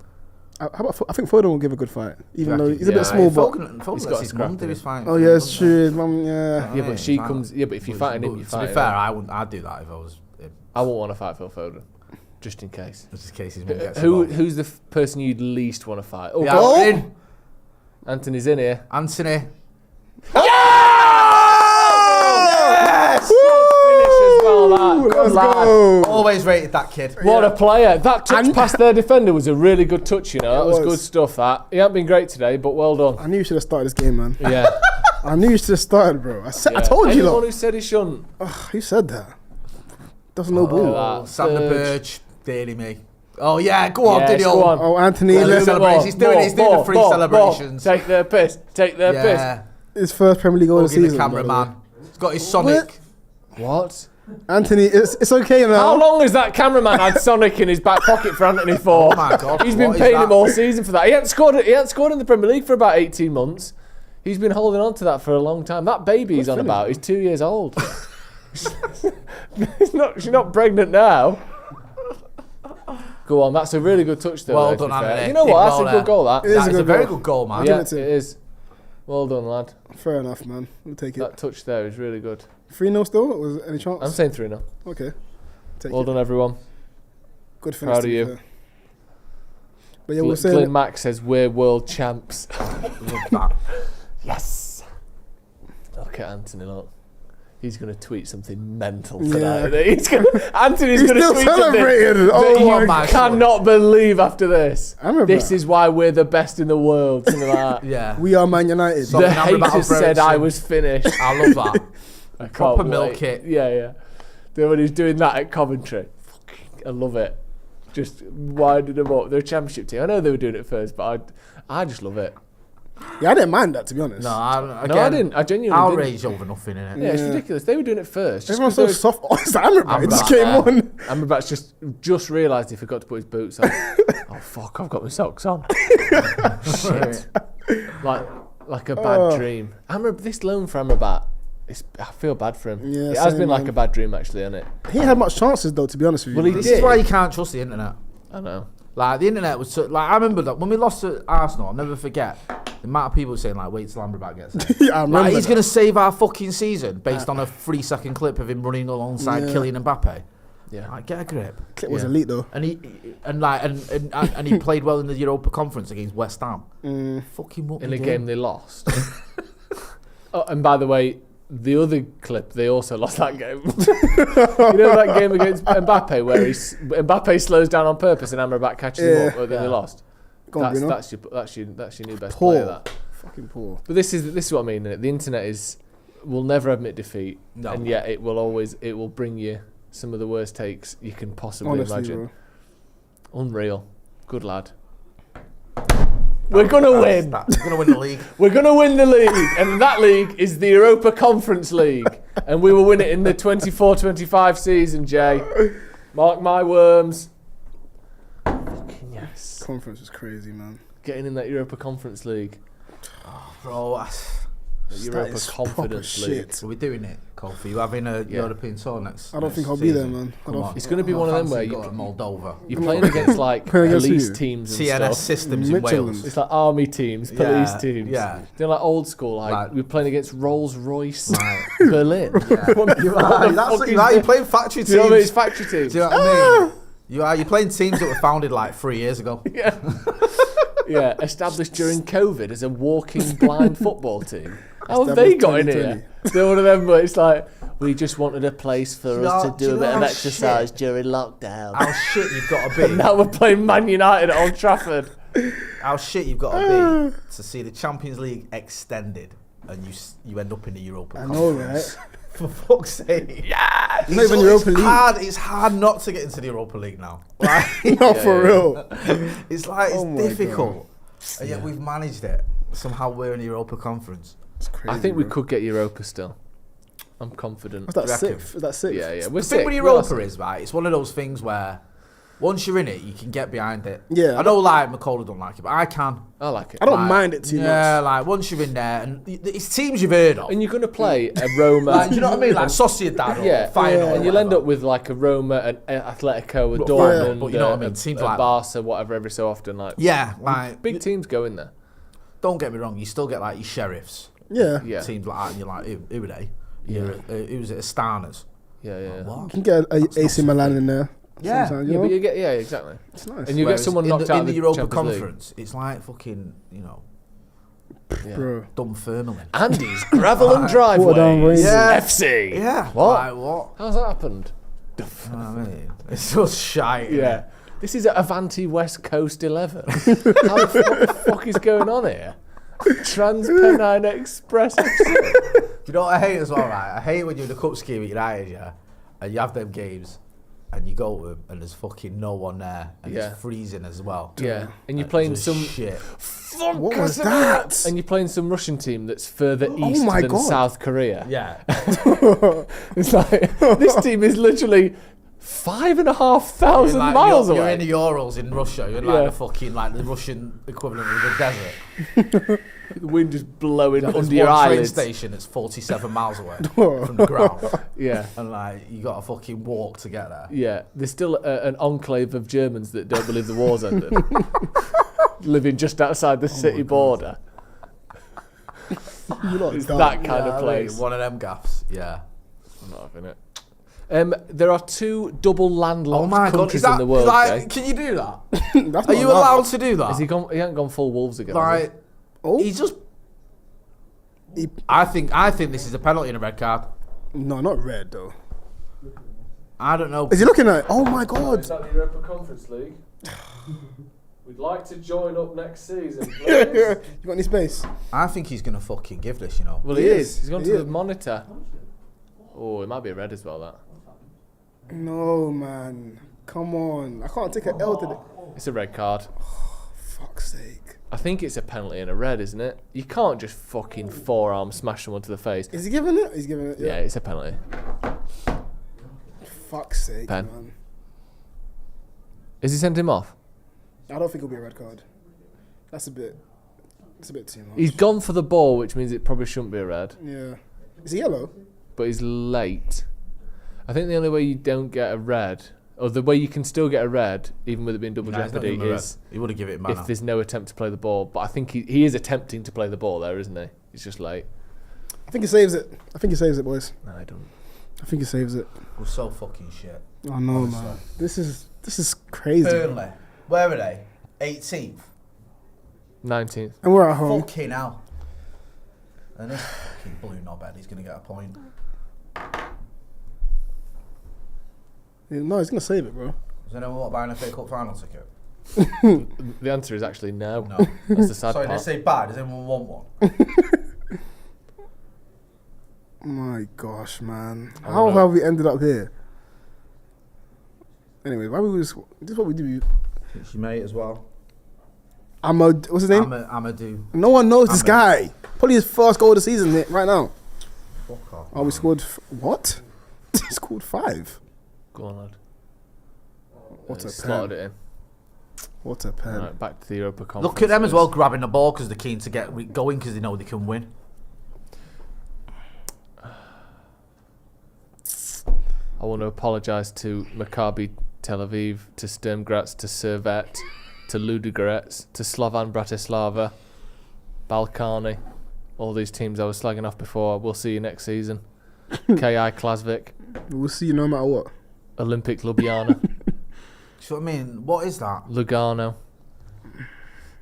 How about? I think Foden will give a good fight, even though he's a Yeah, bit small. But Foden He's got lets a his scrap mum do in his him. fight. oh yeah, it's true. His mum, yeah. Yeah, but she comes. Yeah, but if you're fighting him, you To fight be him. fair, I'd do that if I was him, I wouldn't want to fight Phil Foden, just in case. just in case his mum gets involved. Who's the person you'd least want to fight? Oh, Yeah, God. we're in. Anthony's in here. Antony. Yes! Finish as well. That. Good Let's lad. go. Always rated that kid. What a player. That touch And- past their defender was a really good touch, you know. That It was was. good stuff, that. He hasn't been great today, but well done. I knew you should have started this game, man. Yeah. I knew you should have started, bro. I Yeah. told you, Anyone lot. who said he shouldn't. Who said that? Doesn't know Look ball. at that. Sander Surge. Burge, daily me. Oh yeah, go on, Yes, did he? go on. Oh, Anthony, Yeah, let's- celebrate. He's doing the free celebrations. Take their piss. Take their Yeah, his first Premier League goal of the hugging the season. by the way. cameraman. He's got his Sonic. piss. What? Anthony, it's okay now. How long has that cameraman had Sonic in his back pocket for Antony for? Oh my God, He's been what is paying that? him all season for that. He hadn't scored in the Premier League for about 18 months. He's been holding on to that for a long time. That baby he's on about is 2 years old. She's not pregnant now. Go on, that's a really good touch though. Well to be done, fair. Anthony. You know Big what? That's goal a good there. goal, that. It is That a is a good very goal. good goal, man. Yeah, it it to him. is. Well done, lad. Fair enough, man. We'll take it. That touch there is really good. 3-0 still? Was there any chance? I'm saying 3-0. Okay. Take Well it. done, everyone. Good finish. Proud to of be you. fair. But yeah, we'll say Glenn Mack says we're world champs. Love that. Yes. Look at Antony, look. He's going to tweet something mental Yeah. tonight. Anthony's He's going to still tweet something celebrating. that Oh you my God. cannot believe after this. I remember This that. is why we're the best in the world. Something like that. Yeah. We are Man United. So- The Something about haters Robertson. said I was finished. I love that. I can't Proper wait. milk it. Yeah. Then when he's doing that at Coventry, I love it. Just winding them up. They're a championship team. I know they were doing it first, but I just love it. Yeah, I didn't mind that, to be honest. No, I didn't. I genuinely didn't. outrage over nothing, innit? Yeah, it's Yeah. ridiculous. They were doing it first. Just Everyone's 'cause so they were- soft. Oh, it's Amrabat. It just came on. Amrabat's just realised he forgot to put his boots on. Oh fuck! I've got my socks on. Shit! Like a bad dream. This loan for Amrabat, I feel bad for him. Yeah, it has same, been like man. a bad dream actually, hasn't it? He had much chances, though, to be honest with you. Well, he man. This is did. why you can't trust the internet. I know. Like, the internet was so, like, I remember that when we lost to Arsenal, I'll never forget the amount of people saying, like, wait till Amrabat gets there. Yeah, I remember Like, he's that. going to save our fucking season based on a 3-second clip of him running alongside Yeah. Kylian Mbappe. Yeah. Like, get a grip. Clip was Yeah. elite, though. And he played well in the Europa Conference against West Ham. Fucking what In we a did. game they lost. Oh, and by the way, the other clip, they also lost that game. You know that game against Mbappe where Mbappe slows down on purpose and Amrabat catches him up, but then they lost. Go on, Bruno. That's your new best Poor. player. That. Fucking poor. But this is what I mean. Innit? The internet will never admit defeat, No. and yet it will bring you some of the worst takes you can possibly Honestly, imagine. bro. Unreal, good lad. We're gonna win. We're going to win the league. We're gonna win the league, and that league is the Europa Conference League, and we will win it in the 24-25 season. Jay, mark my worms. Fucking yes. Conference is crazy, man. Getting in that Europa Conference League. Bro, The Europa is proper Confidence League. shit. are we doing it, Kofi? You having a European tour next I don't next think I'll be there, season? man. I Come don't on. It's gonna be one of them where you you go to Moldova. you're playing against like Playing against police who? teams and TNS stuff. systems in Mitchell. Wales. It's like army teams, police Yeah, teams. yeah. They're like old school. Like Like- we're playing against Rolls Royce, Right. Berlin. You're right. That's what you're playing factory Do you know what I mean? It's teams. factory teams. Do you know what I mean? You're playing teams that were founded like 3 years ago. Yeah. Yeah, established during COVID as a walking blind football team. How have they got in here? They're one of them where it's like, we just wanted a place for us to do a bit of exercise during lockdown. How shit you've got to And be. now we're playing Man United at Old Trafford. How shit you've got to be to see the Champions League extended and you end up in the Europa I know, Conference. right? For fuck's sake. Yeah. Not even Europa League. It's hard not to get into the Europa League now. Like, No, for real. it's like, it's Oh my difficult. And yet we've managed it. Somehow we're in the Europa Conference. It's crazy. I think we bro. could get Europa still. I'm confident. What's that, You reckon? sixth? Is that sixth? Yeah, yeah. We're The thing sick. with Europa is, right, it's one of those things where once you're in it, you can get behind it. Yeah. I know, like, McCullough don't like it, but I can. I like it. I don't Like, mind it too Yeah, much. like, once you're in there, and it's teams you've heard of. And you're going to play a Roma. Like, do you know what I mean? Like Sociedad or Yeah, Feyenoord. and you'll end up with like a Roma, an Atletico, a But Dortmund, but you know what I mean? a Teams like- Barca, whatever, every so often. Like Yeah, like, big teams go in there. don't get me wrong, you still get, like, your Sheriffs. Yeah. Yeah, Teams like that, and you're like, who are they? Yeah. Who was it? Astanas. yeah. You What? can get a AC Milan in there. Yeah. Sometimes, Yeah, you but know? you get exactly. It's nice. And you Whereas get someone in knocked the, out in the of Europa Champions League. Conference. It's like fucking, Yeah. Bro. Dunfermline. Andy's Gravel and Portadown Driveways Rangers. Yeah. FC. Yeah. What? Like, what? How's that happened? You know what I mean? It's so shite. Yeah. This is Avanti West Coast 11. What the fuck is going on here? Transpennine Express. Do you know what I hate as well, right? I hate when you're in the cup scheme at United, yeah, and you have them games, and you go to him and there's fucking no one there and Yeah. it's freezing as well. Yeah, and you're playing There's some. shit. What was that? And you're playing some Russian team that's further east my than God. South Korea. Yeah. It's like this team is literally 5,500 You're miles you're away. in the Urals in Russia. You're in Yeah. like the fucking like the Russian equivalent of the desert. The wind just blowing There's under your one train eyelids. station that's 47 miles away from the ground, Yeah, and like you got to fucking walk to get there. yeah. There's still an enclave of Germans that don't believe the war's ended, living just outside the city border. You lot It's dumb. that kind Yeah, of place. one of them gaffs. Yeah. I'm not having it. There are 2 double landlocked Oh my god! countries Is that in the world. like? Jay. Can you do that? That's Are not you allowed. allowed to do that? Has he gone? He hasn't gone full Wolves again. has he? Like, Oh, he's just. He- I think this is a penalty and a red card. no, not red though. I don't know. Is he looking at? Oh my God! Is that the Europa Conference League? We'd like to join up next season, You please. got any space? I think he's gonna fucking give this. You know. Well, He he is. is. He's gone He to is. the monitor. Oh, it might be a red as well, that. No, man. Come on. I can't take an L today. It's a red card. Fuck's sake. I think it's a penalty and a red, isn't it? You can't just fucking forearm smash someone to the face. Is he giving it? He's giving it. Yeah, it's a penalty. Fuck's sake, Pen. man. Is he sent him off? I don't think it'll be a red card. That's a bit. It's a bit too much. He's gone for the ball, which means it probably shouldn't be a red. Yeah. Is he yellow? But he's late. I think the only way you don't get a red, or the way you can still get a red, even with it being double Nah, he's not jeopardy, giving him a is red. He would have given it man. if there's no attempt to play the ball. But I think he is attempting to play the ball there, isn't he? He's just late. I think he saves it. I think he saves it, boys. No, I don't. I think he saves it. We're so fucking shit. Oh no, Honestly. man. This is crazy. Burnley. Where are they? 18th. 19th. And we're at home. Fucking hell. And this fucking blue knobhead, he's gonna get a point. Yeah, no, he's gonna save it, bro. Does anyone want to buy an FA Cup final ticket? The answer is actually no. No. That's the sad Sorry, did I part. say bad? Does anyone want one? My gosh, man. I How don't know. have we ended up here? Anyway, why we just this is what we do. It's your mate as well. What's his name? Amadou. No one knows this Ahmed. guy. Probably his first goal of the season right now. Fuck off. Oh, we scored what? He scored 5. Go on, lad. What a Slotted pen. it in. What a pen. Right, back to the Europa Conference. Look at them as well, grabbing the ball because they're keen to get going because they know they can win. I want to apologise to Maccabi Tel Aviv, to Sturm Graz, to Servette, to Ludogorets, to Slovan Bratislava, Balkani, all these teams I was slagging off before. We'll see you next season. KI Klasvik, We'll see you no matter what. Olympic Ljubljana, Do you know what I mean? What is that? Lugano,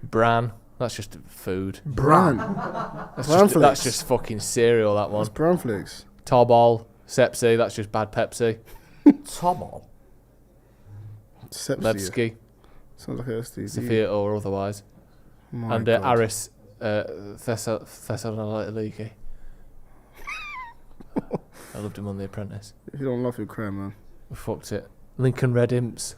Bran. That's just food. Bran. That's Bran that's flakes. just fucking cereal, that one. It's brown flakes. Tobol, Sepsi, that's just bad Pepsi. Tomo. Sepsia. Levski, Sounds like a STD. Sophia or otherwise. My And God. Aris Thessaloniki. I loved him on The Apprentice. If you don't laugh, you'll cry, man. We fucked it. Lincoln Red Imps.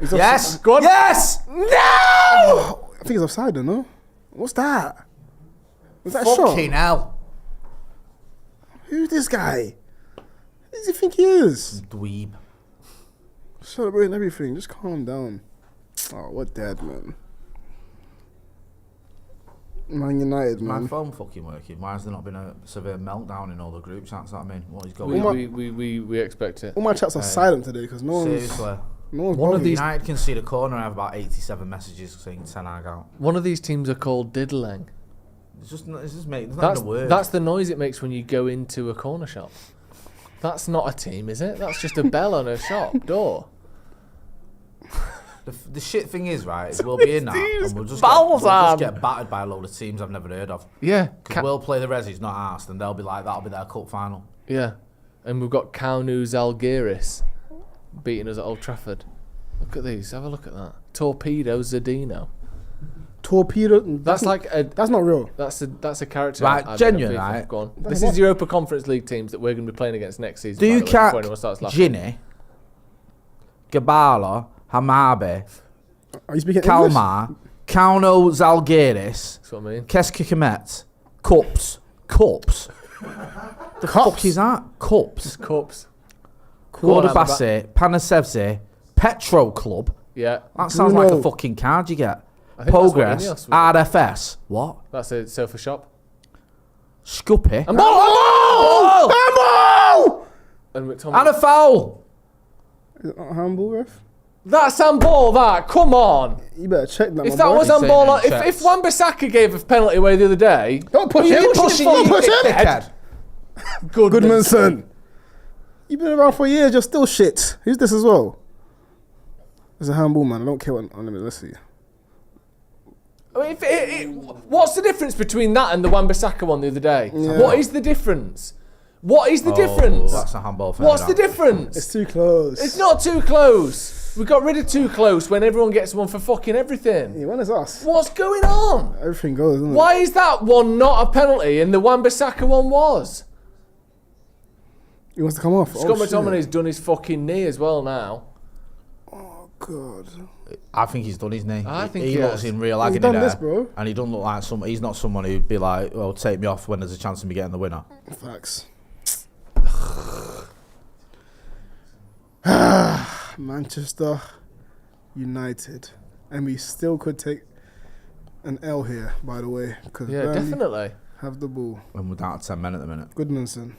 He's Yes! offside. Go on. Yes! Oh, I think he's offside, though, no? What's that? Was that a shot? Fucking hell. Who's this guy? Who does he think he is? Dweeb. Celebrating everything. Just calm down. Oh, what dead, man. Man United, My man. phone fucking working. Why has there not been a severe meltdown in all the group chats that I'm in? What is going on? We expect it. All my chats are silent today because no one's Seriously. no one's One of bothering. these- United can see the corner and have about 87 messages saying 10 Hag out. One of these teams are called diddling. It's just mate, it's not That's the word. that's the noise it makes when you go into a corner shop. That's not a team, is it? That's just a bell on a shop door. The shit thing is, right, is we'll be in that and we'll just Balsam. get battered by a load of teams I've never heard of. Yeah. Because we'll play the Resis, not arsed, and they'll be like, that'll be their cup final. Yeah. And we've got Kauno Zalgiris beating us at Old Trafford. Look at these. Have a look at that. Torpedo Zadino. Torpedo. That's like a That's not real. that's a character. Right, I've genuine, been a FIFA. right? Go on. That's This what- is Europa Conference League teams that we're going to be playing against next season. Do by you the way, before anyone catch starts laughing. Ginny Gabala, Hamabe, Are you speaking English? Kalmar, Kauno Zalgiris, That's what I mean. Keskikamet, Cups. The fuck is that? Cups. Just cups. Gorda Go on, Basse, Panasevze, Petro Club. Yeah. That sounds like a Bruno. fucking card you get. I think that's what Progress, Ineos was. RFS. What? That's a sofa shop. Scuppy. And ball! And McTominay. And a foul. Is it not a handball, ref? That's handball, that. Come on. You better check that. If my that boy. was He's saying handball, them if checks. Wan-Bissaka gave a penalty away the other day, Don't push him. Don't push him. Dickhead. Goodmanson. You've been around for years. You're still shit. Who's this as well? It's a handball, man. I don't care what. Let's see. I mean, what's the difference between that and the Wan-Bissaka one the other day? Yeah. What is the difference? What is the difference? That's a handball. What's the difference? It's too close. It's not too close. We got rid of too close when everyone gets one for fucking everything. Yeah, when is us? What's going on? Everything goes, isn't it? Why is that one not a penalty and the Wan-Bissaka one was? He wants to come off. Scott McTominay's done his fucking knee as well now. Oh, God. I think he's done his knee. I think he he looks has. in real He's agony done there, this, bro. and he doesn't look like he's not someone who'd be like, well, take me off when there's a chance of me getting the winner. Facts. Manchester United. And we still could take an L here, by the way. Because Yeah, definitely. have the ball. When we're down to 10 men at the minute. Goodmanson.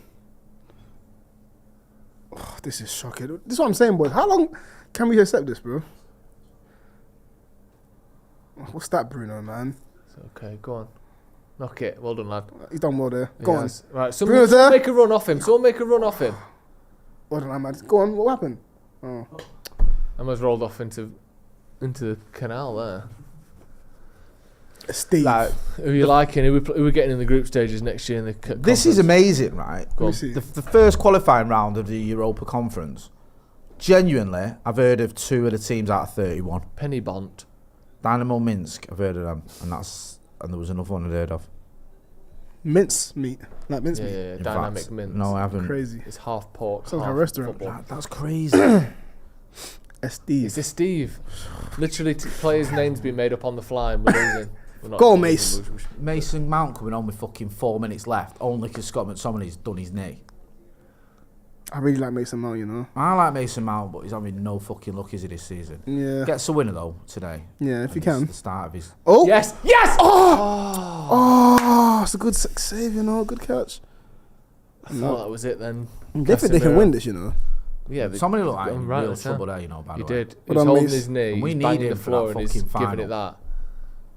Oh, this is shocking. This is what I'm saying, boys. How long can we accept this, bro? What's that, Bruno, man? It's okay, go on. Knock it. Well done, lad. He's done well there. Go on. Yes. Right, Bruno's someone there. make a run off him. Someone make a run off him. Well done, man. Go on. What happened? Oh. I almost rolled off into the canal there. Steve. Like, Who are you liking? Who we getting in the group stages next year in the this is amazing, right? Go on. Let me see. The first qualifying round of the Europa Conference. Genuinely, I've heard of 2 of the teams out of 31. Penny Bont. Dynamo Minsk, I've heard of them, and there was another one I'd heard of. Mince meat. Like mince Yeah, meat. yeah, yeah. In Dynamic fact, mince. No, I haven't. Crazy. It's half pork, Sounds like half a restaurant. football. That's crazy. SD. It's a Steve. Literally, players' names being made up on the fly and we're losing. We're not Go on, losing, Mace. Mason Mount coming on with fucking 4 minutes left, only because Scott McTominay's done his knee. I really like Mason Mount, you know. I like Mason Mount, but he's having no fucking luck, is he, this season? Yeah. Gets a winner, though, today. Yeah, if And you it's can. the start of his... Oh! Yes! Yes! Oh, it's a good save, you know. Good catch. I thought that was it then. They think they can Casemiro. win this, you know. Yeah, they- Somebody looked like I'm in right real this trouble time. there, you know, by He the way. did. Well He's done, holding Mace. his knee, And we he's need banging him the for floor that and he's fucking giving final. it that.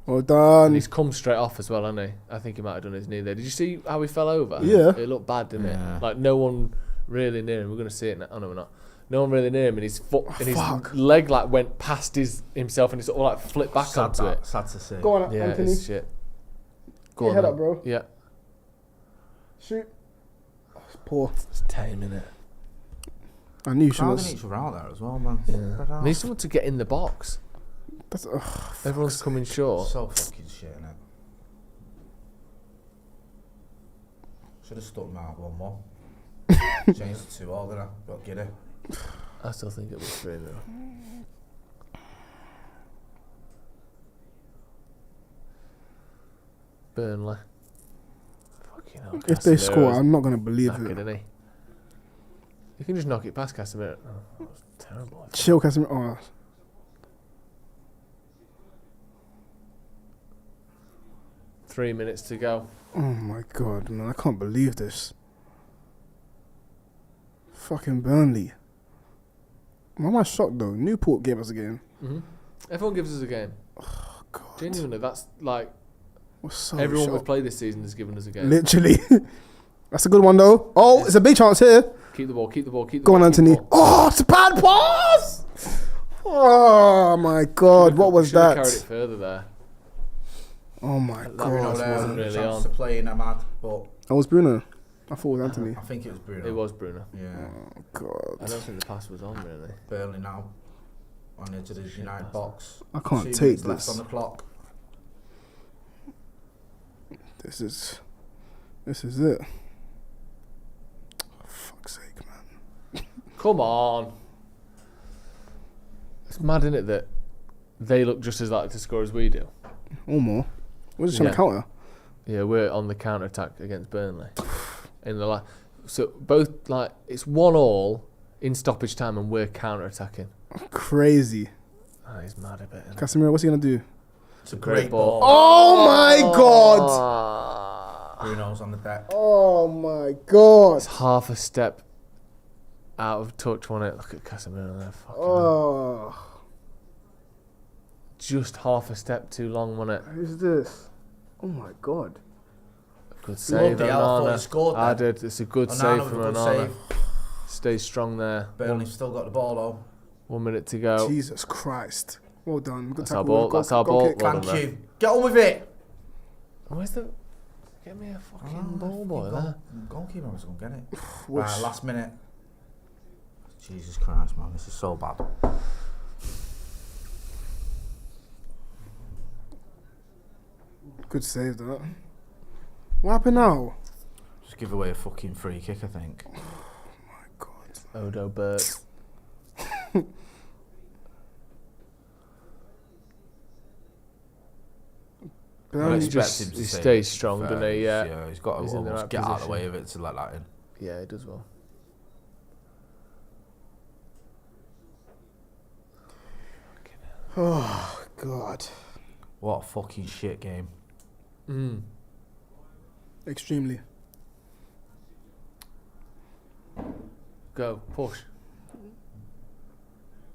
Well And done. he's come straight off as well, hasn't he? I think he might have done his knee there. Did you see how he fell over? Yeah. It looked bad, didn't Yeah. it? Like no one really near him. We're going to see it now. Oh, no, we're not. No one really near him, and his foot and his fuck. leg like went past himself, and he sort of like flipped back Sad onto it. Sad to see. Go on, Yeah, Antony. it's shit. Go Get your on, head then. up, bro. Yeah, Shoot. Oh, it's poor. it's tame, innit? I knew you should Crowding have. each other out there as well, man. Yeah. Spread out. Needs someone to get in the box. That's, Everyone's coming short. So fucking shit, innit? Should have stuck him out 1-1. Changed to 2-all, didn't I? Got giddy. I still think it was 3-0. Burnley. Fucking hell. if they Casemiro's score, I'm not going to believe knackered, it. isn't he? You can just knock it past Casemiro. Oh, that was terrible. Chill, Casemiro. Oh, 3 minutes to go. oh my God, man. I can't believe this. Fucking Burnley. Why am I shocked, though? Newport gave us a game. Mm-hmm. Everyone gives us a game. Oh, God. Genuinely, that's like We're so everyone we've shocked. played this season has given us a game. Literally. That's a good one, though. Oh, it's a big chance here. Keep the ball, keep the ball, keep the Go ball. on, keep the Antony. ball. Oh, it's a bad pass. Oh, my God. What was Should've that? carried it further there. Oh, my That God. pass wasn't really chance on. to play in Ahmad, but That was Bruno. I thought it was Antony. I think it was Bruno. It was Bruno. Yeah. Oh, I God. don't think the pass was on really. Burnley now. On into the United box. I can't 2 take minutes left this. on the clock. This is it. Oh, fuck's sake, man. Come on. It's mad, isn't it, that they look just as likely to score as we do. Or more. We're just trying to counter. Yeah, we're on the counter attack against Burnley. So both like it's 1-1 in stoppage time, and we're counter attacking. Crazy. Oh, he's mad a bit. Casemiro, what's he gonna do? It's a great ball. Oh my God! Bruno's on the deck. Oh my God! It's half a step out of touch, wasn't it? Look at Casemiro there. Fucking hell. Oh. Just half a step too long, wasn't it? Who's this? Oh my God. Good save, Diallo, thought he Onana. scored I then. did. It's a good Onana save with from a good Onana. save. Stays strong there. Burnley's still got the ball though. 1 minute to go. Jesus Christ. Well done. Good That's tackle. our ball. Goal- That's our goal ball. kick. Well Thank done there. you. Get on with it. Where's the... Get me a fucking ball boy there. Goalkeeper was going to get it. Whoosh. Right, last minute. Jesus Christ, man. This is so bad. Good save, that. What happened now? Just give away a fucking free kick, I think. My God. Odo Burt. Burnley- Let's Expect just- him to he save stays it, to be strong, fair. doesn't he? Yeah, he's got to He's in the almost right get out of the position. way of it to let that in. Yeah, it does well. Oh God. What a fucking shit game. Extremely. Go, push.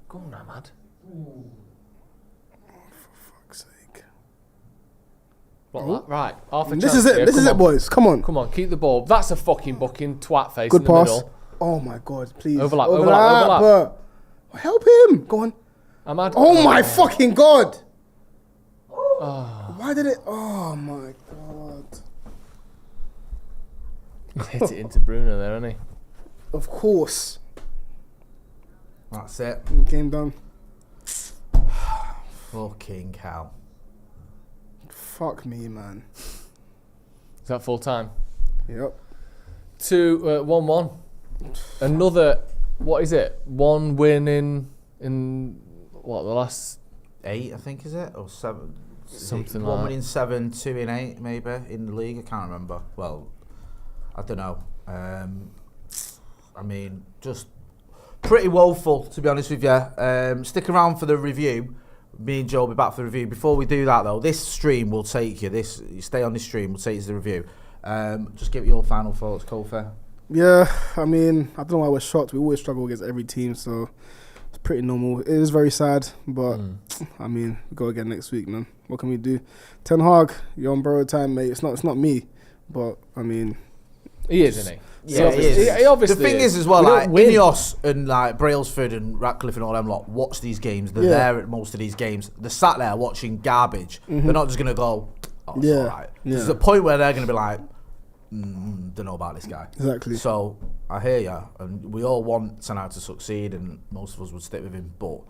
Go on, Ahmad. Fuck's sake. What, that? Right, half a This chance is it. here. This is Come it, on. boys. Come on. Come on, keep the ball. That's a fucking booking twat face Good in the pass. middle. Oh my God. Please. Overlap. But help him. Go on. Ahmad. Oh my fucking God. Why did it? Oh my God. Hit it into Bruno there, hasn't he? Of course. That's it. Game done. Fucking hell. Fuck me, man. Is that full time? Yep. 1-1. Another, what is it? One win in what, the last 8, I think, is it? Or 7? Something One like win in 7, 2 in 8, maybe, in the league. I can't remember. Well, I don't know. I mean, just pretty woeful, to be honest with you. Stick around for the review. Me and Joe will be back for the review. Before we do that, though, this stream will take you. You stay on this stream, we'll take you to the review. Just give your final thoughts, Kofi. Yeah, I mean, I don't know why we're shocked. We always struggle against every team, so it's pretty normal. It is very sad, but I mean, we go again next week, man. What can we do? Ten Hag, you're on borrowed time, mate. It's not me, but I mean, he is, isn't he? Yeah, he is. He obviously the thing is as well, we like don't win. Ineos and like Brailsford and Ratcliffe and all them lot watch these games. They're there at most of these games. They're sat there watching garbage. They're not just gonna go, oh, it's all right. There's a point where they're gonna be like, don't know about this guy. Exactly. So I hear ya, and we all want Sanaa to succeed, and most of us would stick with him. But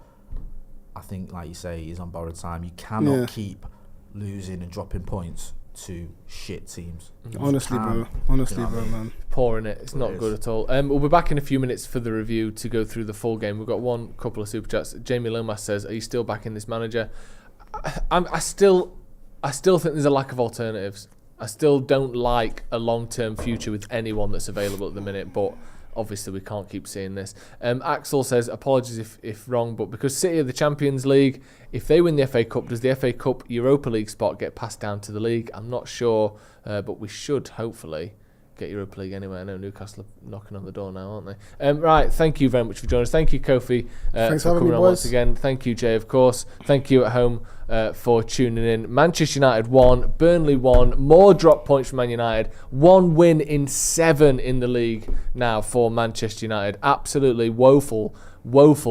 I think, like you say, he's on borrowed time. You cannot keep losing and dropping points to shit teams. honestly, bro. Honestly, bro, man. Poor in it. It's not good at all. We'll be back in a few minutes for the review to go through the full game. We've got one couple of super chats. Jamie Lomas says, "Are you still backing this manager?" I still think there's a lack of alternatives. I still don't like a long-term future with anyone that's available at the minute, but obviously we can't keep seeing this. Axel says, apologies if wrong, but because City are the Champions League, if they win the FA Cup, does the FA Cup Europa League spot get passed down to the league? I'm not sure, but we should hopefully get Europa League anyway. I know Newcastle are knocking on the door now, aren't they? Right, thank you very much for joining us. Thank you, Kofi, Thanks for for having coming me, on boys. once again. Thank you, Jay, of course. Thank you at home for tuning in. Manchester United won, Burnley won, more drop points from Man United, 1 win in 7 in the league now for Manchester United. Absolutely woeful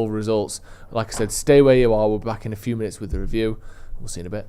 results. Like I said, stay where you are. We'll be back in a few minutes with the review. We'll see you in a bit.